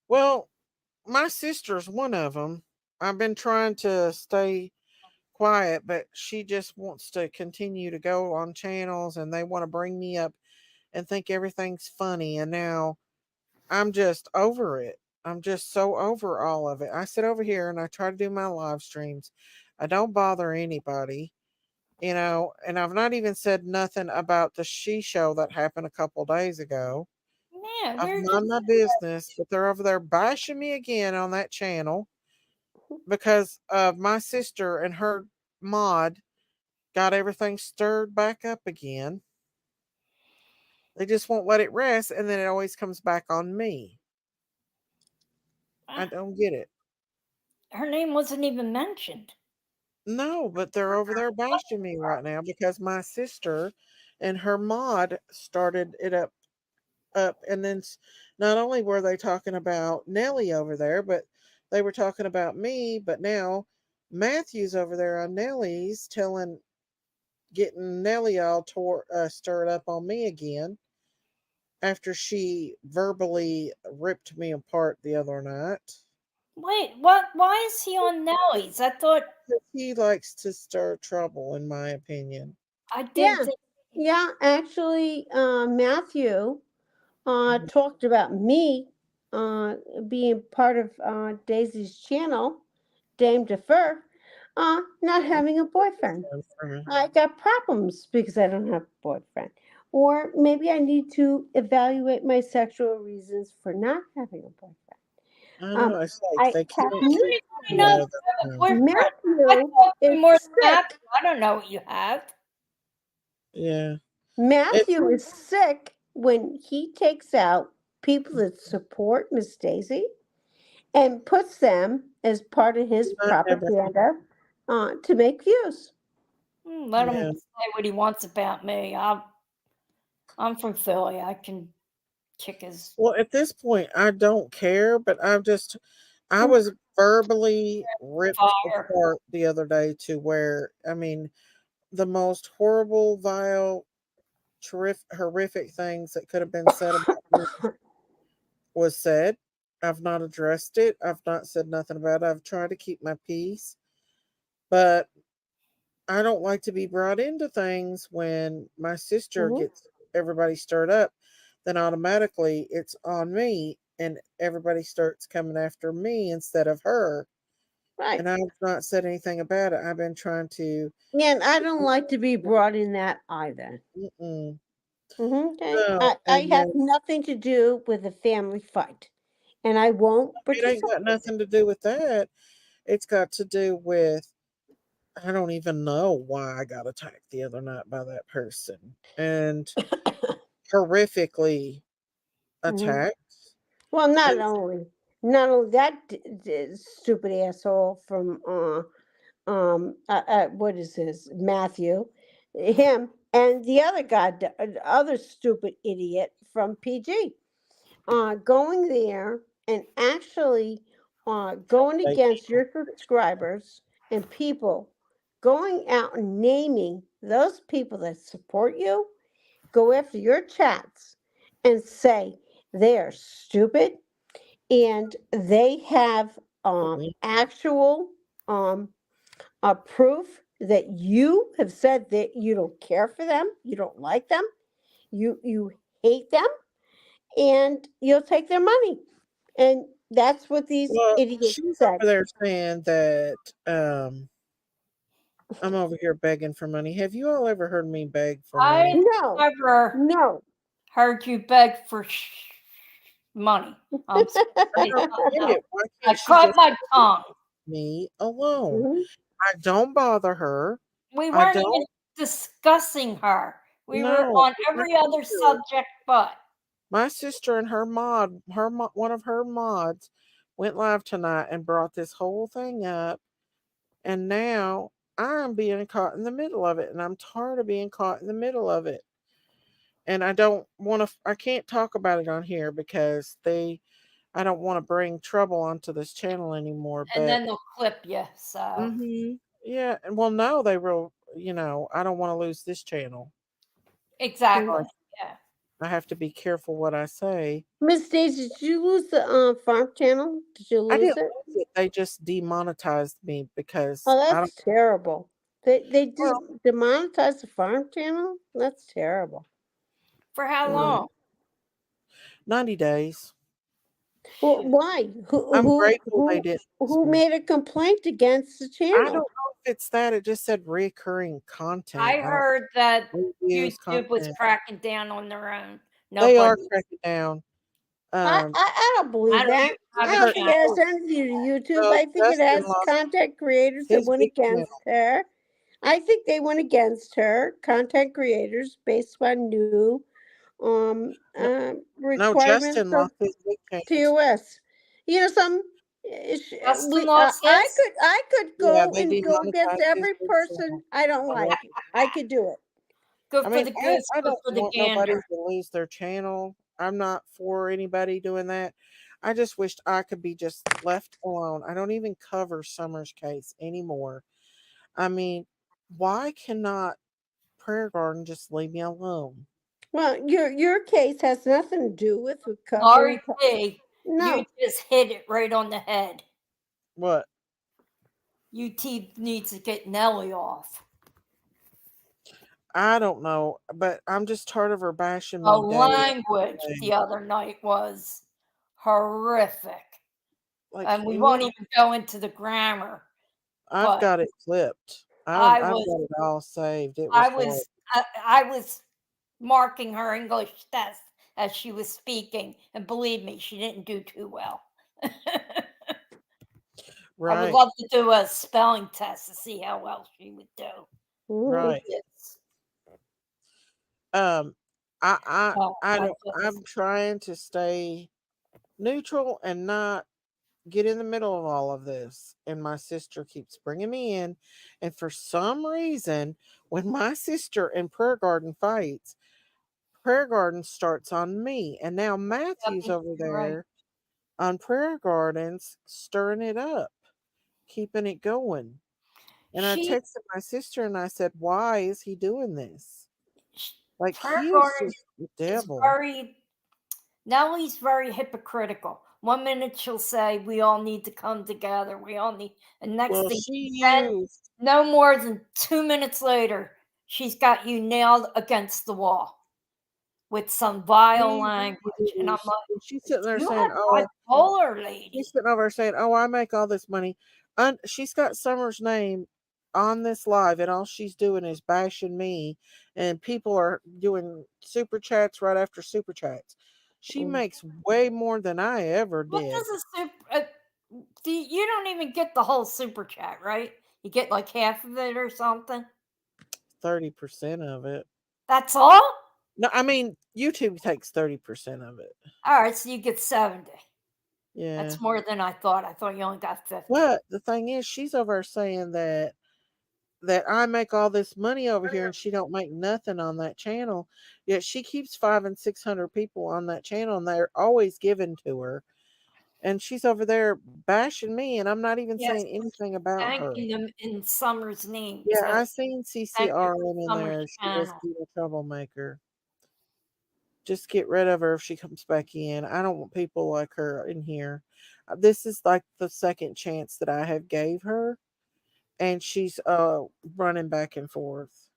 Well, my sister's one of them. I've been trying to stay quiet, but she just wants to continue to go on channels and they want to bring me up and think everything's funny. And now I'm just over it. I'm just so over all of it. I sit over here and I try to do my live streams. I don't bother anybody, and I've not even said nothing about the she show that happened a couple days ago. Yeah, I've where did mind my business, but they're over there bashing me again on that channel because of my sister and her mod got everything stirred back up again. They just won't let it rest, and then it always comes back on me. I don't get it. her name wasn't even mentioned? No, but they're over there bashing me right now because my sister and her mod started it up, and then not only were they talking about Nelly over there, but they were talking about me. But now Matthew's over there on Nelly's getting Nelly all stirred up on me again after she verbally ripped me apart the other night. Wait, what? Why is he on Nelly's? I thought He likes to stir trouble, in my opinion. I didn't Yeah, think. yeah. Actually, Matthew Mhm. talked about me being part of Daisy's channel, Dame Defer, not having a boyfriend. I got problems because I don't have a boyfriend. Or maybe I need to evaluate my sexual reasons for not having a boyfriend. I Um, know. It's like I they have can't How do keep you me know out you of their have a mouth. boyfriend? I Matthew talk to is you more than that. sick. I don't know what you have. Yeah. It, Matthew is sick when he takes out people that support Miss Daisy and puts them as part of his not ever. propaganda to make views. Let him Yeah. say what he wants about me. I'm from Philly. I can kick his Well, at this point, I don't care, but I Mm. was verbally ripped fire. apart the other day to where, I mean, the most horrible, vile, horrific things that could have been said about me was said. I've not addressed it. I've not said nothing about it. I've tried to keep my peace, but I don't like to be brought into things when my sister Mhm. gets everybody stirred up, then automatically it's on me and everybody starts coming after me instead of her. Right. And I've not said anything about it. I've been trying to, And I don't like to be brought in that either. mm-mm, Okay. no. I And have then nothing to do with a family fight, and I won't it ain't got participate. nothing to do with that. It's got to do with, I don't even know why I got attacked the other night by that person and horrifically Mhm. attacked. Well, And not only that stupid asshole from what is his Matthew, him, and the other guy, the other stupid idiot from PG, going there and actually going like, against your subscribers and people, going out and naming those people that support you, go after your chats and say they are stupid and they have actual proof that you have said that you don't care for them, you don't like them, you hate them, and you'll take their money. And That's what these Well, idiots she's said. over there saying that I'm over here begging for money. Have you all ever heard me beg for I money? No, never no. heard you beg for money. I'm sorry. I don't get it. Why I can't she caught just my leave tongue. me alone? Mhm. I don't bother her. We I weren't even don't discussing her. We were know. on every other subject but. My sister and one of her mods went live tonight and brought this whole thing up, and now I'm being caught in the middle of it, and I'm tired of being caught in the middle of it. And I don't want to. I can't talk about it on here because I don't want to bring trouble onto this channel anymore. And But then they'll clip you. So yeah, and well, no, they will. I don't want to lose this channel. exactly. Yeah. I have to be careful what I say. Miss Daisy, did you lose the farm channel? Did you I lose didn't it? lose it. They just demonetized me because Oh, I don't. that's terrible. They Well, demonetized the farm channel? That's terrible. For how right, long? 90 days. Well, why? I'm grateful they didn't. Who made a complaint against the I don't channel? know if it's that. It just said recurring content. I heard that Reviews, YouTube was content. cracking down on their own. They are Nobody. cracking down. I don't I believe don't that. even have I a don't think it has channel. anything to do with YouTube. So I think it Dustin has lost content creators that his went big against channel. her. I think they went against her, content creators, based on new No, requirements Justin of lost his big channel. TOS. You know, Justin lost his. I could Yeah, go they and go against demonetized his every big person channel. I don't like. I could do it. Good I for mean, the goose, I good don't for the want nobody gander. to lose their channel. I'm not for anybody doing that. I just wished I could be just left alone. I don't even cover Summer's case anymore. I mean, why cannot Prayer Garden just leave me alone? Well, your case has nothing to do with recovering. Laurie P., you No. just hit it right on the head. What? UT needs to get Nelly off. I don't know, but I'm just tired of her bashing The me day after language day. the other night was horrific. Like, And we won't even go into the grammar. I've But got it clipped. I I've was got it all saved. It was I horrible. was I was marking her English test as she was speaking, and believe me, she didn't do too well. I would Right, love to do a spelling test to see how well she would do with right. this. Um, Oh I my don't. goodness. I'm trying to stay neutral and not get in the middle of all of this. And my sister keeps bringing me in, and for some reason, when my sister and Prayer Garden fights, Prayer Garden starts on me, and now Matthew's Yep, over you're right. there on Prayer Gardens stirring it up, keeping it going. And I She, texted my sister and I said, "Why is he doing this? Like Prayer he is Garden just the is devil." very Nellie's very hypocritical. One minute she'll say we all need to come together. We all need, and next Well, thing, she then used no more than 2 minutes later, she's got you nailed against the wall with some vile she language. And I'm used like, she's sitting there you saying, have "Oh," bipolar, lady. she's sitting over there saying, "Oh, I make all this money." She's got Summer's name on this live, and all she's doing is bashing me, and people are doing super chats right after super chats. She makes way more than I ever What did. does a super? You don't even get the whole super chat, right? You get like half of it or something. 30% of it. That's all. No, I mean YouTube takes 30% of it. All right, so you get 70. Yeah. That's more than I thought. I thought you only got 50. But the thing is, she's over there saying that I make all this money over here and she don't make nothing on that channel. Yet she keeps 500 and 600 people on that channel and they're always given to her. And she's over there bashing me and I'm not even Yes, saying anything about her. thanking them in Summer's name. Yeah, So I seen thank you for CCRM in Summer's there. She must channel. be a troublemaker. Just get rid of her if she comes back in. I don't want people like her in here. This is like the second chance that I have gave her, and she's running back and forth.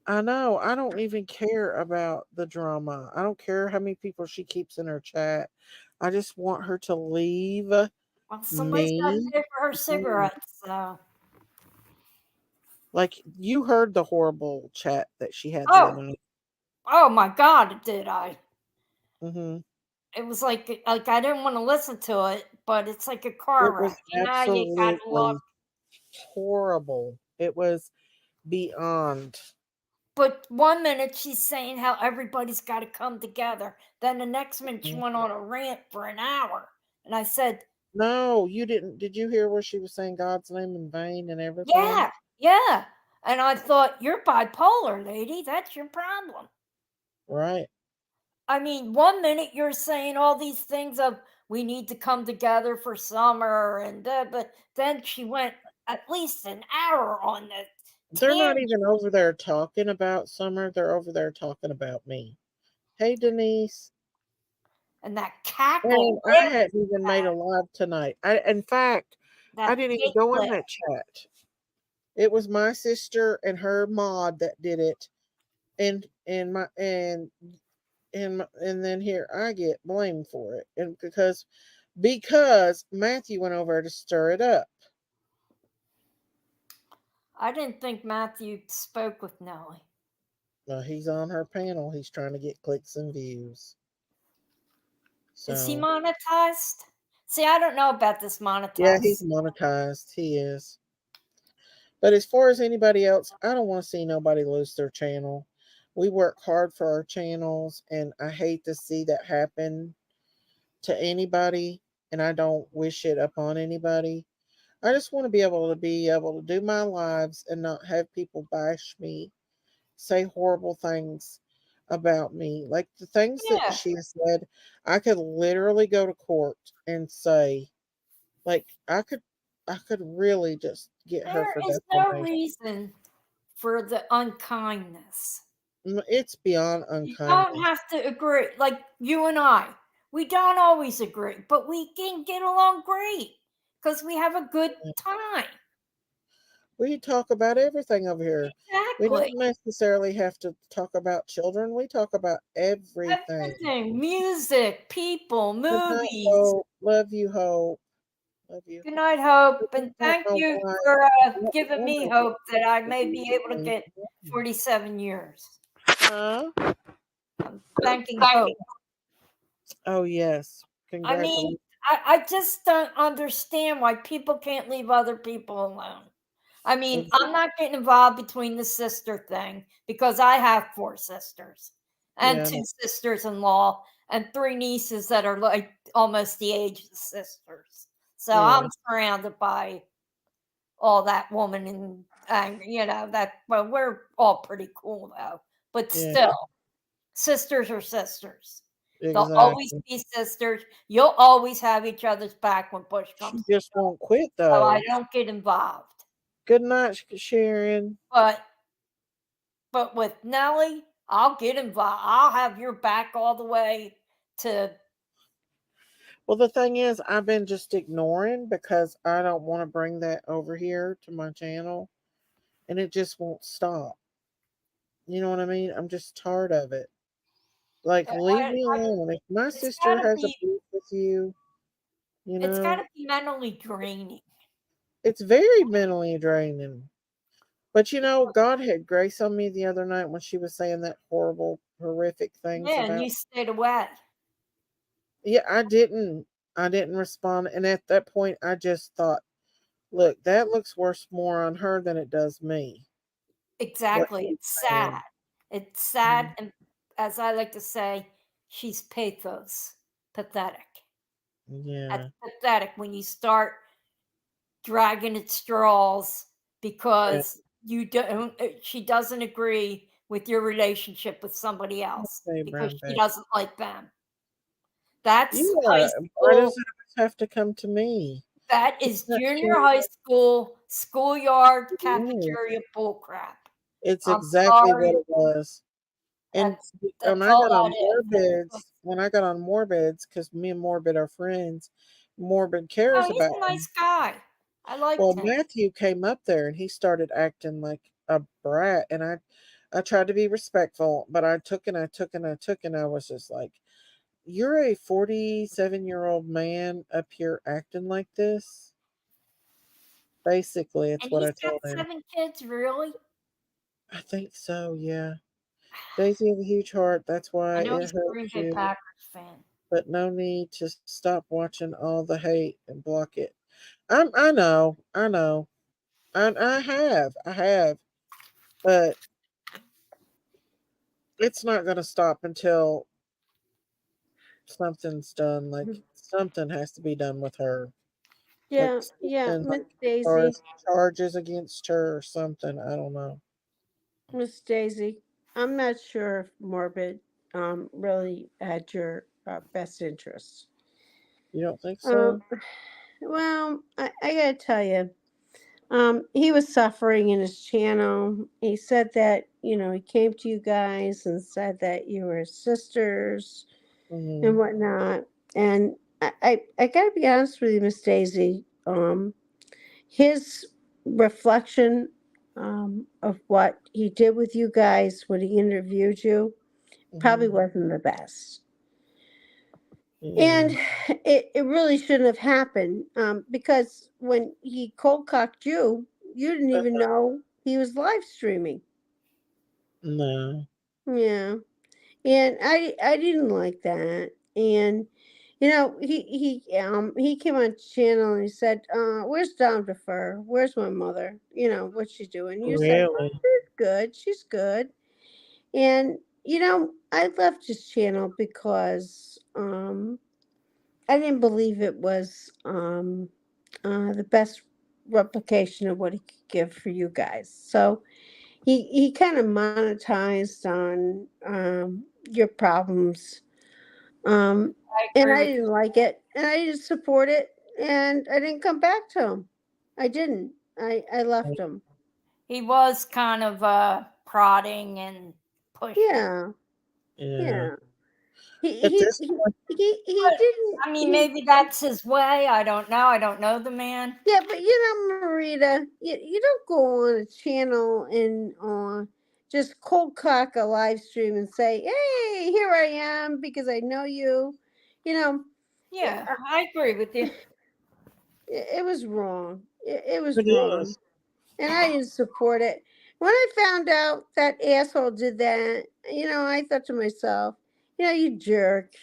I know. I don't even care about the drama. I don't care how many people she keeps in her chat. I just want her to leave Well, somebody's got to me. pay for her alone. cigarettes, so. Like, you heard the horrible chat that she had the Oh, other night. oh my God, did I? Hmm. It was like I didn't want to listen to it, but it's like a car It was wreck. You know, you gotta look. absolutely horrible. It was beyond. But 1 minute she's saying how everybody's got to come together. Then the next minute she Mhm. went on a rant for an hour. And I said, No, you didn't. Did you hear where she was saying God's name in vain and everything? yeah, yeah. And I thought, you're bipolar, lady. That's your problem. Right. I mean, 1 minute you're saying all these things of we need to come together for summer and that, but then she went at least an hour on the They're not tangent even over there talking about Summer. They're over there talking about me. Hey, Denise. and that cackle And I laugh, hadn't even made a live tonight. In fact, I that didn't even fake go in laugh. that chat. It was my sister and her mod that did it, and my and then here I get blamed for it, and because Matthew went over to stir it up. I didn't think Matthew spoke with Nellie. He's on her panel. He's trying to get clicks and views. Is he So monetized? See, I don't know about this yeah, he's monetized. monetized. He is. But as far as anybody else, I don't want to see nobody lose their channel. We work hard for our channels, and I hate to see that happen to anybody, and I don't wish it upon anybody. I just want to be able to do my lives and not have people bash me, say horrible things about me. Like the things that Yeah, she said, I could literally go to court and say, like, I could really just get her there for is no defamation. reason for the unkindness. It's beyond You don't unkindness. have to agree. Like you and I, we don't always agree, but we can get along great because we have a good time. We talk about everything over here. We Exactly. don't necessarily have to talk about children. We talk about everything. Everything, music, people, Good night, movies. Hope. Love you, Hope. Love you. Good night, Hope, I and don't thank know you why. for What giving me woman hope that I may is be able to doing get that? 47 years. Huh? I'm thanking Hope. Oh, yes. I mean, Congratulations. I just don't understand why people can't leave other people alone. I mean, I'm not getting involved between the sister thing because I have 4 sisters and Yeah. 2 sisters-in-law and 3 nieces that are like almost the age of the sisters. So Yeah. I'm surrounded by all that woman and that, well, we're all pretty cool though, but Yeah. still, sisters are sisters. They'll always Exactly. be sisters. You'll always have each other's back when push She comes to just shove. won't quit, So I though. don't get involved. Good night, Sharon. But with Nellie, I'll get involved. I'll have your back all the way to. Well, the thing is, I've been just ignoring because I don't want to bring that over here to my channel, and it just won't stop. You know what I mean? I'm just tired of it. Like, leave me alone. If my It's sister gotta has a be. beef with you, It's gotta be mentally draining. it's very mentally draining. But God had grace on me the other night when she was saying that horrible, horrific things Yeah, and about. you stayed away. Yeah, I didn't respond, and at that point, I just thought, look, that looks worse more on her than it does me. What Exactly. she's It's saying. sad. It's sad, Mhm. and as I like to say, she's pathetic. That's Yeah, pathetic when you start dragging at straws yeah. because you don't. She doesn't agree with your relationship with somebody else Okay, because brown she bag. doesn't like them. That's high Yeah, why does school. it always have to come to me? That It's is not junior sharing high school, schoolyard, it. cafeteria bullcrap. It's I'm exactly what sorry. it was. And when That's I all got that on is. Morbeds, because me and Morbid are friends, Morbid Oh, cares he's about a me. nice guy. I liked Well, him. Matthew came up there and he started acting like a brat, and I tried to be respectful, but I took and I took and I took, and I was just like, "You're a 47-year-old man up here acting like this." Basically, it's And what he's I got told him. 7 kids, really? I think so, yeah. Daisy of a huge heart. That's I why know it he's a Green hurts Bay you, Packers fan. but no need to stop watching all the hate and block it. I know, I know, I have, but it's not going to stop until something's done. Like something has to be done with her. Like Yeah, yeah, something, Miss like as far Daisy, as charges against her or something. I don't know. Miss Daisy. I'm not sure if Morbid really had your best interests. You don't think Um, so? well, I gotta tell you, he was suffering in his channel. He said that, he came to you guys and said that you were his sisters Hmm. and whatnot. And I gotta be honest with you, Miss Daisy. His reflection of what he did with you guys when he interviewed you probably Hmm. wasn't the best. Yeah. And it really shouldn't have happened because when he cold cocked you, you didn't even know he was live streaming. No. Yeah. And I didn't like that. And he came on channel and he said, "Where's Dom Defer? Where's my mother? What's she doing?" You said, "Oh, Really? she's good. She's good." And I left his channel because I didn't believe it was the best replication of what he could give for you guys. So he kind of monetized on your problems, I and agree I with didn't like it, and I didn't support it, and I didn't come back to him. I didn't. I left him. He was kind of prodding and pushing. Yeah, Yeah. yeah. He At he this he point, he But didn't. I mean, He maybe that's his way. I don't know. I don't know the man. Yeah, but Marita, you don't go on a channel and just cold cock a live stream and say, "Hey, here I am," because I know you. You know, Yeah, I agree with you. it was wrong. It was it wrong, is. and I didn't support it. When I found out that asshole did that, I thought to myself, you jerk.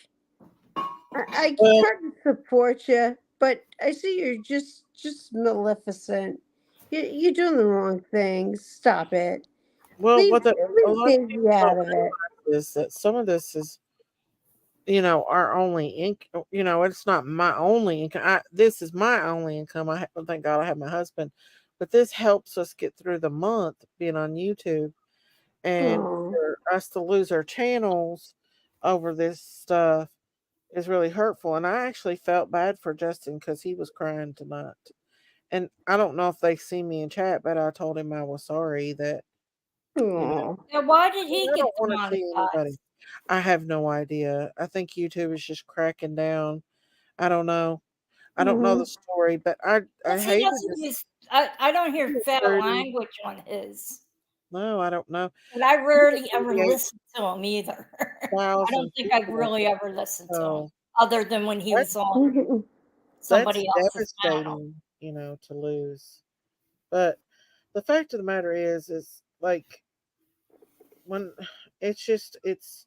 I Well, couldn't support you, but I see you're just maleficent. You're doing the wrong thing. Stop it. well, Leave what a leave lot of Daisy people out don't of it. realize is that some of this is, our only income. It's not my only income. This is my only income. Thank God I have my husband, but this helps us get through the month being on YouTube. And Oh, for us to lose our channels over this stuff is really hurtful. And I actually felt bad for Justin because he was crying tonight. And I don't know if they see me in chat, but I told him I was sorry that, you know, oh. Now, why did he I get don't want to see anybody. demonetized? I have no idea. I think YouTube is just cracking down. I don't know. I don't know Mm-hmm. the story, but I Because he hated doesn't this. use. I don't hear He was foul 30. language on his, No, I don't know. but I He had rarely ever 38,000 listen to him either. I don't think I've people. really ever listened to him, So other than when he was that's on that's somebody else's channel. devastating, to lose. But the fact of the matter is like when it's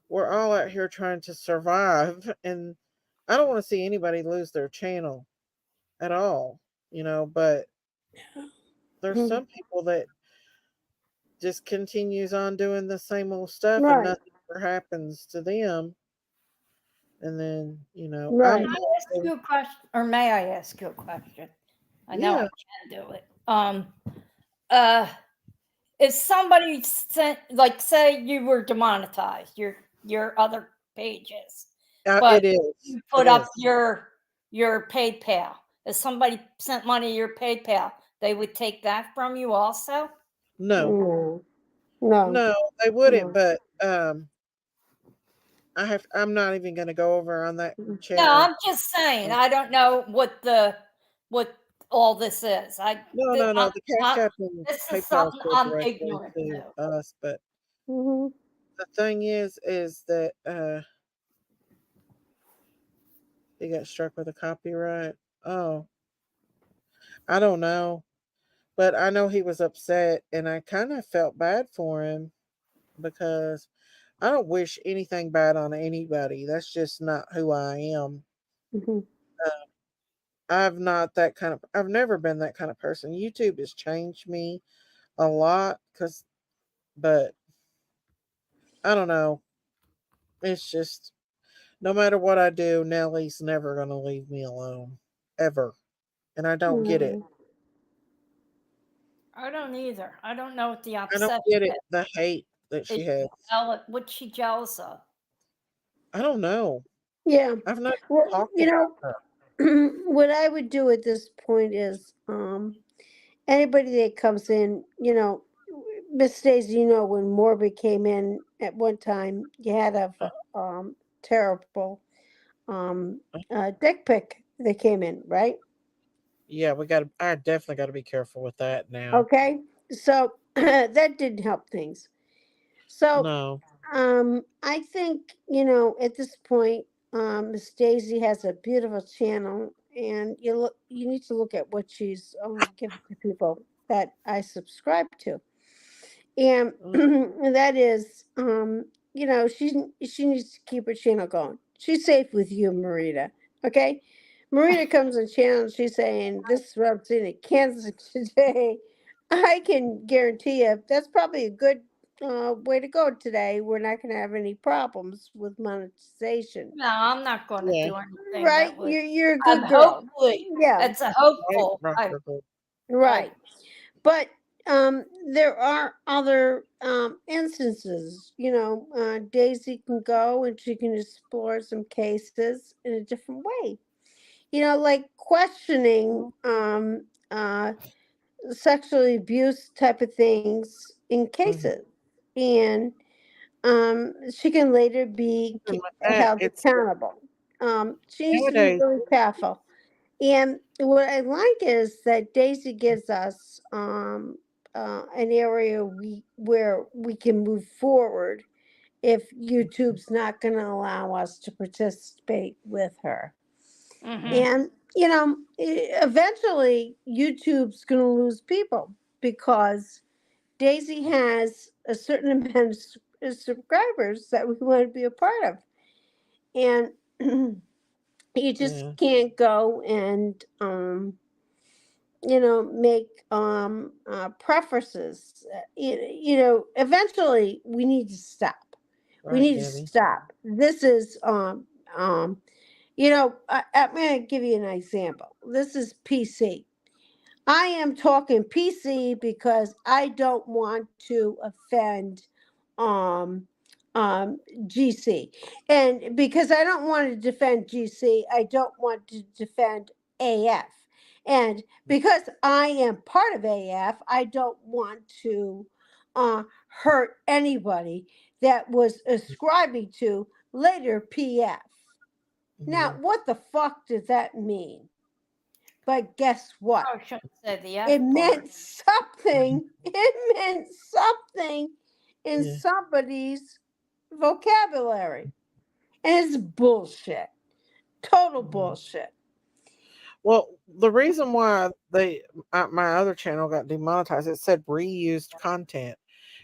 we're all out here trying to survive, and I don't want to see anybody lose their channel at all, but there's some people that just continues on doing the same old stuff and Right, nothing ever happens to them. And then, Can right. I ask you a question, or may I ask you a question? I know I yeah, can do it. Uh, if somebody sent, like, say you were demonetized, your other pages, but it is. you It put up is. your PayPal. If somebody sent money to your PayPal, they would take that from you also. No, No, no, no, they wouldn't, no. but I'm not even going to go over on that No, channel. I'm just saying. I don't know what all this is. No, th- no, no. I'm, The Cash I'm, App and this is PayPal's something go I'm directly ignorant to to. us, but Hmm. the thing is that he got struck with a copyright. Oh, I don't know, but I know he was upset, and I kind of felt bad for him because I don't wish anything bad on anybody. That's just not who I am. Hmm. Uh, I've not that kind of. I've never been that kind of person. YouTube has changed me a lot, but I don't know. It's just no matter what I do, Nellie's never gonna leave me alone, ever, and I don't get it. I don't either. I don't know what the I don't obsession get it. The hate that is. she has. What's she jealous of? I don't know. Yeah. I've not Well, talked you about know, her. what I would do at this point is anybody that comes in, Miss Daisy, when Morbid came in at one time, you had a terrible dick pic that came in, right? Yeah, we got. I definitely got to be careful with that now. Okay, so that didn't help things. So No. I think, at this point, Miss Daisy has a beautiful channel, and you need to look at what she's giving to people that I subscribe to, and Mm, that is, she needs to keep her channel going. She's safe with you, Marita. Okay, Marita comes on channel. She's saying this is what I'm seeing in Kansas today. I can guarantee you that's probably a good way to go today. We're not going to have any problems with monetization, No, I'm not going to yeah. do anything right? that would. You're a I'm good girl. hopefully. Yeah, It's a Right, hopeful. Rocker Gold. right. Right. But there are other instances. Daisy can go and she can explore some cases in a different way. Like questioning sexually abuse type of things in Mhm. cases, and she can later be And with that, held it's accountable. She needs to be nowadays. really powerful. And what I like is that Daisy gives us an area where we can move forward if YouTube's not going to allow us to participate with her. Hmm. And eventually YouTube's going to lose people because Daisy has a certain amount of subscribers that we want to be a part of, and you just Yeah. can't go and make preferences. Eventually we need to stop. We Right, need to Debbie. stop. This is I'm going to give you an example. This is PC. I am talking PC because I don't want to offend um GC. And because I don't want to defend GC, I don't want to defend AF. And because I am part of AF, I don't want to hurt anybody that was ascribing to later PF. Now, Hmm. what the fuck does that mean? But guess what? I shouldn't say the It F part. meant something. It meant something in Yeah. somebody's vocabulary. And it's bullshit. Total Mhm. bullshit. Well, the reason why my other channel got demonetized, it said reused content,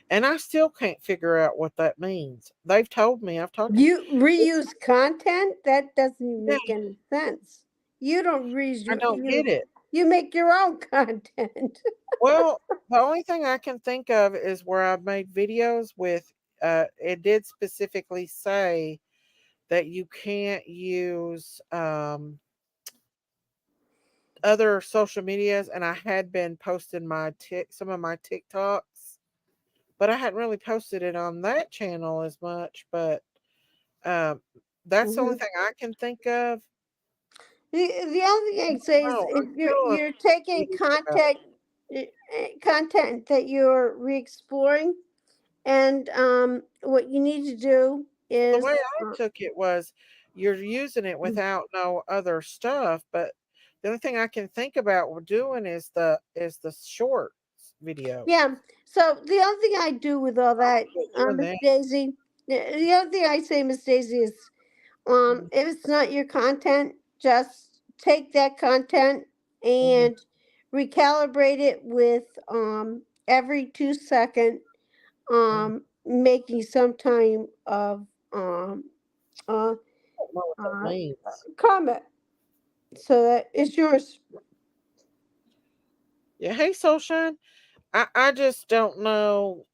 and I still can't figure out what that means. They've told me. I've talked to. You reuse content? That doesn't even Yeah, make any sense. You don't reuse I don't get it. you make your own content. Well, the only thing I can think of is where I've made videos with. It did specifically say that you can't use other social medias, and I had been posting some of my TikToks, but I hadn't really posted it on that channel as much. But um, that's the only Mhm. thing I can think of. The only thing I can say is No, if I'm still you're taking confused about content that you're re-exploring, and what you need to do the way is I took it was you're using it without no other stuff, but The only thing I can think about we're doing is the short video. Yeah. So the other thing I do with all that, Doing Miss that. Daisy, the other thing I say, Miss Daisy, is if it's not your content, just take that content and recalibrate it with every 2 second making some time of uh, I don't know what that uh, means. comment so that it's yours. Yeah. Hey, Soulshine. I just don't know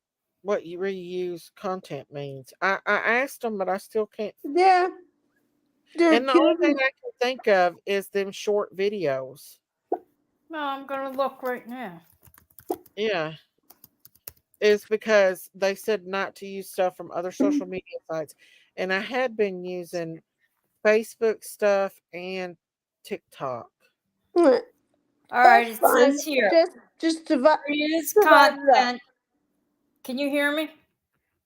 what you reuse content means. I asked them, but I still can't. Yeah. And the only thing I can think of is them short videos. No, I'm gonna look right now. Yeah. It's because they said not to use stuff from other social media sites. And I had been using Facebook stuff and TikTok. All right, it fine. says here, Just divide reuse divide it up. content. Can you hear me?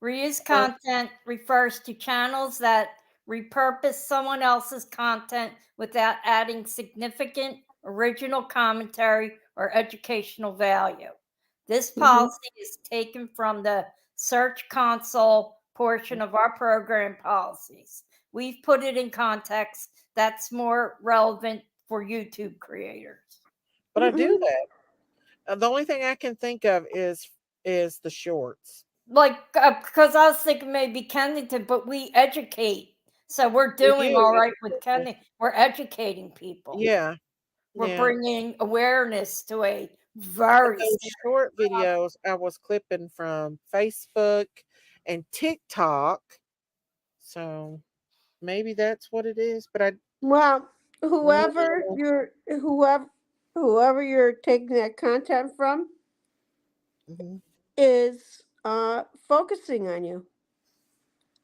Reuse content refers to channels that repurpose someone else's content without adding significant original commentary or educational value. This policy is taken from the Search Console portion of our program policies. We've put it in context that's more relevant for YouTube creators. But I do that. The only thing I can think of is the shorts. Like, because I was thinking maybe Kennington, but we educate. So we're doing do, all right yeah. with Kennington. We're educating people. Yeah. We're Yeah. bringing awareness to a very Those short videos I was clipping from Facebook and TikTok. So maybe that's what it is. But Well, whoever you're taking that content from Mhm. is focusing on you.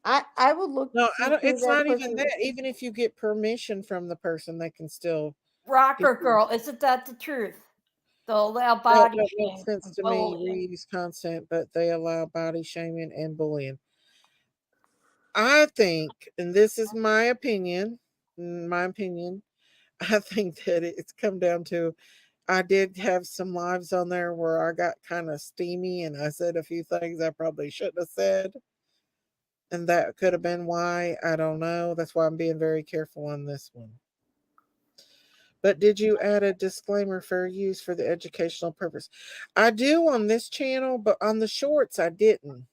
I would look No, to see I don't. who It's that not even person that. Even if you get permission from the person, they can still. rocker girl. Isn't that the truth? They'll allow That body don't shaming make sense and to me. bullying. Reuse content, but they allow body shaming and bullying. I think, and this is my opinion. I think that it's come down to I did have some lives on there where I got kind of steamy and I said a few things I probably shouldn't have said. And that could have been why. I don't know. That's why I'm being very careful on this one. But did you add a disclaimer for use for the educational purpose? I do on this channel, but on the shorts I didn't.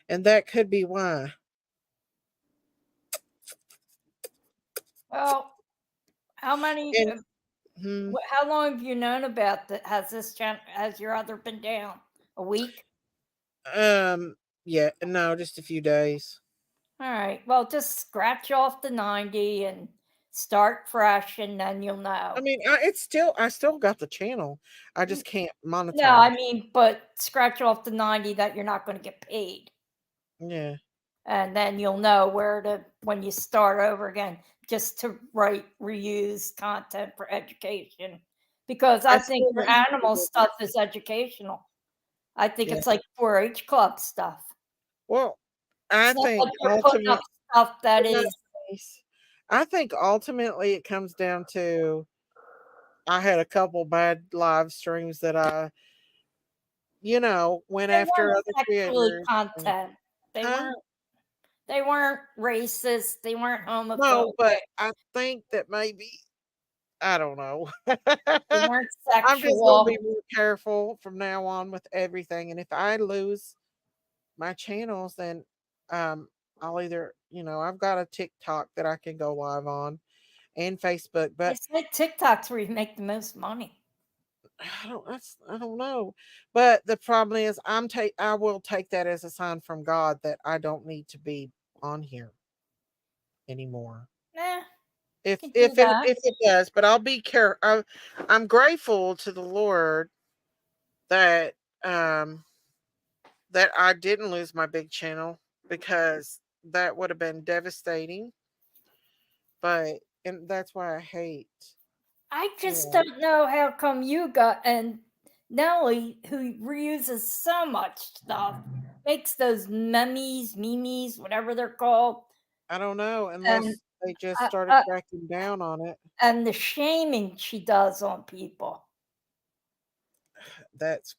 And that could be why. Well, how many? And, How long have you known about that? Has this channel? Has your other been down? A week? yeah, no, just a few days. All right. Well, just scratch off the 90 and start fresh, and then you'll know. I mean, I still got the channel. I just can't monetize. No, I mean, but scratch off the 90 that you're not going to get paid. Yeah. And then you'll know where to, when you start over again, just to reuse content for education. Because I think still your have to animal do stuff is educational. I think Yeah. it's like 4-H club stuff. Well, I It's not think like you're putting up ultimately, stuff that is. I think ultimately it comes down to I had a couple bad live streams that I, went They after weren't other sexually creators. content. They Huh? weren't. They weren't racist. They weren't No, homophobic. but I think that maybe I don't know. They weren't I'm just gonna sexual. be more careful from now on with everything. And if I lose my channels, then I'll either, I've got a TikTok that I can go live on and Facebook, I but say TikTok's where you make the most money. I don't know. But the problem is I will take that as a sign from God that I don't need to be on here anymore. Nah, If can if do it that. if it does, but I'll be careful. I'm grateful to the Lord that that I didn't lose my big channel because that would have been devastating. And that's why I hate. I just Yeah. don't know how come you got, and Nelly, who reuses so much stuff, makes those memes, whatever they're called. I don't know And unless they just uh, started uh, cracking down on it. and the shaming she does on people. That's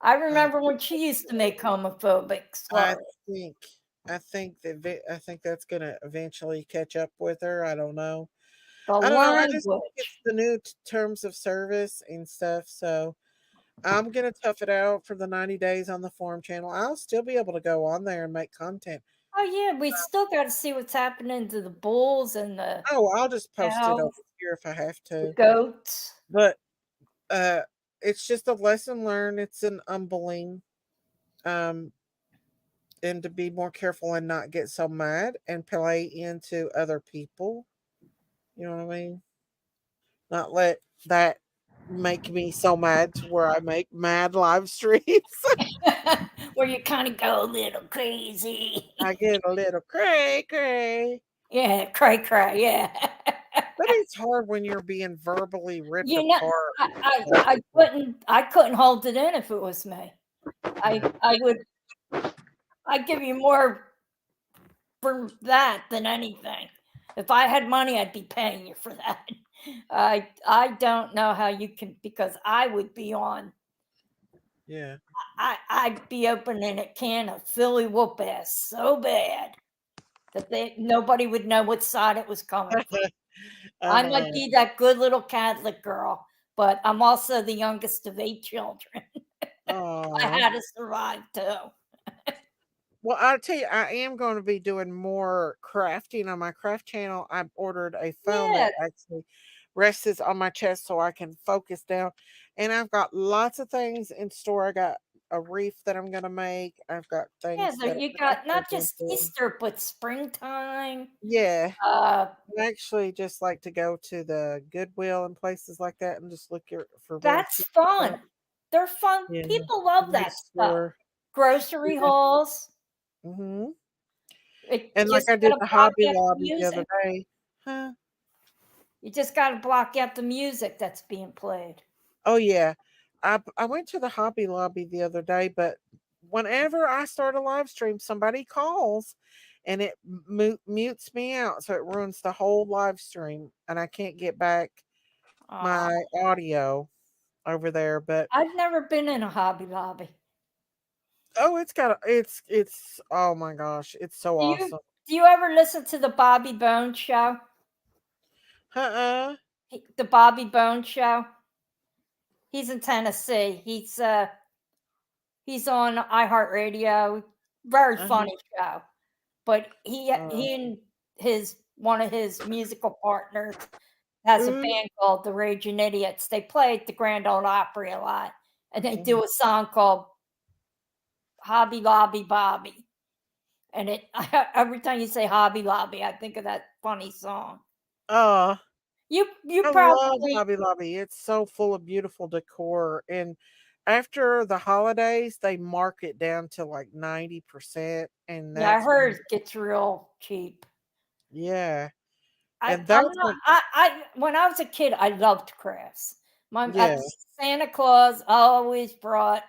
I I remember when she used to make homophobic I slurs. think I think that's gonna eventually catch up with her. I don't know. The I don't know. I just think it's language. the new terms of service and stuff. So I'm gonna tough it out for the 90 days on the forum channel. I'll still be able to go on there and make content. Oh yeah, we still got to see what's happening to the bulls and the Oh, I'll just post it over cows, here if I have the to. goats. But uh it's just a lesson learned. It's an humbling. Um and to be more careful and not get so mad and play into other people. You know what I mean? Not let that make me so mad to where I make mad live streams. Where you kind of go a little crazy. I get a little cray cray. Yeah, cray cray, yeah. But it's hard when you're being verbally ripped You know, apart. I couldn't hold it in if it was me. I'd give you more for that than anything. If I had money, I'd be paying you for that. I don't know how you can, because I would be on. Yeah. I'd be opening a can of Philly whoop ass so bad that nobody would know what side it was coming from. I might be that good little Catholic girl, but I'm also the youngest of 8 children. I had to survive too. Well, I'll tell you, I am going to be doing more crafting on my craft channel. I've ordered a phone Yeah, that actually rests on my chest so I can focus down. And I've got lots of things in store. I got a wreath that I'm going to make. I've got yeah. things So that you I'm got not going just to. Easter, but springtime. Yeah. Uh, I actually just like to go to the Goodwill and places like that and just look for little that's cute stuff. fun. They're fun. Yeah. People love Thrift that stuff. store. Grocery Yeah. hauls. Hmm. It And like just I did gotta the block Hobby out the Lobby the other music. day. Huh? You just gotta block out the music that's being played. Oh yeah. I went to the Hobby Lobby the other day, but whenever I start a live stream, somebody calls and it mutes me out, so it ruins the whole live stream, and I can't get back Aw. my audio over there. But I've never been in a Hobby Lobby. oh, it's oh my gosh, it's so Do you awesome. do you ever listen to the Bobby Bones show? Uh-uh. The Bobby Bones show. He's in Tennessee. He's on iHeartRadio. Very Uh-huh. funny show. But he Uh, and his one of his musical partners has a ooh, band called the Raging Idiots. They play at the Grand Ole Opry a lot, and they mhm. do a song called Hobby Lobby Bobby. And every time you say Hobby Lobby, I think of that funny song. Uh, You I love probably Hobby Lobby. It's so full of beautiful decor. And after the holidays, they mark it down to like 90%. And yeah, I that's heard when, it gets real cheap. yeah. And I'm that's not when, I when I was a kid, I loved crafts. My yeah. Santa Claus always brought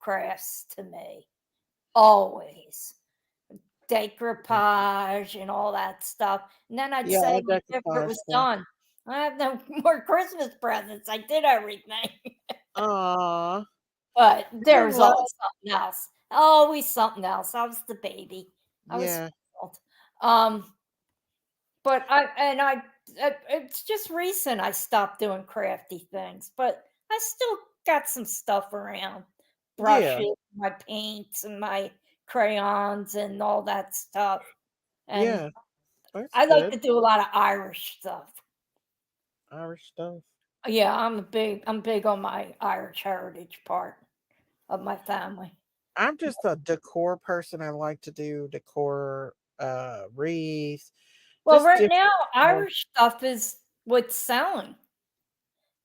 crafts to me. Always. Decoupage and all that stuff. And then I'd Yeah, I say after it decoupage was stuff. done, I have no more Christmas presents. I did everything. Aw. But I there was love, always something else. Always something else. I was the baby. I was yeah. spoiled. But it's just recent I stopped doing crafty things, but I still got some stuff around. Yeah. Brushes, my paints and my crayons and all that stuff. And Yeah. That's I like good. to do a lot of Irish stuff. Irish stuff. Yeah, I'm big on my Irish heritage part of my family. I'm just a decor person. I like to do decor, wreaths, Well, just right different now, stuff. Irish stuff is what's selling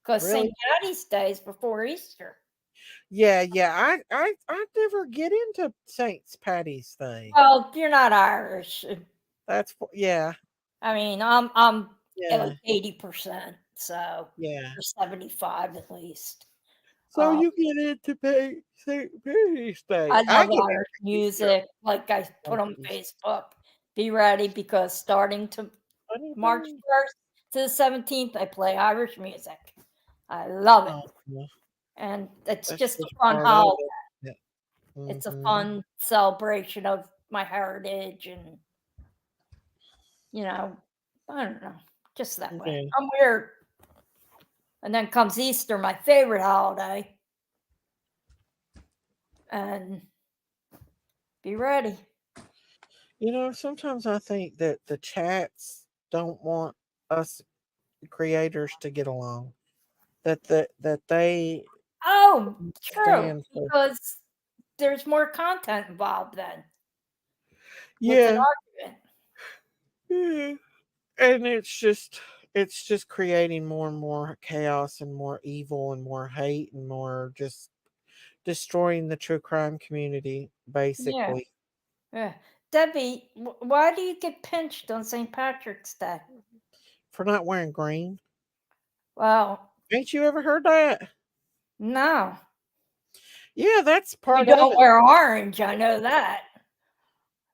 because St. Really? Patty's Day is before Easter. Yeah, yeah. I never get into Saint Patty's thing. Well, you're not Irish. Yeah, I mean, I'm like yeah, 80%, so yeah. or 75 at least. So Um, you get into Saint Patty's Day. I I love get into Irish Easter. music. Like I put on Monkeys. Facebook, be ready because starting to Funny March thing. 1st to the 17th, I play Irish music. I love it. Oh, yeah, And it's that's just a just fun part of holiday. it. It's a Mm-hmm. fun celebration of my heritage and, you know, I don't know, just that way. Yeah. I'm weird. And then comes Easter, my favorite holiday. And be ready. Sometimes I think that the chats don't want us creators to get along. That they Oh, true. stand for. Because there's more content involved then with an Yeah. argument. Yeah. And it's just creating more and more chaos and more evil and more hate and more just destroying the true crime community, Yeah. basically. Yeah. Debbie, why do you get pinched on St. Patrick's Day? For not wearing green. Well, Ain't you ever heard that? no. Yeah, that's You part of don't it. wear orange, I know that.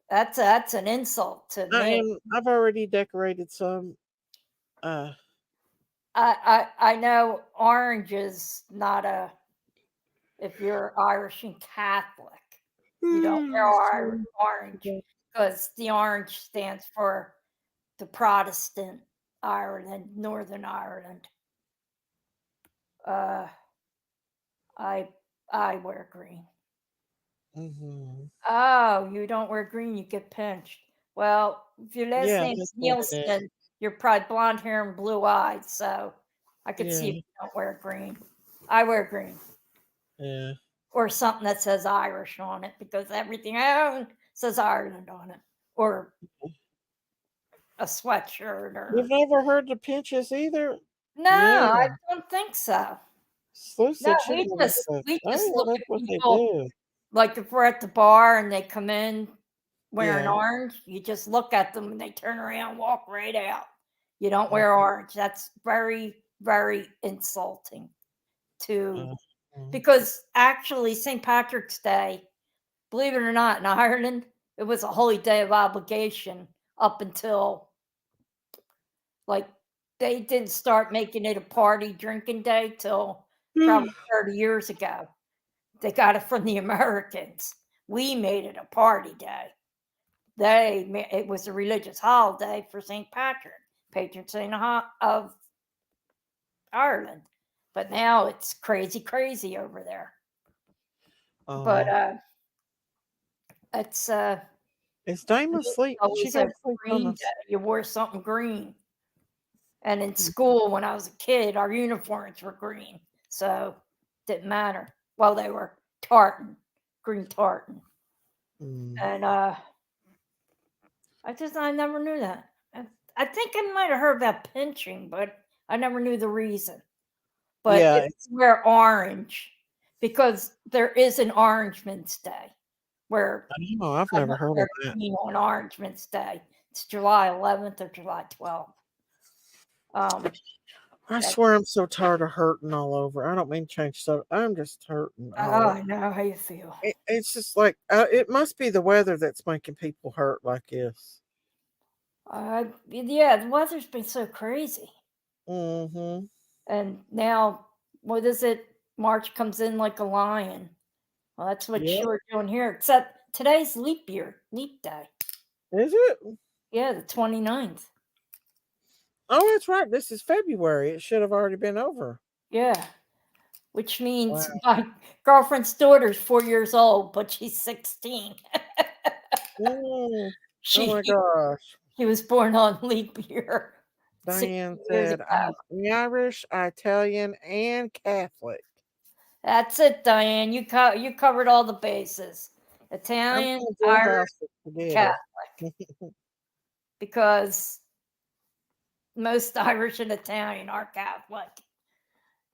That's an insult to me. I've already decorated some. Uh, I know orange is not a, if you're Irish and Catholic, you don't wear orange because the orange stands for the Protestant Ireland, Northern Ireland. I wear green. mhm. Oh, you don't wear green, you get pinched. Well, if your last Yeah, name's that's what it is. Nielsen, you're probably blonde hair and blue eyes, so I could see if Yeah, you don't wear green. I wear green. yeah. Or something that says Irish on it because everything I own says Ireland on it. Or a sweatshirt You've or never heard the pinches either? no, Yeah. I don't think so. Sleuth No, said she we never just heard of. we Oh, just well, look that's at what they people do. like if we're at the bar and they come in wearing Yeah. orange, you just look at them and they turn around and walk right out. You don't wear orange. That's very, very insulting to because actually St. Patrick's Day, believe it or not, in Ireland, it was a holy day of obligation up until like they didn't start making it a party drinking day till probably 30 years ago. They got it from the Americans. We made it a party day. It was a religious holiday for St. Patrick, patron saint of Ireland. But now it's crazy over there. But it's Is Dame asleep? Did she always go a to sleep on green us? day. You wore something green. And in school, when I was a kid, our uniforms were green. So it didn't matter. Well, they were tartan, green tartan. And I never knew that. I think I might have heard about pinching, but I never knew the reason. But Yeah, if you wear orange, because there is an Orangeman's Day where I know. I've I never don't heard of wear that. green on Orangeman's Day. It's July 11th or July 12th. I swear I'm so tired of hurting all over. I don't mean to change stuff. I'm just hurting. Oh, I know how you feel. It's just like it must be the weather that's making people hurt like this. Yeah, the weather's been so crazy. Mm-hmm. And now, what is it? March comes in like a lion. Well, that's what Yeah. you're doing here, except today's leap day. Is it? Yeah, the 29th. Oh, that's right. This is February. It should have already been over. Yeah. Which means Wow. my girlfriend's daughter's 4 years old, but she's 16. Oh she, my gosh. she was born on leap year. Diane 16 years said, ago. I'm Irish, Italian, and Catholic. That's it, Diane. You covered all the bases. I'm Italian, from Irish, Jailhouse Spaghetti. Catholic. Because most Irish and Italian are Catholic.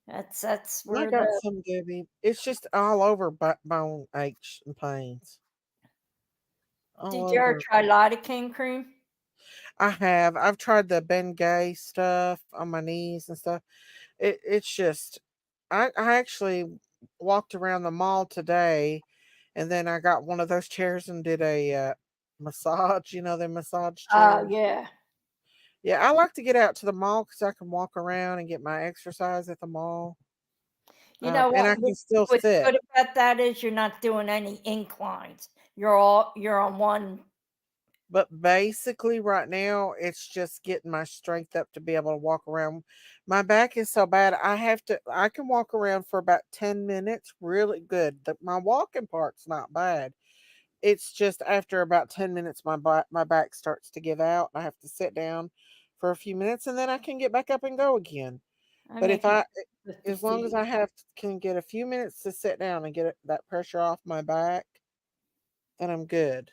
That's I where got the some, Debbie. It's just all over bone aches and pains. All Did you ever over. try lidocaine cream? I have. I've tried the Bengay stuff on my knees and stuff. It's just, I actually walked around the mall today, and then I got one of those chairs and did a massage. The massage Oh chairs, yeah. Yeah, I like to get out to the mall because I can walk around and get my exercise at the mall. You know And I what? can still What's sit. good about that is you're not doing any inclines. You're on one. But basically, right now, it's just getting my strength up to be able to walk around. My back is so bad, I can walk around for about 10 minutes really good. My walking part's not bad. It's just after about 10 minutes, my back starts to give out. I have to sit down for a few minutes and then I can get back up and go again. I But make if it I, 50 as long as feet. I can get a few minutes to sit down and get that pressure off my back, then I'm good.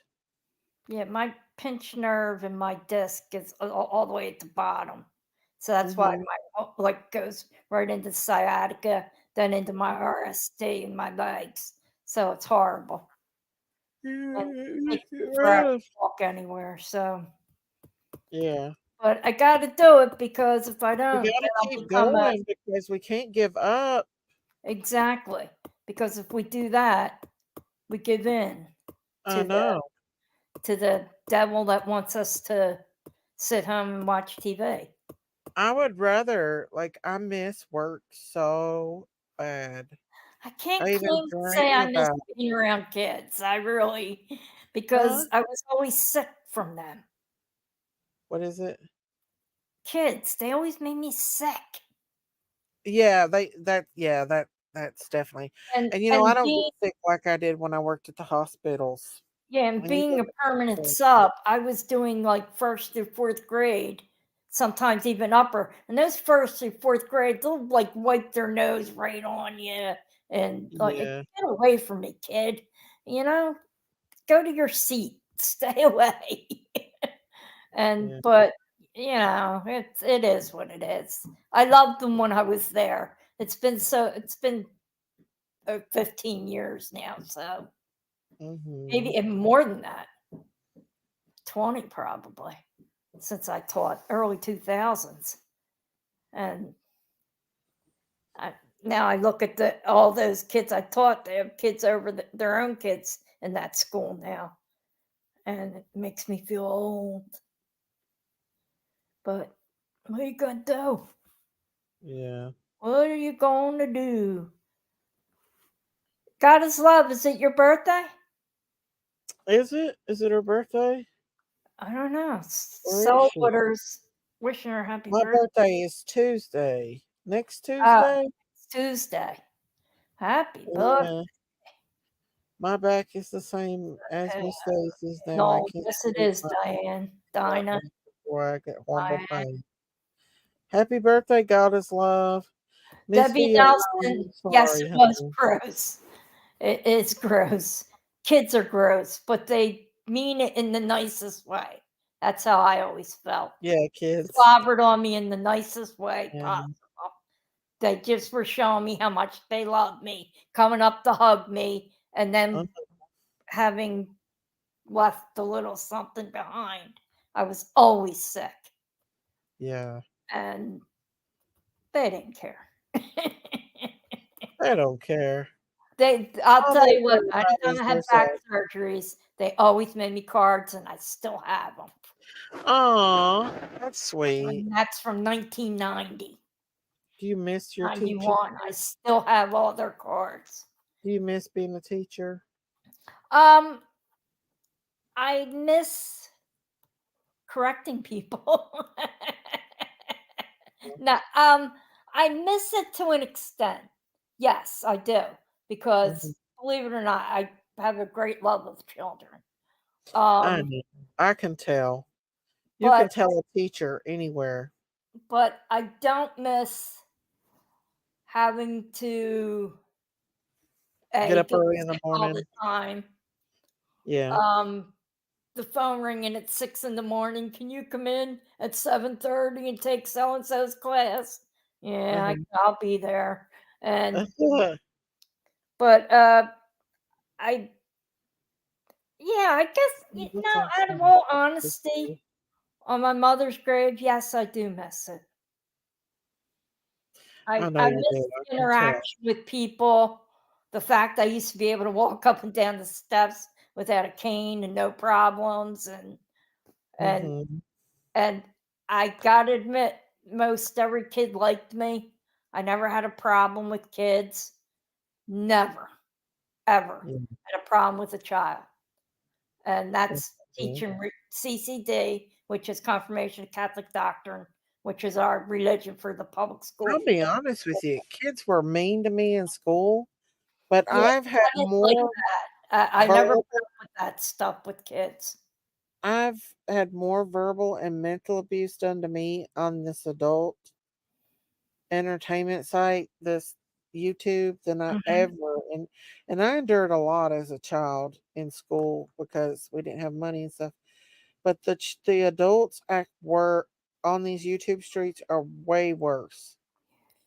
Yeah, my pinch nerve and my disc is all the way at the bottom. So that's why Hmm. my like goes right into sciatica, then into my RSD in my legs. So it's horrible. And it takes me forever to walk anywhere. So, Yeah. but I got to do it because if I We don't, got then to I'll keep become a going because we can't give up. exactly. Because if we do that, we give in I to know. the devil that wants us to sit home and watch TV. I would rather, I miss work so bad. I can't I even claim to say dream I miss about, being around kids. I really, huh? because I was always sick from them. What is it? Kids, they always made me sick. Yeah, that's definitely. And And I and don't get being sick like I did when I worked at the hospitals. yeah, and When you being work a at permanent the sub, I was doing like first through fourth grade, sometimes even upper. And those first through fourth grade, they'll like wipe their nose right on you and like yeah, get away from me, kid. You know, go to your seat, stay away. And yeah. but it is what it is. I loved them when I was there. It's been 15 years now, so maybe Hmm. even more than that. 20 probably since I taught early 2000s. And I, now I look at all those kids I taught, they have kids over their own kids in that school now. And it makes me feel old. But what are you going to do? Yeah. What are you going to do? God is love. Is it your birthday? Is it? Is it her birthday? I don't know. Or is she? Celebrator's wishing her happy My birthday. birthday is Tuesday. Next Oh, Tuesday? it's Tuesday. Happy birthday. Yeah. My back is the same as Miss Stacy's now. I No, can't yes, it move is, my Diane. right Dinah. back before I get horrible Diane. pain. Happy birthday, God is love. Miss Debbie Viola, Nelson. I'm Yes, sorry, it was honey. gross. It is gross. Kids are gross, but they mean it in the nicest way. That's how I always felt. Yeah, kids. Slobbered on me in the nicest way Yeah. possible. They just were showing me how much they loved me, coming up to hug me, and then having left a little something behind. I was always sick, Yeah. and they didn't care. I don't care. I'll All tell they you what, care about anytime is I had back themselves. surgeries, they always made me cards, and I still have them. Aw, that's sweet. And that's from 1990, Do you miss your teacher? 91. I still have all their cards. Do you miss being a teacher? Um, I miss correcting people. No, I miss it to an extent. Yes, I do. Mhm. Because believe it or not, I have a great love of children. I Um, know. I can tell. You can but tell a teacher anywhere. I don't miss having to Get up get early in the sick all the morning. time. Yeah. The phone ringing at 6 in the morning. Can you come in at 7:30 and take so and so's class? Yeah, Mhm. I'll be there. And Yeah. but I yeah, I guess That's out of awesome. all honesty, on my mother's grave, yes, I do miss it. I know I you miss do. the I can tell. interaction with people. The fact I used to be able to walk up and down the steps without a cane and no problems, and Mhm. and I gotta admit, most every kid liked me. I never had a problem with kids. Never, ever Yeah. had a problem with a child. And that's Mhm. teaching CCD, which is Confirmation of Catholic Doctrine, which is our religion for the public school. I'll be honest with you, kids were mean to me in school, but Yeah, I've had I didn't like more that. I never verbal put up with that stuff with kids. I've had more verbal and mental abuse done to me on this adult entertainment site, this YouTube, than I Mhm. ever and I endured a lot as a child in school because we didn't have money and stuff. But the adults act were on these YouTube streets are way worse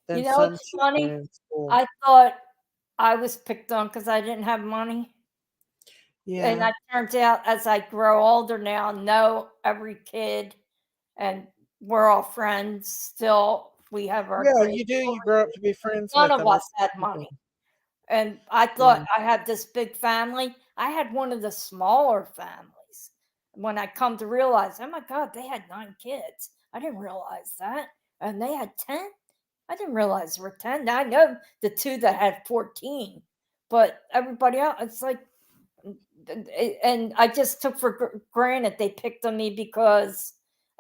You than know, some it's children funny. in school. I thought I was picked on because I didn't have money. And Yeah. that turns out as I grow older now, know every kid and we're all friends still. We have our Yeah, great you do. You grow up stories. to be friends None with of them. us It's had amazing. money. And I thought Yeah. I had this big family. I had one of the smaller families. When I come to realize, oh my God, they had 9 kids. I didn't realize that. And they had 10. I didn't realize there were 10. Now I know the 2 that had 14, but everybody else, it's like, and I just took for granted they picked on me because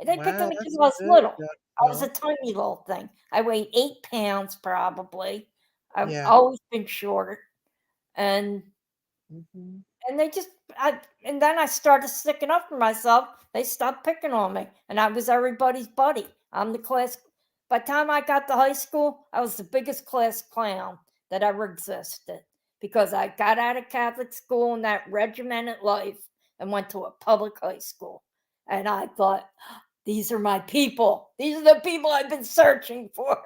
they picked on Wow, me because that's I was good, little. I was a though. tiny little thing. I weighed 8 pounds probably. I've Yeah. always been short, and Mhm. they just and then I started sticking up for myself. They stopped picking on me, and I was everybody's buddy. I'm the class. By the time I got to high school, I was the biggest class clown that ever existed because I got out of Catholic school in that regimented life and went to a public high school. And I thought, these are my people. These are the people I've been searching for.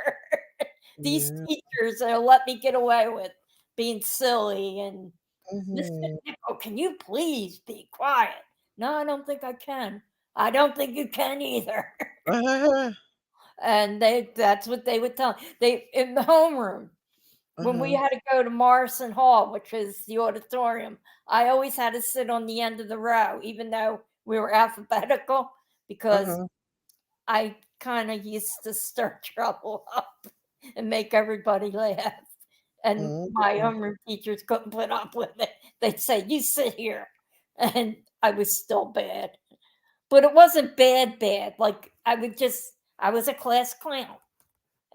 These Yeah. teachers that'll let me get away with being silly and Mr. Mhm. Nickel, can you please be quiet? No, I don't think I can. I don't think you can either. And that's what they would tell me. They in the homeroom when we Uh-huh. had to go to Morrison Hall, which is the auditorium, I always had to sit on the end of the row, even though we were alphabetical, because Uh-huh. I kind of used to stir trouble up and make everybody laugh. And my Mhm. homeroom teachers couldn't put up with it. They'd say, "You sit here," and I was still bad, but it wasn't bad. Bad. Like I was a class clown.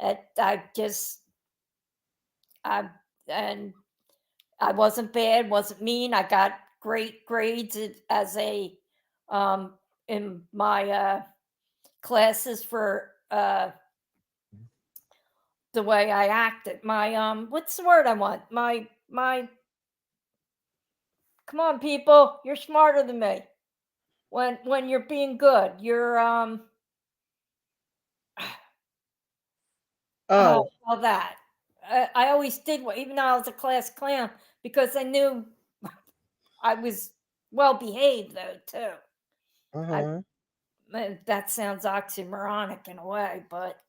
I just, I and I wasn't bad, wasn't mean. I got great grades as a in my classes for the way I acted. My what's the word I want? My come on people, you're smarter than me. When you're being good, you're Oh, all that. I always did what even though I was a class clown because I knew I was well behaved though too. I uh-huh. that sounds oxymoronic in a way, but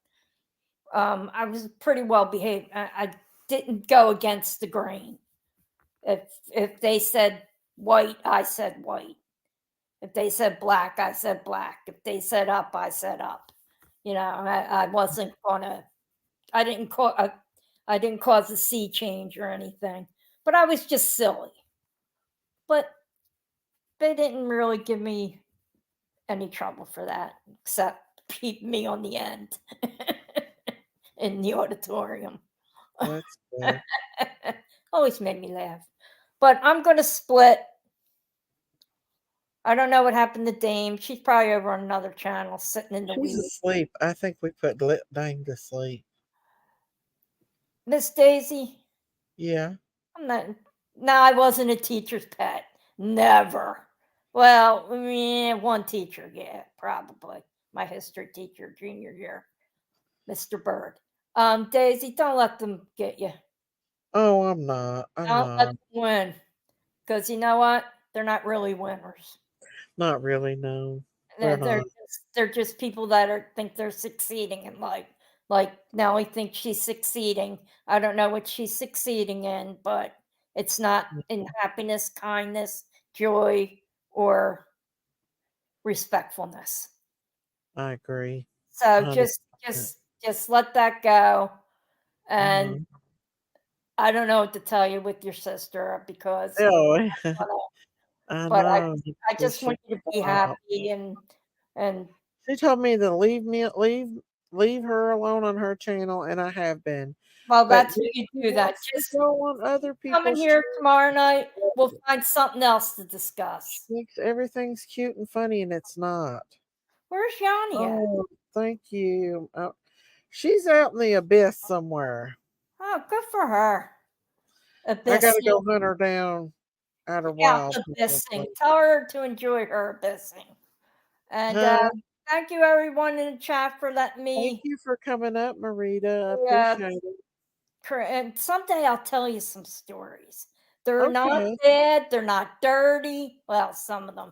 I was pretty well behaved. I didn't go against the grain. If they said white, I said white. If they said black, I said black. If they said up, I said up. You know, I wasn't gonna. I didn't cause. I didn't cause a sea change or anything. But I was just silly. But they didn't really give me any trouble for that, except keep me on the end in the auditorium. That's good. Always made me laugh. But I'm going to split. I don't know what happened to Dame. She's probably over on another channel sitting in the She's weeds. asleep. I think we put Lip Dang to sleep. Miss Daisy, Yeah. I'm not. No, I wasn't a teacher's pet. Never. Well, one teacher, yeah, probably. My history teacher, junior year, Mr. Bird. Daisy, don't let them get you. Oh, I'm not. I'm Don't let not. them win. Because you know what? They're not really winners. Not really, no. They're They're not. they're just people that think they're succeeding in life. Like Nellie thinks she's succeeding. I don't know what she's succeeding in, but it's not in happiness, kindness, joy, or respectfulness. I agree. So 100%. just let that go. And Mhm. I don't know what to tell you with your sister because Yeah, I but know. I But just she want you to be stopped. happy and She told me to leave her alone on her channel, and I have been. well, But that's what if you she do. That wants to just go on other come in people's here channels, tomorrow night. We'll she find something else to discuss. thinks everything's cute and funny, and it's not. Where's Yanni at? Oh, thank you. She's out in the abyss somewhere. Oh, good for her. I gotta Abyssing. go hunt her down at her Yeah, wild. abyssing. Tell her to enjoy her abyssing. And Huh? thank you everyone in the chat for letting Thank me you for coming up, Marita. I uh, appreciate it. and someday I'll tell you some stories. They're not Okay. bad, they're not dirty. Well, some of them.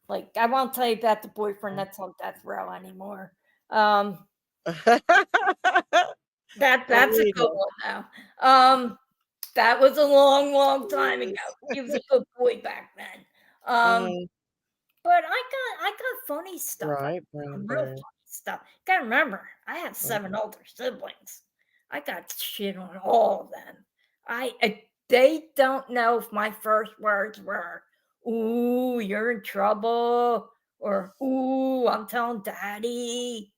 Like I won't tell you about the boyfriend that's on death row anymore. Um that's a good Marita. one now. That was a long, long time ago. He was a good boy back then. Uh, But I got funny stuff. I right, got brown real bear. funny stuff. Gotta remember, I have 7 older siblings. I got shit on all of them. They don't know if my first words were, "Ooh, you're in trouble," or "Ooh, I'm telling daddy."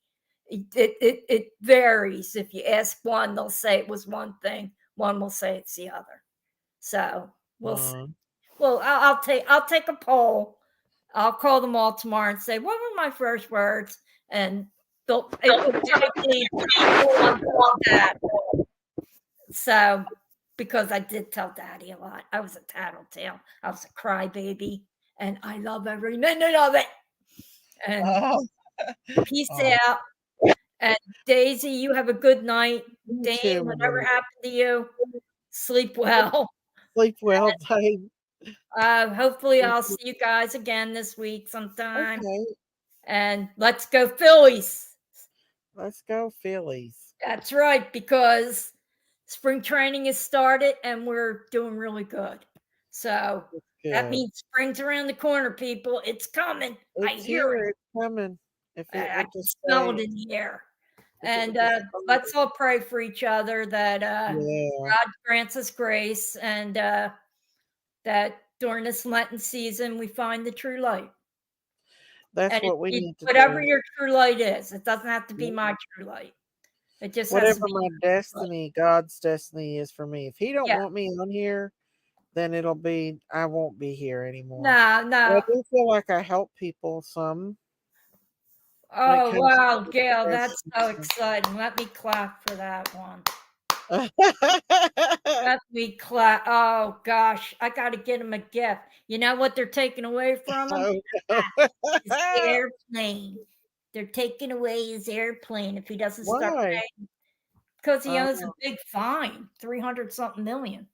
It varies. If you ask one, they'll say it was one thing. One will say it's the other. So we'll see. Uh, Well, I'll take a poll. I'll call them all tomorrow and say, "What were my first words?" And it will probably fall under that. So, because I did tell Daddy a lot, I was a tattletale. I was a crybaby, and I love every minute of it. And oh, peace oh, out. And Daisy, you have a good night. you Dane, too, whatever Marita. happened to you, sleep well. Sleep well, babe. Hopefully, I'll see you guys again this week sometime. Okay, And let's go, Phillies. let's go, Phillies. That's right, because spring training has started and we're doing really good. So that Good. means spring's around the corner, people. It's coming. I It's hear here. it. It's coming. If it I would can just smell it stay, in the air. if it And would just let's stay. all pray for each other that Yeah, God grants us grace and that during this Lenten season we find the true light. that's And what we need to whatever do. your true light is, it doesn't have to be Yeah. my true light. It just has to Whatever be my your true light. destiny, God's destiny is for me. If He don't Yeah. want me on here, then I won't be here anymore. No, But I no. do feel like I help people some when it Oh, comes to wow, the Gail, that's so depression. exciting. Let me clap for that one. Oh, Let me clap. Oh, gosh, I got to get him a gift. You know what they're taking away from him? no. His airplane. They're taking away his airplane if he doesn't start Why? paying because he owes a Oh, big fine, 300 something million.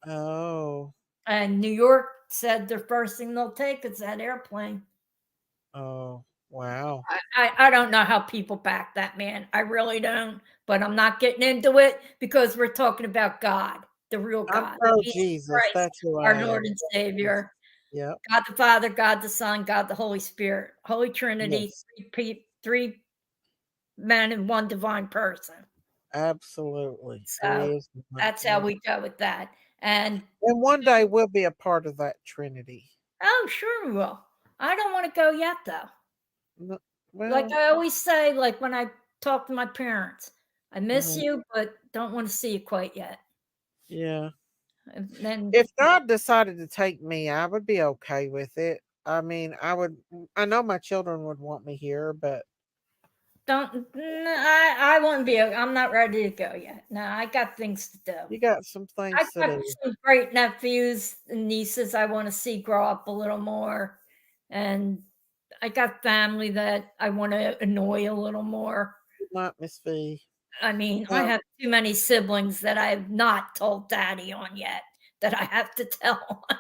oh, And New York said the first thing they'll take is that airplane. oh, wow. I don't know how people back that man. I really don't. But I'm not getting into it because we're talking about God, the real I'm God, pro Jesus Jesus. Christ, That's who our I Lord am. and Savior, Yep. God the Father, God the Son, God the Holy Spirit, Holy Trinity, Yes. three men and one divine person. Absolutely. So Three is one. that's how Yep. we go with that. And And one day we'll be a part of that Trinity. oh, sure we will. I don't want to go yet though. No, Like well, I always say, like when I talk to my parents, I miss mhm, you, but don't want to see you quite yet. yeah. And then If God decided to take me, I would be okay with it. I mean, I know my children would want me here, but I wouldn't be. I'm not ready to go yet. No, I got things to do. you got some I things to got do. some great nephews and nieces I want to see grow up a little more, and I got family that I want to annoy a little more. Good night, Miss V. I mean, I have too many siblings that I have not told daddy on yet that I have to tell on.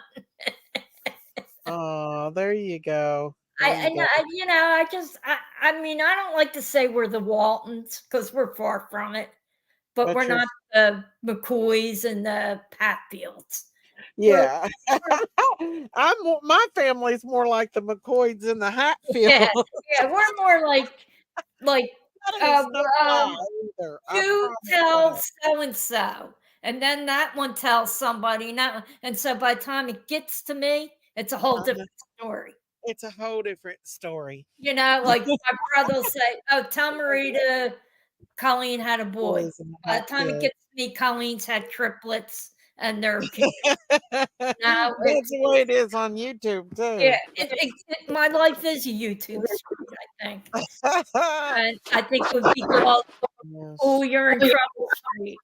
Oh, there you go. There you go. I mean, I don't like to say we're the Waltons because we're far from it, but But we're you're, not the McCoys and the Patfields. We're, yeah. My family's more like the McCoys and the yeah, Hatfield. yeah, we're more like like, That uh, is no um, lie either. I you promise you tell that. so and so, and then that one tells somebody, and so by the time it gets to me, it's a whole Uh-huh. different story. It's a whole different story. Like my brother will say, "Oh, tell Marita Colleen had a boy." Boys and By not the time it good. gets to me, Colleen's had triplets and they're now That's it's the way it is on YouTube yeah, too. my life is a YouTube stream, I think. And I think it would be called "Oh, Yes. You're in Trouble Street."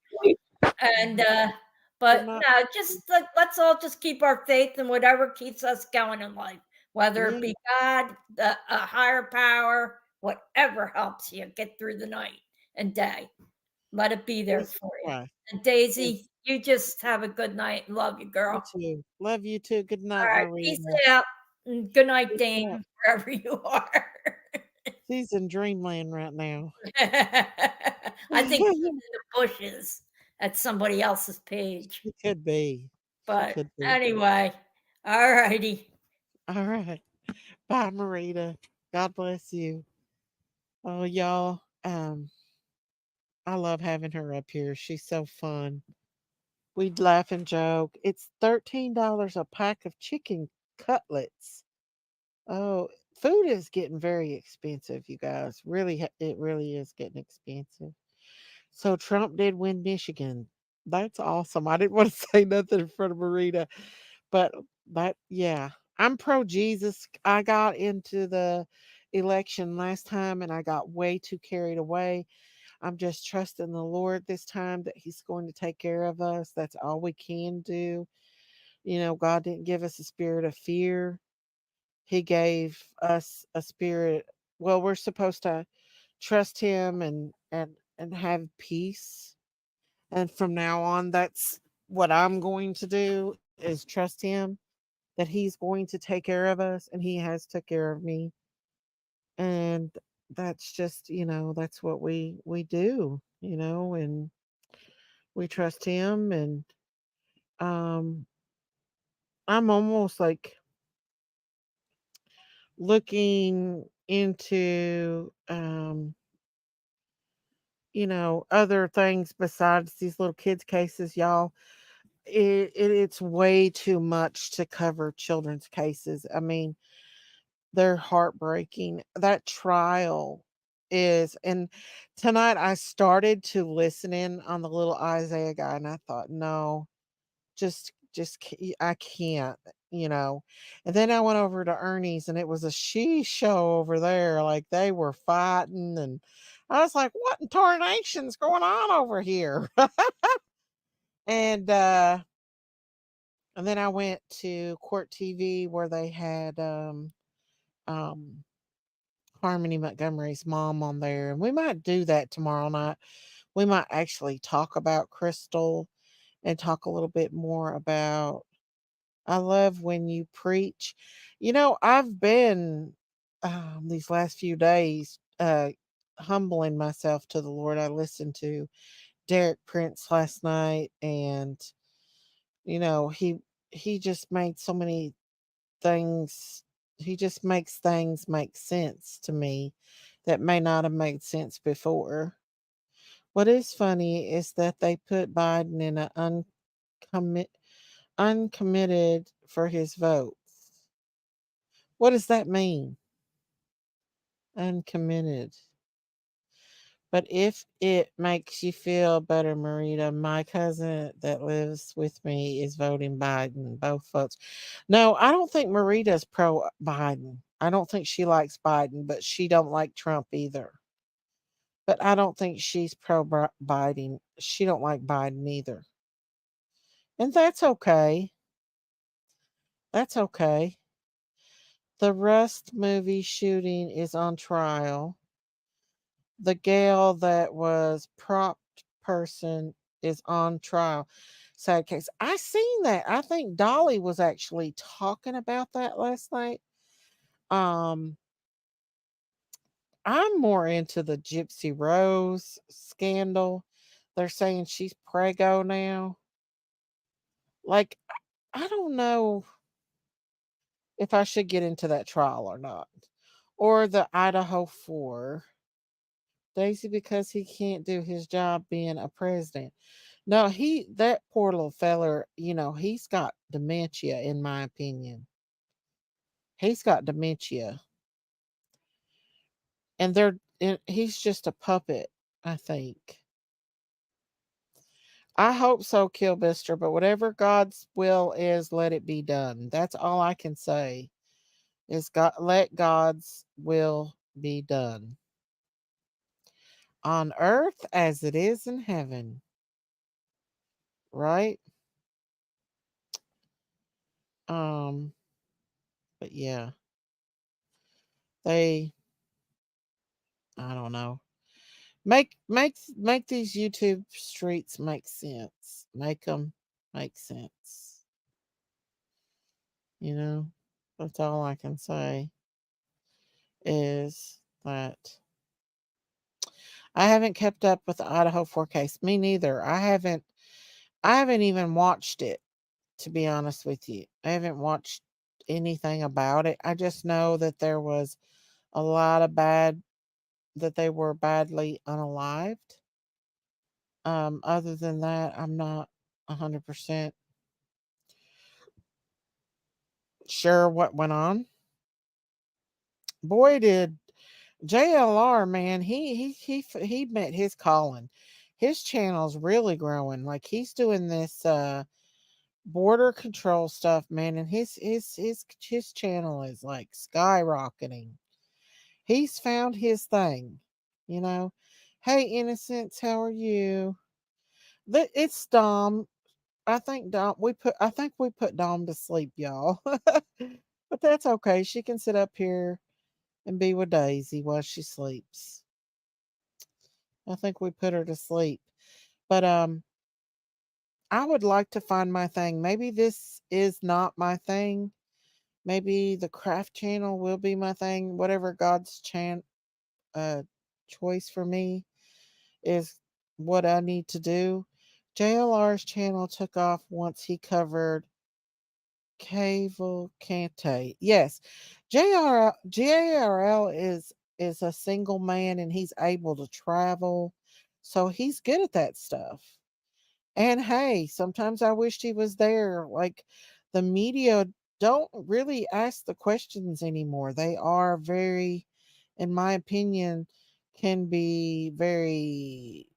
And Good but night. no, just let's all just keep our faith in whatever keeps us going in life, whether it Yeah, be God, a higher power, whatever helps you get through the night and day. Let it be there Jesus for you. Christ. And Yes, Daisy, you just have a good night. Love you, you girl. too. Love you too. Good All night, right, peace Marina. out. And good night, Peace Dame, out. wherever you are. She's in dreamland right now. I think she's in the bushes at somebody else's page. She could be. She But could be. anyway, all righty. All right. Bye, Marita. God bless you. Oh, y'all. I love having her up here. She's so fun. We'd laugh and joke. It's $13 a pack of chicken cutlets. Oh, food is getting very expensive, you guys. Really, it really is getting expensive. So Trump did win Michigan. That's awesome. I didn't want to say nothing in front of Marita, but yeah, I'm pro Jesus. I got into the election last time and I got way too carried away. I'm just trusting the Lord this time that He's going to take care of us. That's all we can do. God didn't give us a spirit of fear. He gave us a spirit. Well, we're supposed to trust Him and have peace. And from now on, that's what I'm going to do is trust Him that He's going to take care of us, and He has took care of me. And that's just that's what we do, and we trust Him. And um I'm almost like looking into other things besides these little kids cases, y'all. It's way too much to cover children's cases. I mean, they're heartbreaking. That trial is. And tonight I started to listen in on the little Isaiah guy, and I thought, no, I can't, you know. And then I went over to Ernie's, and it was a she show over there. Like they were fighting, and I was like, what in tarnation's going on over here? And and then I went to Court TV where they had um Harmony Montgomery's mom on there, and we might do that tomorrow night. We might actually talk about Crystal and talk a little bit more about. I love when you preach. I've been these last few days humbling myself to the Lord. I listened to Derek Prince last night, and he just made so many things. He just makes things make sense to me that may not have made sense before. What is funny is that they put Biden in an uncommit uncommitted for his votes. What does that mean? Uncommitted. But if it makes you feel better, Marita, my cousin that lives with me is voting Biden, both votes. No, I don't think Marita's pro Biden. I don't think she likes Biden, but she don't like Trump either. But I don't think she's pro Biden. She don't like Biden either. And that's okay. That's okay. The Rust movie shooting is on trial. The gal that was prop person is on trial. Sad case. I seen that. I think Dolly was actually talking about that last night. Um, I'm more into the Gypsy Rose scandal. They're saying she's prego now. Like, I don't know if I should get into that trial or not. Or the Idaho 4. Daisy because he can't do his job being a president. No, that poor little feller, he's got dementia, in my opinion. He's got dementia. And he's just a puppet, I think. I hope so, Killbister, but whatever God's will is, let it be done. That's all I can say. Is God let God's will be done on earth as it is in heaven. Right? Um, but yeah. They I don't know. Make these YouTube streets make sense. Make them make sense. You know? That's all I can say is that I haven't kept up with the Idaho 4 case. Me neither. I haven't even watched it, to be honest with you. I haven't watched anything about it. I just know that there was a lot of that they were badly unalived. Other than that, I'm not 100% sure what went on. Boy, did JLR, man, he met his calling. His channel's really growing. Like he's doing this border control stuff, man, and his channel is like skyrocketing. He's found his thing, you know. Hey, Innocence, how are you? It's Dom. I think we put Dom to sleep, y'all. But that's okay. She can sit up here and be with Daisy while she sleeps. I think we put her to sleep. But I would like to find my thing. Maybe this is not my thing. Maybe the craft channel will be my thing. Whatever God's uh choice for me is what I need to do. JLR's channel took off once he covered Cavalcante. Yes. JRL is a single man and he's able to travel. So he's good at that stuff. And hey, sometimes I wished he was there. Like the media don't really ask the questions anymore. They are very, in my opinion, can be very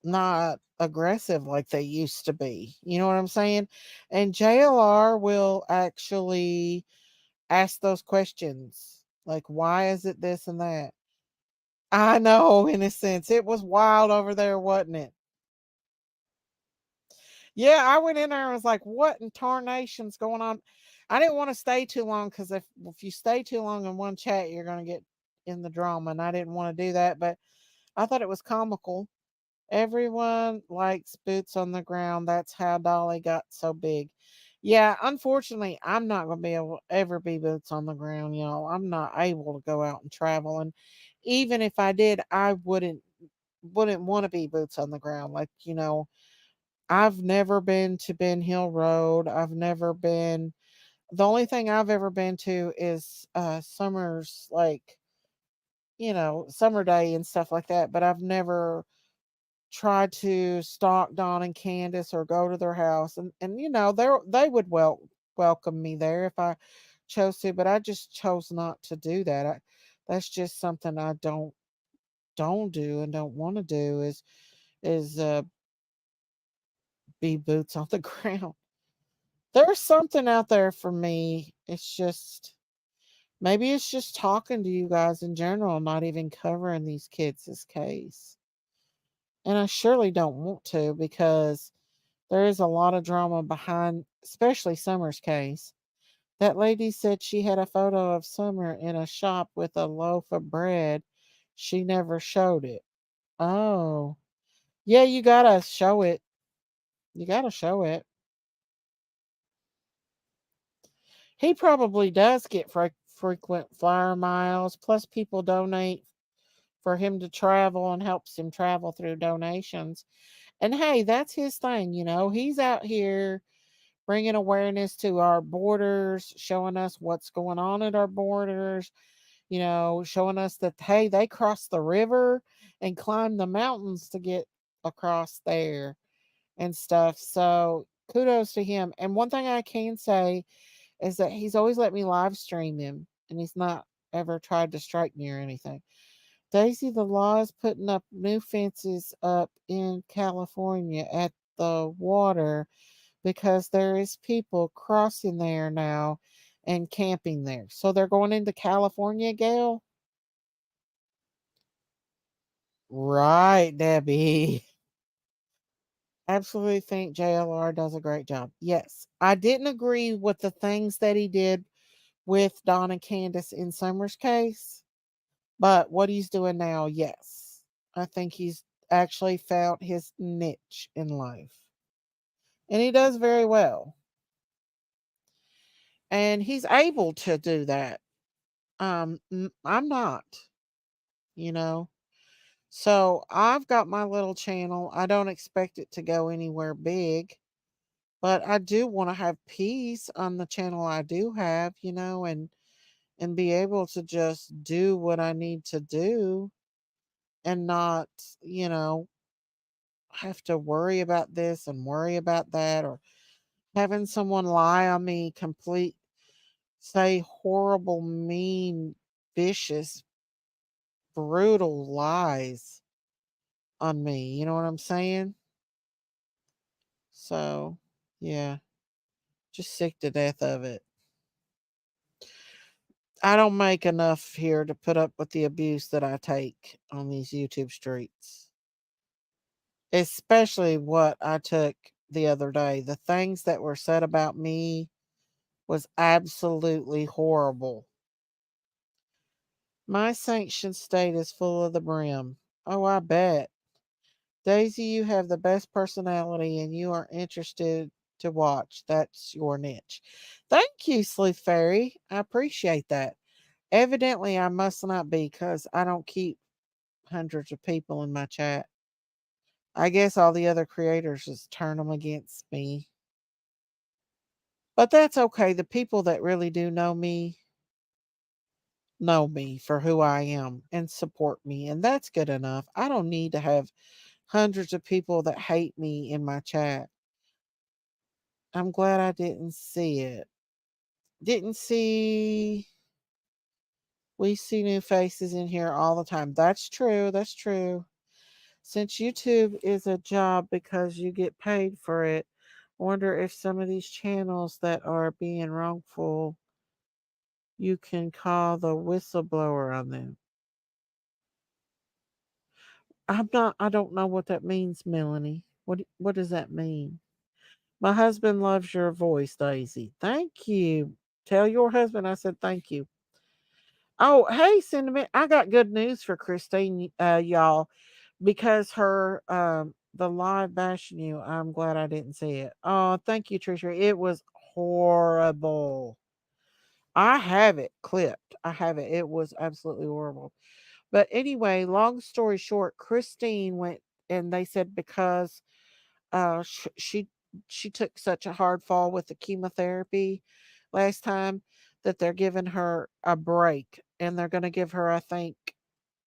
not aggressive like they used to be. You know what I'm saying? And JLR will actually ask those questions. Like, why is it this and that? I know, in a sense. It was wild over there, wasn't it? Yeah, I went in there and was like, what in tarnation's going on? I didn't want to stay too long because if you stay too long in one chat, you're going to get in the drama. And I didn't want to do that. But I thought it was comical. Everyone likes boots on the ground. That's how Dolly got so big. Yeah, unfortunately, I'm not going to be able to ever be boots on the ground, y'all. I'm not able to go out and travel. And even if I did, I wouldn't want to be boots on the ground. Like, I've never been to Ben Hill Road. I've never been the only thing I've ever been to is Summers, like, Summer Day and stuff like that, but I've never tried to stalk Don and Candace or go to their house, and they would welcome me there if I chose to, but I just chose not to do that. That's just something I don't do and don't want to do is be boots on the ground. There's something out there for me. Maybe it's just talking to you guys in general, not even covering these kids' case. And I surely don't want to because there is a lot of drama behind, especially Summer's case. That lady said she had a photo of Summer in a shop with a loaf of bread. She never showed it. Oh, yeah, you gotta show it. You gotta show it. He probably does get frequent flyer miles, plus people donate for him to travel and helps him travel through donations. And hey, that's his thing, He's out here bringing awareness to our borders, showing us what's going on at our borders. showing us that, hey, they crossed the river and climbed the mountains to get across there and stuff. So kudos to him. And one thing I can say is that he's always let me live stream him, and he's not ever tried to strike me or anything. Daisy, the law is putting up new fences up in California at the water because there is people crossing there now and camping there. So they're going into California, Gail? Right, Debbie. Absolutely think JLR does a great job. Yes, I didn't agree with the things that he did with Don and Candace in Summer's case, but what he's doing now, yes. I think he's actually found his niche in life. And he does very well. And he's able to do that. I'm not, you know. So I've got my little channel. I don't expect it to go anywhere big, but I do want to have peace on the channel I do have, and be able to just do what I need to do and not, you know, have to worry about this and worry about that, or having someone lie on me, say horrible, mean, vicious, brutal lies on me. You know what I'm saying? So, yeah, just sick to death of it. I don't make enough here to put up with the abuse that I take on these YouTube streets. Especially what I took the other day. The things that were said about me was absolutely horrible. My sanctioned state is full of the brim. Oh, I bet. Daisy, you have the best personality and you are interested to watch. That's your niche. Thank you, Sleuth Fairy. I appreciate that. Evidently, I must not be because I don't keep hundreds of people in my chat. I guess all the other creators just turn them against me. But that's okay. The people that really do know me for who I am and support me. And that's good enough. I don't need to have hundreds of people that hate me in my chat. I'm glad I didn't see it. Didn't see. We see new faces in here all the time. That's true. That's true. Since YouTube is a job because you get paid for it, I wonder if some of these channels that are being wrongful, you can call the whistleblower on them. I don't know what that means, Melanie. What does that mean? My husband loves your voice, Daisy. Thank you. Tell your husband I said thank you. Oh, hey, Sentiment. I got good news for Christine, y'all, because the live bashing you, I'm glad I didn't see it. Oh, thank you, Trisha. It was horrible. I have it clipped. I have it. It was absolutely horrible. But anyway, long story short, Christine went and they said because she took such a hard fall with the chemotherapy last time that they're giving her a break and they're going to give her, I think,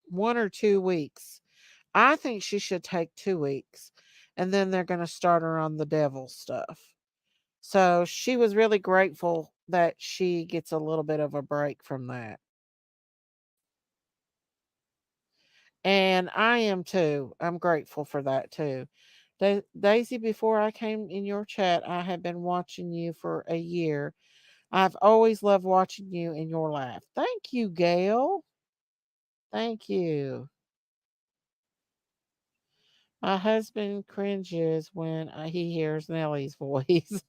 1 or 2 weeks. I think she should take 2 weeks and then they're going to start her on the devil stuff. So she was really grateful that she gets a little bit of a break from that. And I am too. I'm grateful for that too. Daisy, before I came in your chat, I have been watching you for a year. I've always loved watching you and your laugh. Thank you, Gail. Thank you. My husband cringes when he hears Nellie's voice.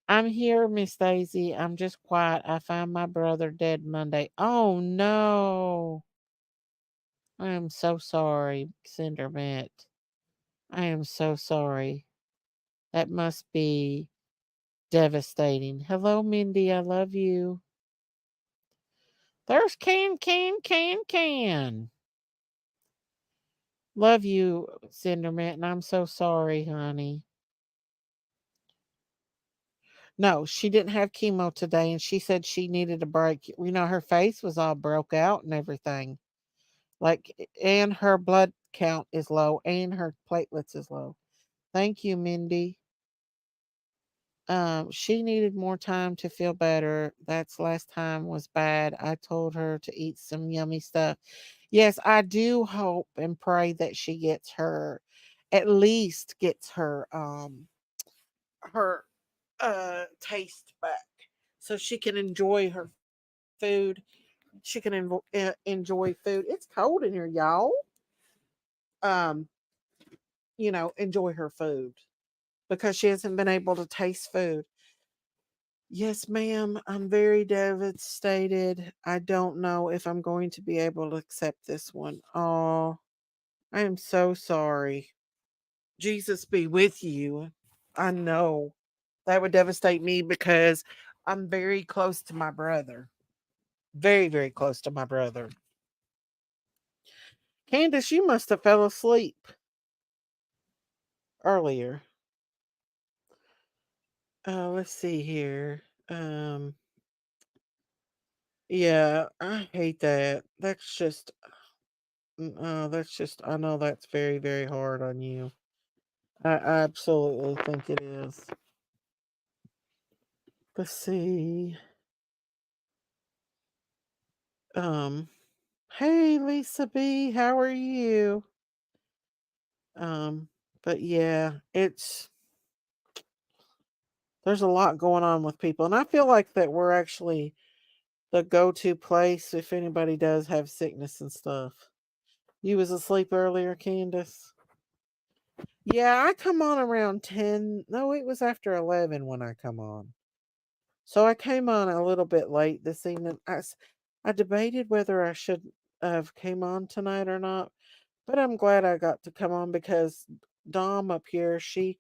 I'm here, Miss Daisy. I'm just quiet. I found my brother dead Monday. Oh no. I am so sorry, Cindermint. I am so sorry. That must be devastating. Hello, Mindy. I love you. There's Can. Love you, Cindermint, and I'm so sorry, honey. No, she didn't have chemo today, and she said she needed a break. Her face was all broke out and everything. And her blood count is low, and her platelets is low. Thank you, Mindy. She needed more time to feel better. That's last time was bad. I told her to eat some yummy stuff. Yes, I do hope and pray that she gets her, at least gets her taste back, so she can enjoy her food. She can enjoy food. It's cold in here, y'all. Um, enjoy her food because she hasn't been able to taste food. Yes, ma'am. I'm very devastated. I don't know if I'm going to be able to accept this one. Oh, I am so sorry. Jesus be with you. I know that would devastate me because I'm very close to my brother. Very, very close to my brother. Candace, you must have fell asleep earlier. Let's see here. Yeah, I hate that. I know that's very, very hard on you. I absolutely think it is. Let's see. Um, hey Lisa B, how are you? Um, but yeah, there's a lot going on with people, and I feel like that we're actually the go-to place if anybody does have sickness and stuff. You was asleep earlier, Candace? Yeah, I come on around 10. No, it was after 11 when I come on. So I came on a little bit late this evening. I debated whether I should have came on tonight or not, but I'm glad I got to come on because Dom up here, she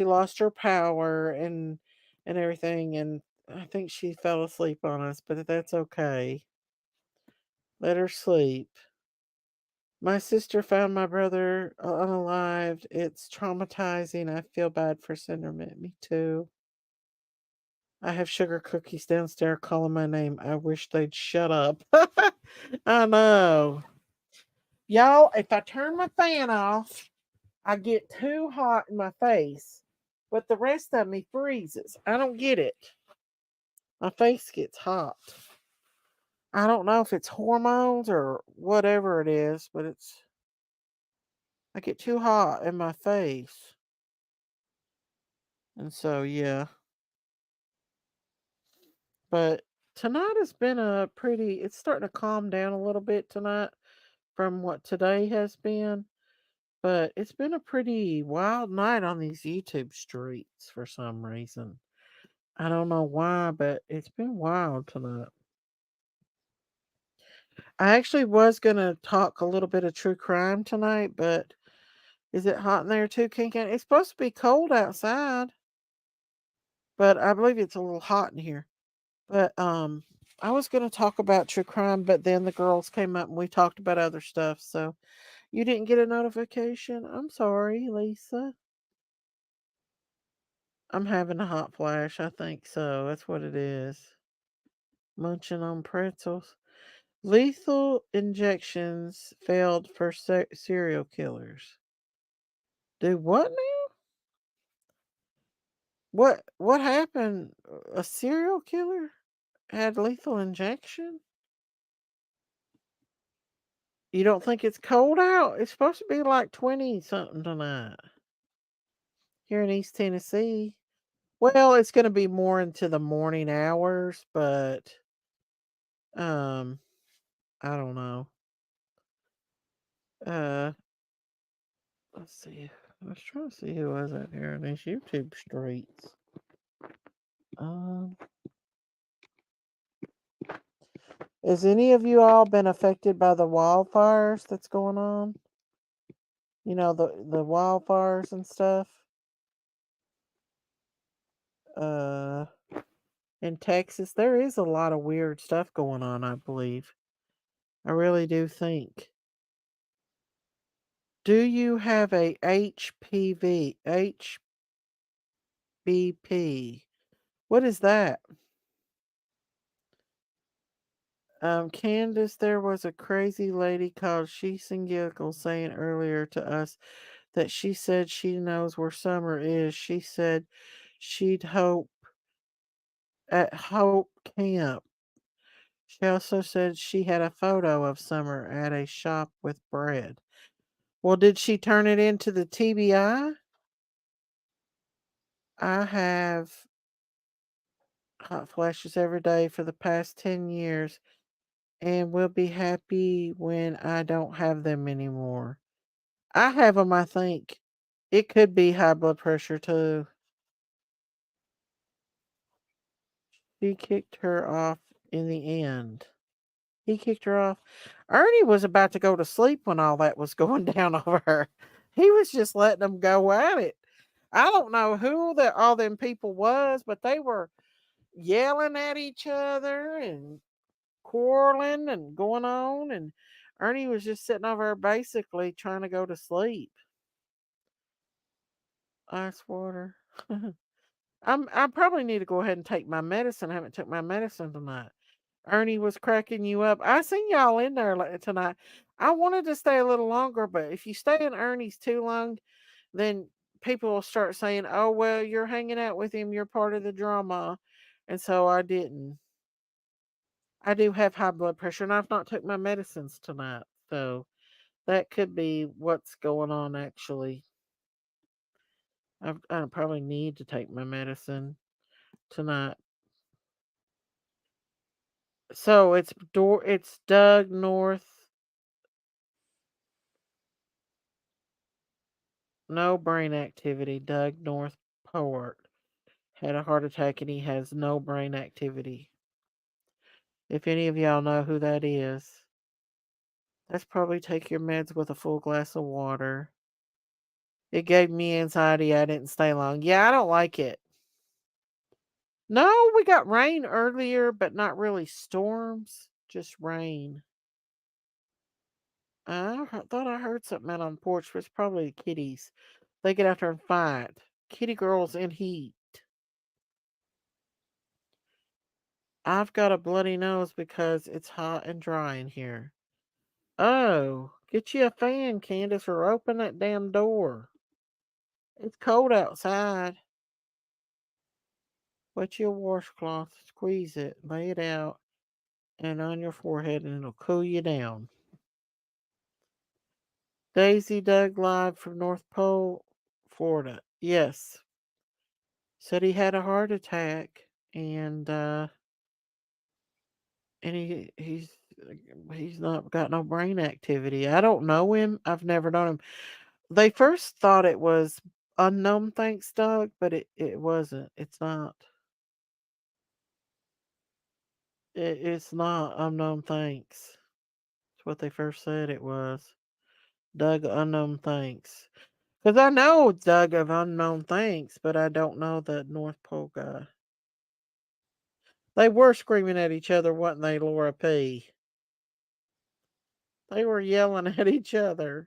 lost her power and everything, and I think she fell asleep on us, but that's okay. Let her sleep. My sister found my brother unalived. It's traumatizing. I feel bad for Cinderman. Me too. I have sugar cookies downstairs calling my name. I wish they'd shut up. I know. Y'all, if I turn my fan off, I get too hot in my face, but the rest of me freezes. I don't get it. My face gets hot. I don't know if it's hormones or whatever it is, but I get too hot in my face. And so, yeah. But tonight has been it's starting to calm down a little bit tonight from what today has been. But it's been a pretty wild night on these YouTube streets for some reason. I don't know why, but it's been wild tonight. I actually was going to talk a little bit of true crime tonight, but is it hot in there too, Kinkin? It's supposed to be cold outside, but I believe it's a little hot in here. But I was going to talk about true crime, but then the girls came up and we talked about other stuff. So you didn't get a notification? I'm sorry, Lisa. I'm having a hot flash. I think so. That's what it is. Munching on pretzels. Lethal injections failed for serial killers. Do what now? What happened? A serial killer had lethal injection? You don't think it's cold out? It's supposed to be like 20 something tonight here in East Tennessee. Well, it's going to be more into the morning hours, but um I don't know. Uh let's see. I was trying to see who was out here on these YouTube streets. Um has any of you all been affected by the wildfires that's going on? The wildfires and stuff. Uh in Texas, there is a lot of weird stuff going on, I believe. I really do think. Do you have a HBP? What is that? Candace, there was a crazy lady called Sheets and Giggles saying earlier to us that she said she knows where Summer is. She said she'd hope at Hope Camp. She also said she had a photo of Summer at a shop with bread. Well, did she turn it into the TBI? I have hot flashes every day for the past 10 years and will be happy when I don't have them anymore. I have them, I think. It could be high blood pressure too. She kicked her off in the end. He kicked her off. Ernie was about to go to sleep when all that was going down over her. He was just letting them go at it. I don't know who all them people was, but they were yelling at each other and quarreling and going on. And Ernie was just sitting over there basically trying to go to sleep. Ice water. I probably need to go ahead and take my medicine. I haven't took my medicine tonight. Ernie was cracking you up. I seen y'all in there tonight. I wanted to stay a little longer, but if you stay in Ernie's too long, then people will start saying, "Oh well, you're hanging out with him. You're part of the drama," and so I didn't. I do have high blood pressure, and I've not took my medicines tonight, so that could be what's going on. Actually, I probably need to take my medicine tonight. So it's Doug North, no brain activity. Doug North Poet had a heart attack and he has no brain activity. If any of y'all know who that is, that's probably take your meds with a full glass of water. It gave me anxiety. I didn't stay long. Yeah, I don't like it. No, we got rain earlier, but not really storms, just rain. Thought I heard something out on the porch, but it's probably the kitties. They get out there and fight. Kitty girls in heat. I've got a bloody nose because it's hot and dry in here. Oh, get you a fan, Candace, or open that damn door. It's cold outside. Wet your washcloth, squeeze it, lay it out, and on your forehead, and it'll cool you down. Daisy Doug live from North Pole, Florida. Yes. Said he had a heart attack and he's not got no brain activity. I don't know him. I've never known him. They first thought it was unknown thanks, Doug, but it wasn't. It's not. It's not unknown thanks. It's what they first said it was. Doug unknown thanks. Because I know Doug of unknown thanks, but I don't know the North Pole guy. They were screaming at each other, wasn't they, Laura P? They were yelling at each other.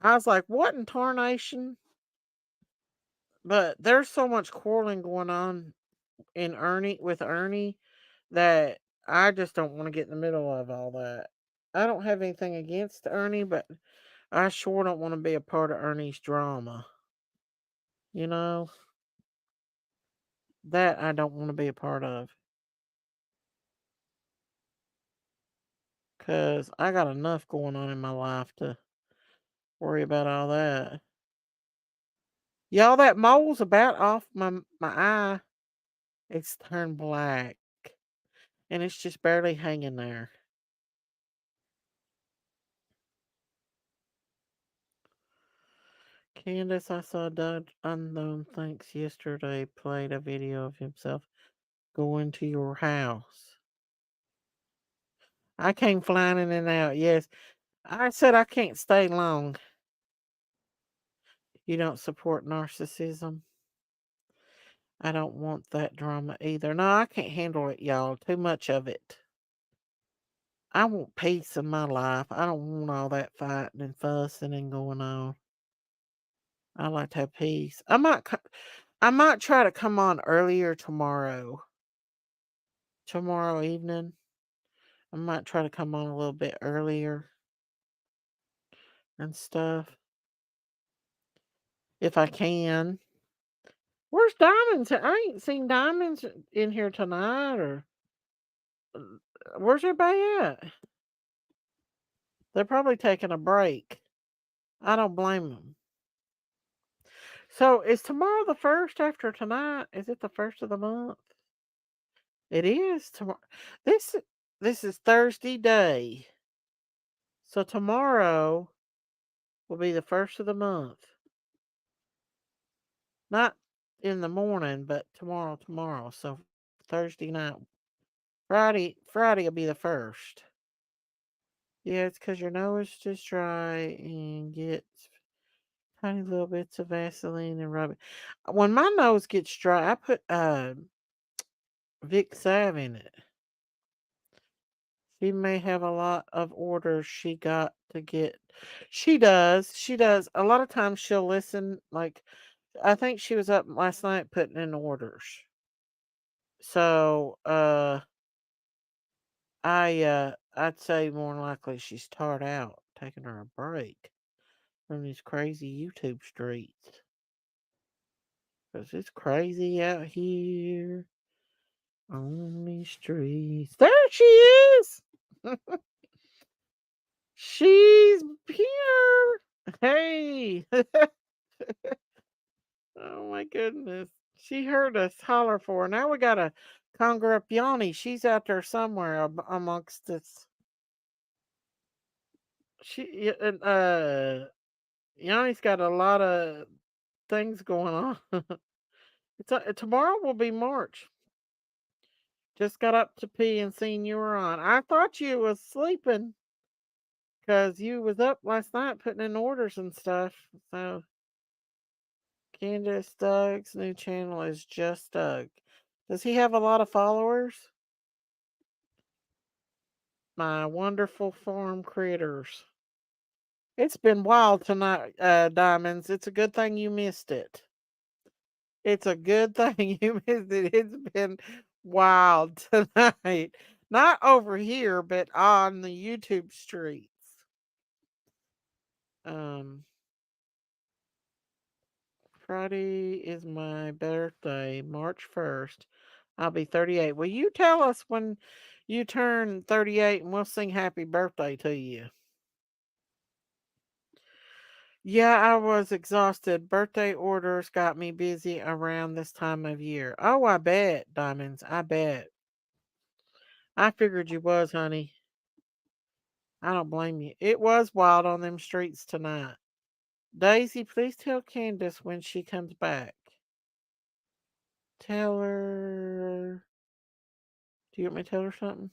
I was like, what in tarnation? But there's so much quarreling going on with Ernie that I just don't want to get in the middle of all that. I don't have anything against Ernie, but I sure don't want to be a part of Ernie's drama. You know? That I don't want to be a part of. Because I got enough going on in my life to worry about all that. Y'all, that mole's about off my eye. It's turned black. And it's just barely hanging there. Candace, I saw Doug Unknown Thanks yesterday played a video of himself going to your house. I came flying in and out, yes. I said I can't stay long. You don't support narcissism? I don't want that drama either. No, I can't handle it, y'all. Too much of it. I want peace in my life. I don't want all that fighting and fussing and going on. I like to have peace. I might try to come on earlier tomorrow. Tomorrow evening. I might try to come on a little bit earlier and stuff if I can. Where's Diamonds? I ain't seen Diamonds in here tonight or where's everybody at? They're probably taking a break. I don't blame them. So is tomorrow the first after tonight? Is it the first of the month? It is tomorrow. This this is Thursday day. So tomorrow will be the first of the month. Not in the morning, but tomorrow. So Thursday night. Friday will be the first. Yeah, it's because your nose is just dry and get tiny little bits of Vaseline and rub it. When my nose gets dry, I put Vic Sav in it. She may have a lot of orders she got to get. She does. She does. A lot of times she'll listen. Like, I think she was up last night putting in orders. So, I'd say more than likely she's tired out, taking her a break from these crazy YouTube streets. 'Cause it's crazy out here on these streets. There she is! She's here! Hey! Oh my goodness. She heard us holler for her. Now we gotta conjure up Yanni. She's out there somewhere amongst us. Yanni's got a lot of things going on. Tomorrow will be March. Just got up to pee and seen you were on. I thought you was sleeping because you was up last night putting in orders and stuff. So Candace Doug's new channel is Just Doug. Does he have a lot of followers? My wonderful farm critters. It's been wild tonight, Diamonds. It's a good thing you missed it. It's a good thing you missed it. It's been wild tonight. Not over here, but on the YouTube streets. Um, Friday is my birthday, March 1st. I'll be 38. Will you tell us when you turn 38 and we'll sing happy birthday to you? Yeah, I was exhausted. Birthday orders got me busy around this time of year. Oh, I bet, Diamonds. I bet. I figured you was, honey. I don't blame you. It was wild on them streets tonight. Daisy, please tell Candace when she comes back. Tell her. Do you want me to tell her something?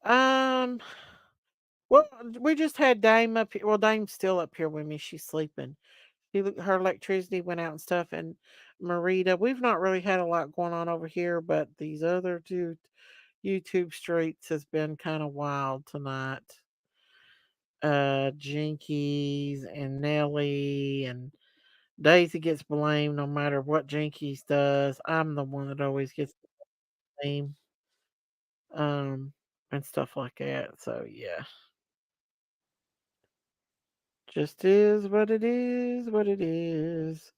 Um, well, we just had Dame up here. Well, Dame's still up here with me. She's sleeping. Her electricity went out and stuff. And Marita, we've not really had a lot going on over here, but these other two YouTube streets has been kind of wild tonight. Jinkies and Nelly and Daisy gets blamed no matter what Jinkies does. I'm the one that always gets blamed. And stuff like that. So yeah. Just is what it is, what it is.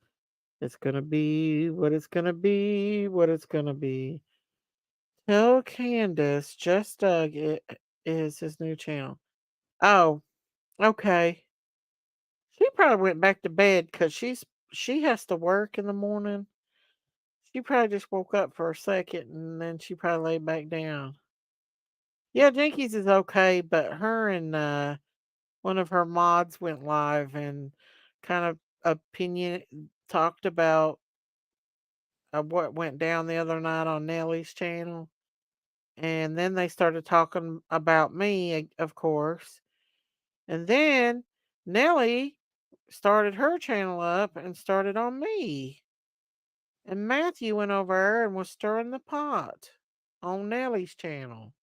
It's gonna be what it's gonna be, what it's gonna be. Tell Candace, Just Doug is his new channel. Oh, okay. She probably went back to bed because she has to work in the morning. She probably just woke up for a second and then she probably laid back down. Yeah, Jinkies is okay, but her and one of her mods went live and kind of opinion talked about what went down the other night on Nelly's channel. And then they started talking about me, of course. And then Nelly started her channel up and started on me. And Matthew went over and was stirring the pot on Nelly's channel.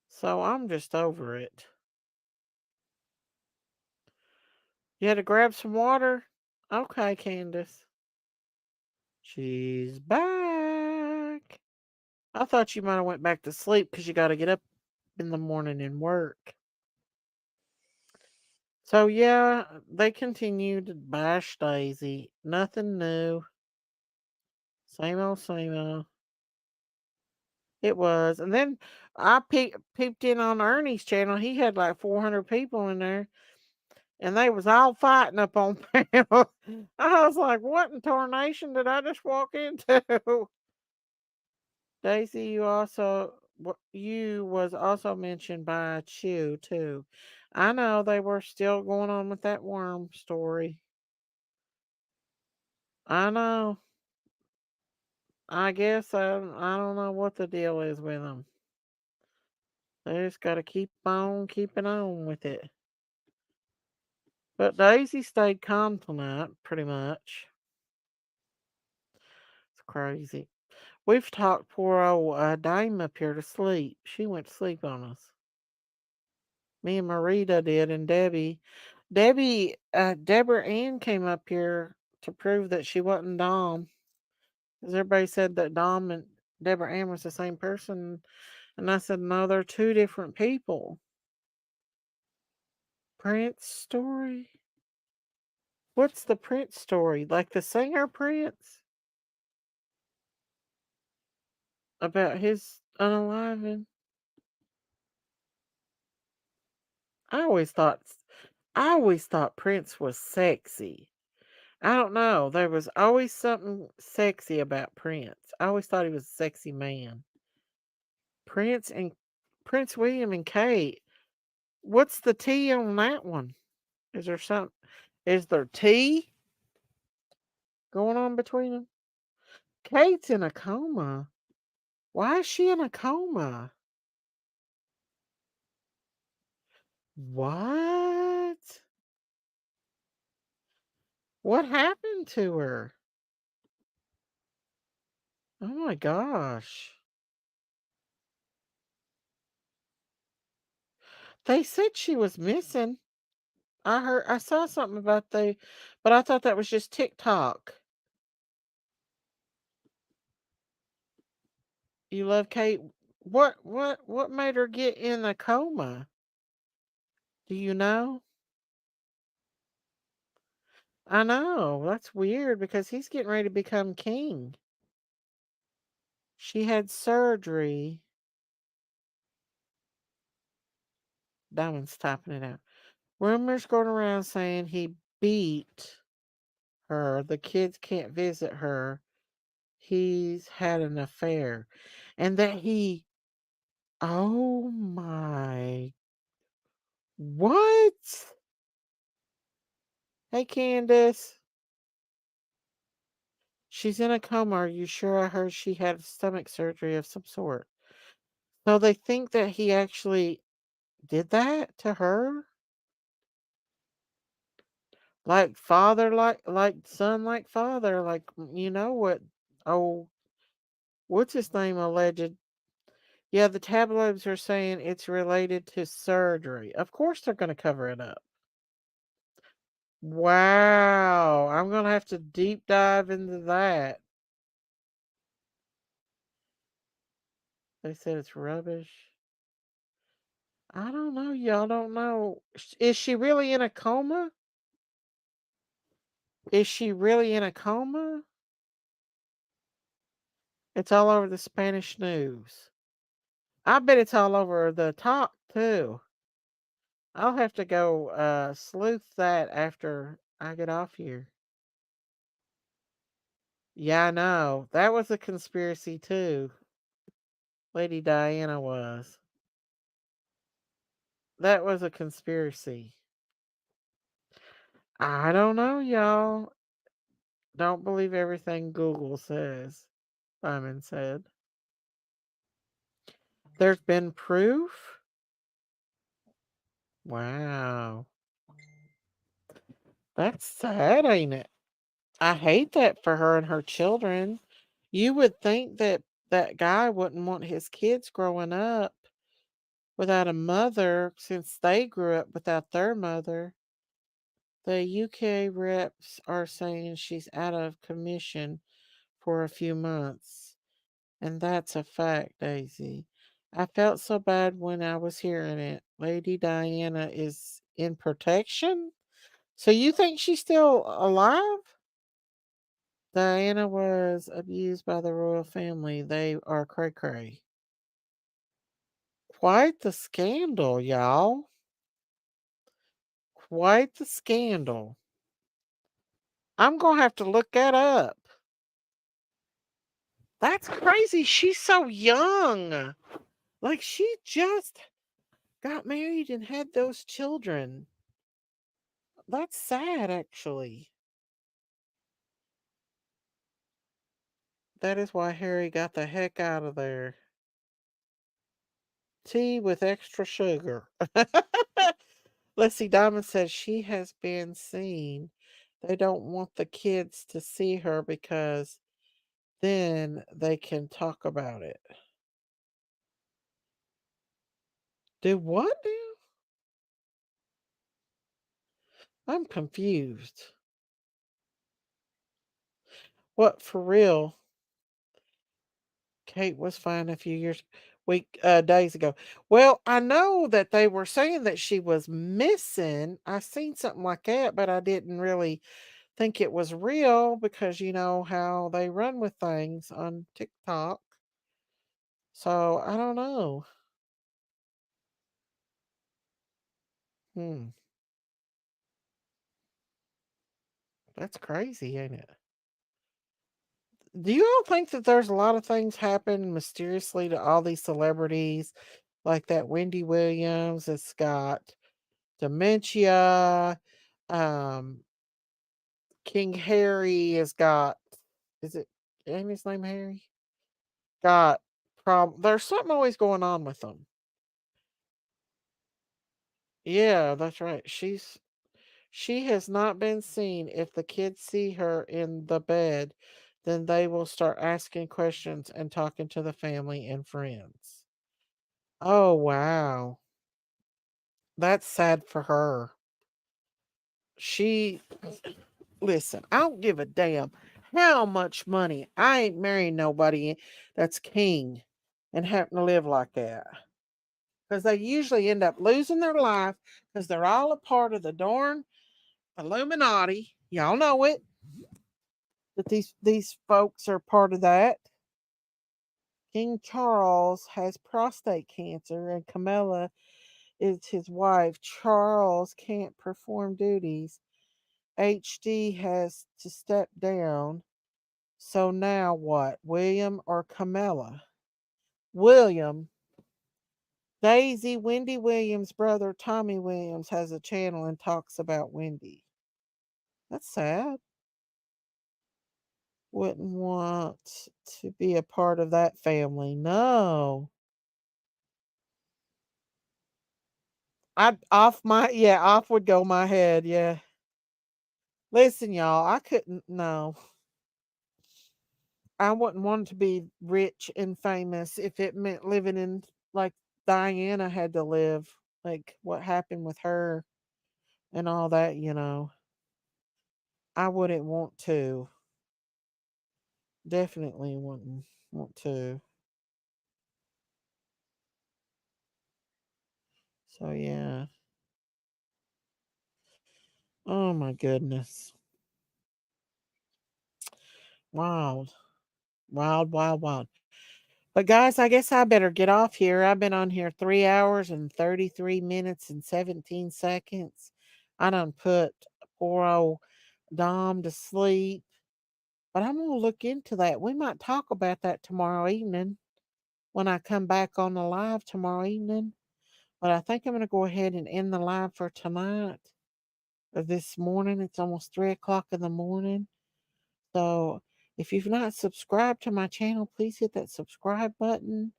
So I'm just over it. You had to grab some water? Okay, Candace. She's back. I thought you might have went back to sleep because you got to get up in the morning and work. So yeah, they continued to bash Daisy. Nothing new. Same old, same old. It was. And then I peeped in on Ernie's channel. He had like 400 people in there. And they was all fighting up on panel. I was like, what in tarnation did I just walk into? Daisy, you was also mentioned by Chew too. I know they were still going on with that worm story. I know. I guess I don't know what the deal is with them. They just got to keep on keeping on with it. But Daisy stayed calm tonight, pretty much. It's crazy. We've talked poor old Dame up here to sleep. She went to sleep on us. Me and Marita did, and Deborah Ann came up here to prove that she wasn't Dom. Because everybody said that Dom and Deborah Ann was the same person. And I said, no, they're two different people. Prince story? What's the Prince story? Like the singer Prince? About his unaliving? I always thought I always thought Prince was sexy. I don't know. There was always something sexy about Prince. I always thought he was a sexy man. Prince and Prince William and Kate. What's the tea on that one? Is there some? Is there tea going on between them? Kate's in a coma. Why is she in a coma? What? What happened to her? Oh my gosh. They said she was missing. I saw something about but I thought that was just TikTok. You love Kate. What made her get in a coma? Do you know? I know. That's weird because he's getting ready to become king. She had surgery. Diamond's typing it out. Rumors going around saying he beat her. The kids can't visit her. He's had an affair. And that he. Oh my. What? Hey, Candace. She's in a coma. Are you sure? I heard she had stomach surgery of some sort. So they think that he actually did that to her? Like father, like son, like father, like you know what? Oh, what's his name? Alleged. Yeah, the tabloids are saying it's related to surgery. Of course, they're going to cover it up. Wow, I'm gonna have to deep dive into that. They said it's rubbish. I don't know, y'all don't know. Is she really in a coma? Is she really in a coma? It's all over the Spanish news. I bet it's all over the talk too. I'll have to go sleuth that after I get off here. Yeah, I know. That was a conspiracy too. Lady Diana was. That was a conspiracy. I don't know, y'all. Don't believe everything Google says, Simon said. There's been proof? Wow. That's sad, ain't it? I hate that for her and her children. You would think that that guy wouldn't want his kids growing up without a mother since they grew up without their mother. The UK reps are saying she's out of commission for a few months. And that's a fact, Daisy. I felt so bad when I was hearing it. Lady Diana is in protection? So you think she's still alive? Diana was abused by the royal family. They are cray cray. Quite the scandal, y'all. Quite the scandal. I'm going to have to look that up. That's crazy. She's so young. Like, she just got married and had those children. That's sad, actually. That is why Harry got the heck out of there. Tea with extra sugar. Let's see. Diamond says she has been seen. They don't want the kids to see her because then they can talk about it. Do what now? I'm confused. What, for real? Kate was fine a few days ago. Well, I know that they were saying that she was missing. I seen something like that, but I didn't really think it was real because you know how they run with things on TikTok. So I don't know. Hmm, that's crazy, ain't it? Do you all think that there's a lot of things happen mysteriously to all these celebrities, like that Wendy Williams that's got dementia? Um, King Harry has got, is it, ain't his name Harry? Got there's something always going on with them. Yeah, that's right. She has not been seen. If the kids see her in the bed, then they will start asking questions and talking to the family and friends. Oh, wow. That's sad for her. She, listen, I don't give a damn how much money. I ain't marrying nobody that's king and happen to live like that. Because they usually end up losing their life because they're all a part of the darn Illuminati. Y'all know it. That these folks are part of that. King Charles has prostate cancer and Camilla is his wife. Charles can't perform duties. HD has to step down. So now what? William or Camilla? William. Daisy, Wendy Williams' brother Tommy Williams has a channel and talks about Wendy. That's sad. Wouldn't want to be a part of that family. No. I'd off my yeah, off would go my head, yeah. Listen, y'all, I couldn't no. I wouldn't want to be rich and famous if it meant living in like Diana had to live, like what happened with her and all that, you know. I wouldn't want to. Definitely wouldn't want to. So yeah. Oh my goodness. Wild. Wild, wild, wild. But guys, I guess I better get off here. I've been on here 3 hours and 33 minutes and 17 seconds. I done put poor old Dom to sleep. But I'm going to look into that. We might talk about that tomorrow evening when I come back on the live tomorrow evening. But I think I'm going to go ahead and end the live for tonight or this morning. It's almost 3 o'clock in the morning. So if you've not subscribed to my channel, please hit that subscribe button.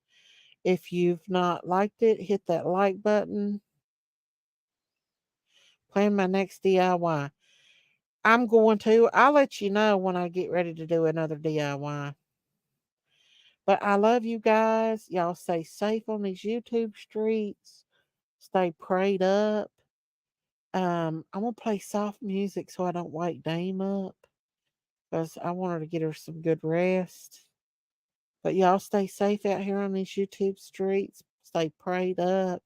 If you've not liked it, hit that like button. Plan my next DIY. I'll let you know when I get ready to do another DIY. But I love you guys. Y'all stay safe on these YouTube streets. Stay prayed up. I'm gonna play soft music so I don't wake Dame up because I want her to get her some good rest. But y'all stay safe out here on these YouTube streets. Stay prayed up.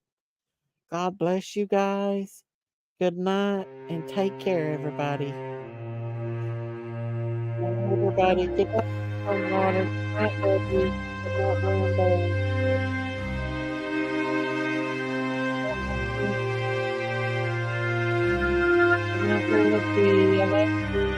God bless you guys. Good night and take care, everybody. Everybody, good night, Water. Good night, Debbie. Good night, Brando. Good night, Melody. I love you.